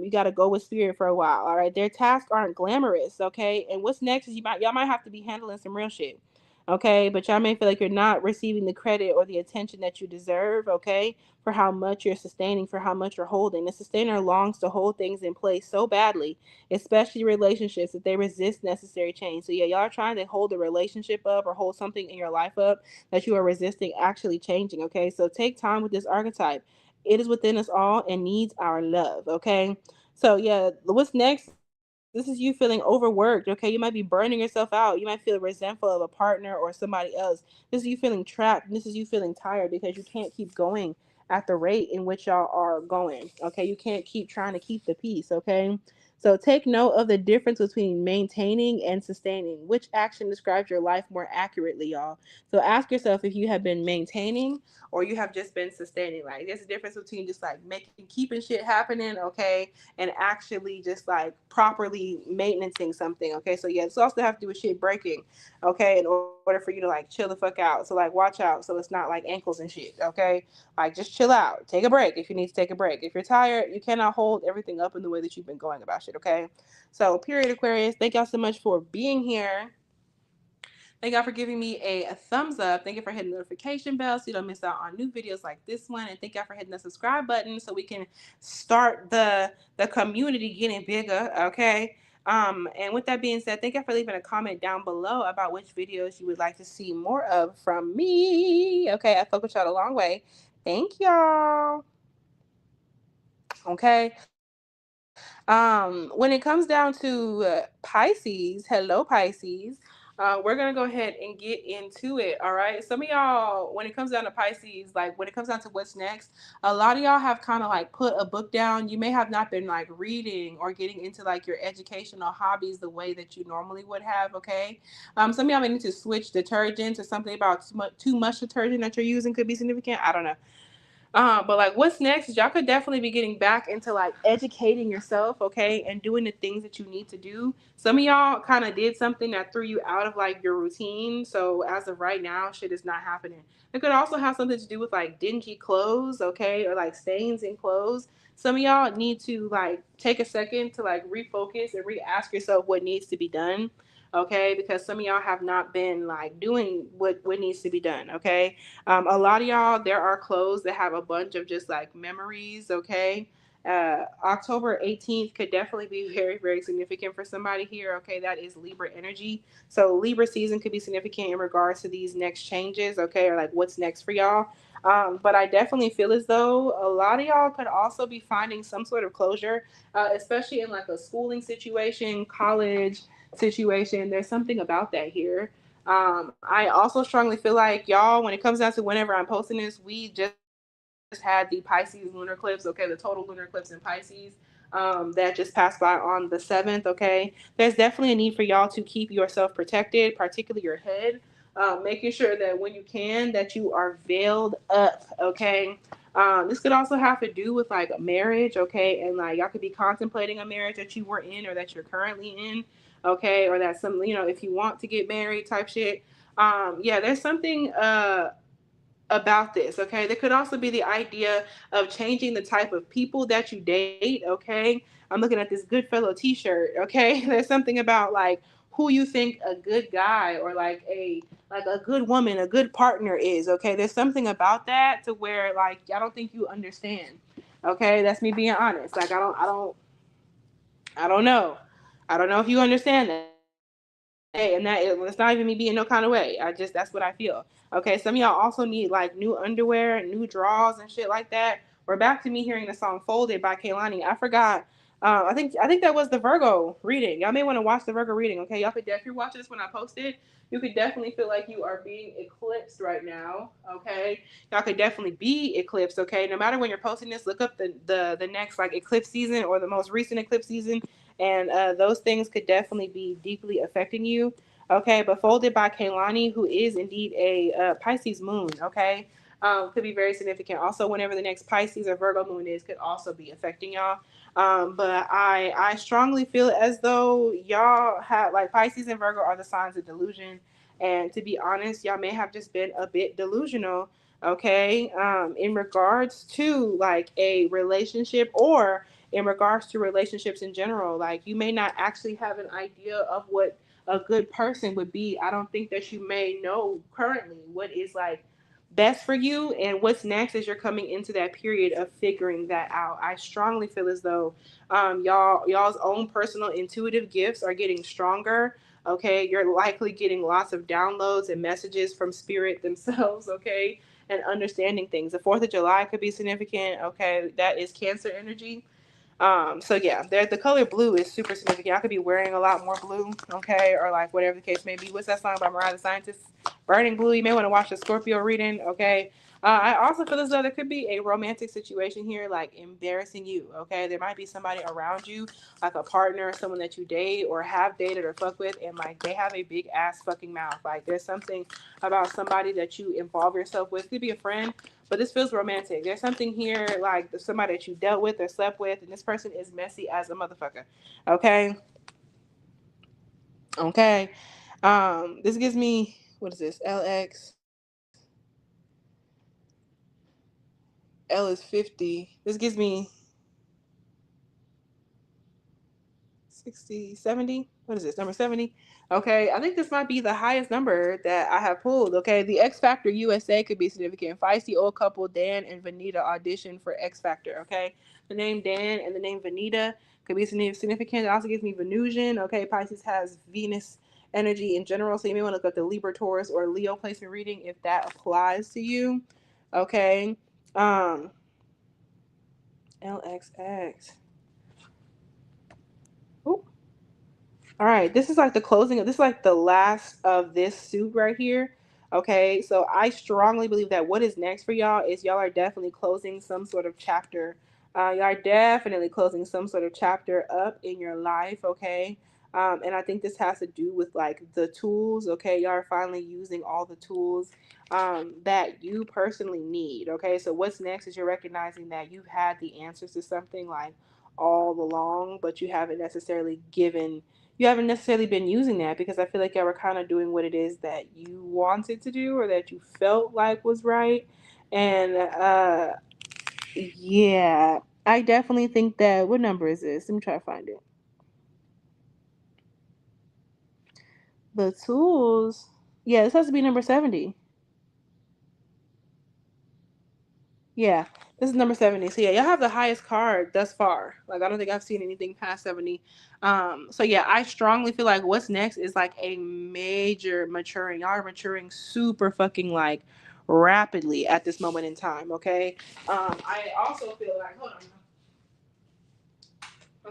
You got to go with spirit for a while. All right. Their tasks aren't glamorous. Okay. And what's next is y'all might have to be handling some real shit. Okay. But y'all may feel like you're not receiving the credit or the attention that you deserve. Okay. For how much you're sustaining, for how much you're holding. The sustainer longs to hold things in place so badly, especially relationships, that they resist necessary change. So yeah, y'all are trying to hold a relationship up or hold something in your life up that you are resisting actually changing. Okay. So take time with this archetype. It is within us all and needs our love. Okay. So yeah, what's next? This is you feeling overworked. Okay. You might be burning yourself out. You might feel resentful of a partner or somebody else. This is you feeling trapped. This is you feeling tired because you can't keep going at the rate in which y'all are going. Okay. You can't keep trying to keep the peace. Okay. So take note of the difference between maintaining and sustaining. Which action describes your life more accurately, y'all? So ask yourself if you have been maintaining or you have just been sustaining. Like there's a difference between just like keeping shit happening, okay, and actually just like properly maintaining something, okay. So yeah, it's also have to do with shit breaking, okay, in order for you to like chill the fuck out. So like watch out so it's not like ankles and shit, okay. Like just chill out, take a break if you need to take a break. If you're tired, you cannot hold everything up in the way that you've been going about shit, okay. So period, Aquarius. Thank y'all so much for being here. Thank y'all for giving me a thumbs up. Thank you for hitting the notification bell so you don't miss out on new videos like this one. And thank y'all for hitting the subscribe button so we can start the community getting bigger. Okay. And with that being said, thank y'all for leaving a comment down below about which videos you would like to see more of from me. Okay, I fuck with y'all a long way. Thank y'all. Okay. When it comes down to Pisces, hello Pisces, we're gonna go ahead and get into it. All right. Some of y'all, when it comes down to Pisces, like when it comes down to what's next, a lot of y'all have kind of like put a book down. You may have not been like reading or getting into like your educational hobbies the way that you normally would have. Okay. Some of y'all may need to switch detergent or something about too much detergent that you're using could be significant. I don't know. But like what's next is y'all could definitely be getting back into like educating yourself, okay, and doing the things that you need to do. Some of y'all kind of did something that threw you out of like your routine. So as of right now, shit is not happening. It could also have something to do with like dingy clothes, okay, or like stains in clothes. Some of y'all need to like take a second to like refocus and re-ask yourself what needs to be done, okay, because some of y'all have not been like doing what needs to be done, okay. A lot of y'all, there are clothes that have a bunch of just like memories, okay? October 18th could definitely be very, very significant for somebody here, okay? That is Libra energy. So Libra season could be significant in regards to these next changes, okay? Or like what's next for y'all. But I definitely feel as though a lot of y'all could also be finding some sort of closure, especially in like a schooling situation, college situation. There's something about that here. I also strongly feel like y'all, when it comes down to whenever I'm posting this, we just had the Pisces lunar eclipse, okay, the total lunar eclipse in Pisces, that just passed by on the 7th, okay. There's definitely a need for y'all to keep yourself protected, particularly your head, making sure that when you can, that you are veiled up, okay. This could also have to do with like a marriage, okay, and like y'all could be contemplating a marriage that you were in or that you're currently in, okay, or that some, if you want to get married type shit. Yeah, there's something about this, okay. There could also be the idea of changing the type of people that you date, okay. I'm looking at this Goodfellow t-shirt, okay. There's something about like who you think a good guy or like a good woman, a good partner is, okay. There's something about that to where like I don't think you understand, okay. That's me being honest. Like I don't know. I don't know if you understand that. And that it's not even me being no kind of way. That's what I feel. Okay, some of y'all also need like new underwear, new drawers and shit like that. We're back to me hearing the song Folded by Kaylani. I forgot. I think that was the Virgo reading. Y'all may want to watch the Virgo reading, okay? Y'all could if you're watching this when I post it, you could definitely feel like you are being eclipsed right now, okay? Y'all could definitely be eclipsed, okay? No matter when you're posting this, look up the next like eclipse season or the most recent eclipse season, and those things could definitely be deeply affecting you, okay. But Folded by Kaylani, who is indeed a Pisces moon, okay, could be very significant. Also, whenever the next Pisces or Virgo moon is, could also be affecting y'all. But I strongly feel as though y'all have like Pisces and Virgo are the signs of delusion, and to be honest, y'all may have just been a bit delusional. Okay, in regards to like a relationship, or in regards to relationships in general, like you may not actually have an idea of what a good person would be. I don't think that you may know currently what is like best for you, and what's next is you're coming into that period of figuring that out. I strongly feel as though y'all's own personal intuitive gifts are getting stronger. Okay, you're likely getting lots of downloads and messages from spirit themselves. Okay, and understanding things. The 4th of July could be significant. Okay, that is Cancer energy. So yeah, there the color blue is super significant. I could be wearing a lot more blue, okay, or like whatever the case may be. What's that song by Mariah the Scientist? Burning Blue. You may want to watch the Scorpio reading, okay. I also feel as though there could be a romantic situation here, like embarrassing you, okay. There might be somebody around you, like a partner, someone that you date or have dated or fuck with, and like they have a big ass fucking mouth. Like there's something about somebody that you involve yourself with. It could be a friend, but this feels romantic. There's something here like somebody that you dealt with or slept with, and this person is messy as a motherfucker. Okay. Okay. This gives me, what is this? LX. L is 50. This gives me 60, 70. What is this? Number 70. Okay, I think this might be the highest number that I have pulled. Okay, the X Factor USA could be significant. Feisty old couple Dan and Vanita audition for X Factor. Okay, the name Dan and the name Vanita could be significant. It also gives me Venusian. Okay, Pisces has Venus energy in general, so you may want to look at the Libra, Taurus, or Leo placement reading if that applies to you. Okay, um, LXX. Ooh. All right, this is like the closing of this is like the last of this suit right here. Okay, so I strongly believe that what is next for y'all is y'all are definitely closing some sort of chapter. Y'all are definitely closing some sort of chapter up in your life. Okay, and I think this has to do with like the tools. Okay, y'all are finally using all the tools that you personally need. Okay, so what's next is you're recognizing that you've had the answers to something like all along, but you haven't necessarily been using that because I feel like y'all were kind of doing what it is that you wanted to do or that you felt like was right. And yeah, I definitely think that. What number is this? Let me try to find it. The tools. Yeah, this has to be number 70. Yeah, this is number 70. So yeah, y'all have the highest card thus far. Like I don't think I've seen anything past 70. So yeah, I strongly feel like what's next is like a major maturing. Y'all are maturing super fucking like rapidly at this moment in time, okay? I also feel like hold on.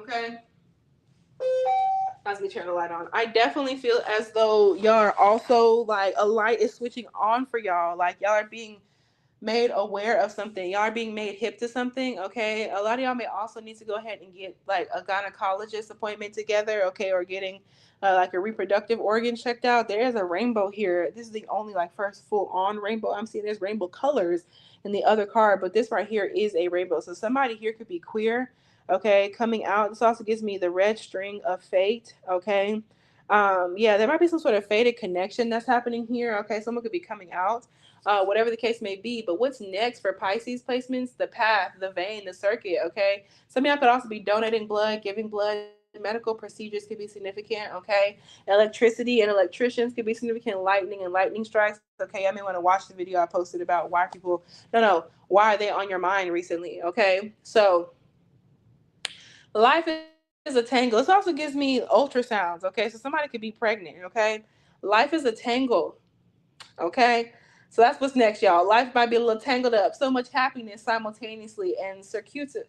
Okay. Let me turn the light on. I definitely feel as though y'all are also like a light is switching on for y'all. Like y'all are being made aware of something. Y'all are being made hip to something, okay? A lot of y'all may also need to go ahead and get like a gynecologist appointment together, okay? Or getting like a reproductive organ checked out. There is a rainbow here. This is the only like first full on rainbow I'm seeing. There's rainbow colors in the other card, but this right here is a rainbow. So somebody here could be queer, okay? Coming out. This also gives me the red string of fate, okay? Yeah, there might be some sort of fated connection that's happening here, okay? Someone could be coming out, whatever the case may be. But what's next for Pisces placements? The path, the vein, the circuit, okay? Some of y'all could also be donating blood, giving blood. Medical procedures could be significant, okay? Electricity and electricians could be significant. Lightning and lightning strikes, okay? I may want to watch the video I posted about why people, no, why are they on your mind recently, okay? So life is a tangle. This also gives me ultrasounds, okay? So somebody could be pregnant, okay? Life is a tangle, okay? So that's what's next, y'all. Life might be a little tangled up. So much happiness simultaneously and circuitously,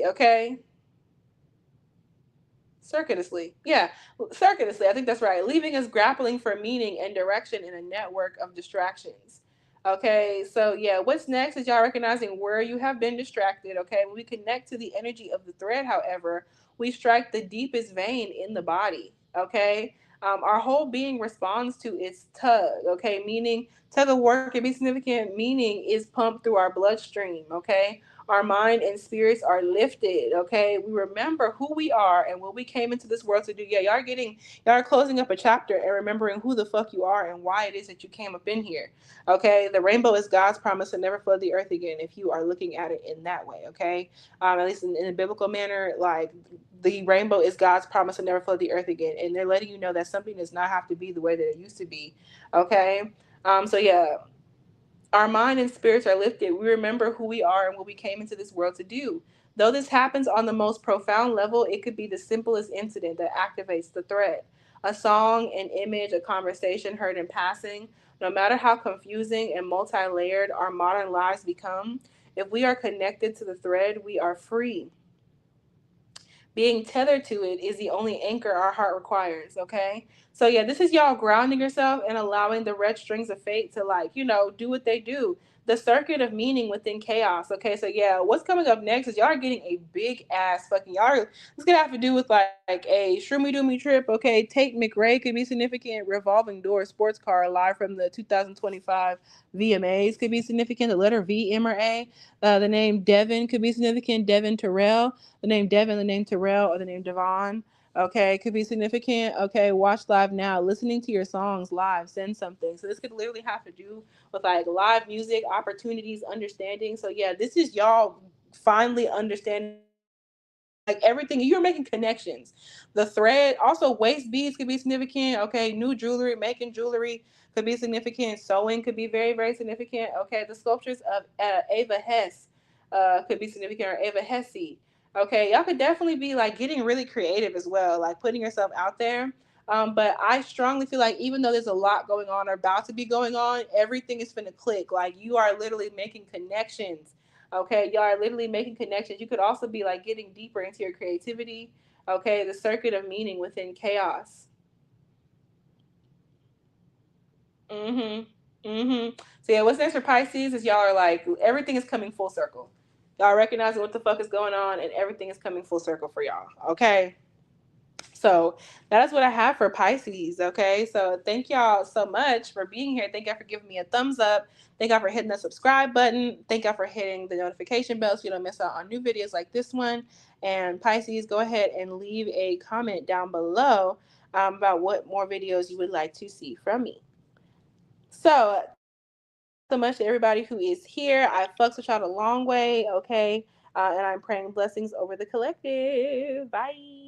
okay? Circuitously. Yeah, circuitously. I think that's right. Leaving us grappling for meaning and direction in a network of distractions. Okay, so yeah, what's next is y'all recognizing where you have been distracted. Okay, when we connect to the energy of the thread, however, we strike the deepest vein in the body. Okay, our whole being responds to its tug. Okay, meaning tug of war can be significant, meaning is pumped through our bloodstream. Okay, Our mind and spirits are lifted. Okay, we remember who we are and what we came into this world to do. Yeah, y'all are closing up a chapter and remembering who the fuck you are and why it is that you came up in here. Okay, the rainbow is God's promise to never flood the earth again. If you are looking at it in that way, okay, at least in a biblical manner, like the rainbow is God's promise to never flood the earth again, and they're letting you know that something does not have to be the way that it used to be. Okay, so yeah, our mind and spirits are lifted. We remember who we are and what we came into this world to do. Though this happens on the most profound level, it could be the simplest incident that activates the thread. A song, an image, a conversation heard in passing. No matter how confusing and multi layered our modern lives become, if we are connected to the thread, we are free. Being tethered to it is the only anchor our heart requires, okay? So yeah, this is y'all grounding yourself and allowing the red strings of fate to, like, do what they do. The circuit of meaning within chaos. Okay, so yeah, what's coming up next is y'all are getting a big ass fucking y'all. It's gonna have to do with like a shroomy doomy trip. Okay, Tate McRae could be significant. Revolving door sports car live from the 2025 VMAs could be significant. The letter V, M or A. The name Devin could be significant. Devin Terrell, the name Devin, the name Terrell, or the name Devon. Okay, could be significant. Okay, watch live now. Listening to your songs live, send something. So this could literally have to do with like live music, opportunities, understanding. So yeah, this is y'all finally understanding like everything. You're making connections. The thread, also waist beads could be significant. Okay, new jewelry, making jewelry could be significant. Sewing could be very, very significant. Okay, the sculptures of Ava Hess could be significant, or Ava Hesse. Okay, y'all could definitely be like getting really creative as well, like putting yourself out there. But I strongly feel like even though there's a lot going on or about to be going on, everything is finna click. Like you are literally making connections. Okay, y'all are literally making connections. You could also be like getting deeper into your creativity. Okay, the circuit of meaning within chaos. So yeah, what's next for Pisces is y'all are like everything is coming full circle. Y'all recognizing what the fuck is going on, and everything is coming full circle for y'all. Okay. So that is what I have for Pisces. Okay. So thank y'all so much for being here. Thank y'all for giving me a thumbs up. Thank y'all for hitting the subscribe button. Thank y'all for hitting the notification bell so you don't miss out on new videos like this one. And Pisces, go ahead and leave a comment down below about what more videos you would like to see from me. So thank y'all so much to everybody who is here. I fucks with y'all a long way. Okay. And I'm praying blessings over the collective. Bye.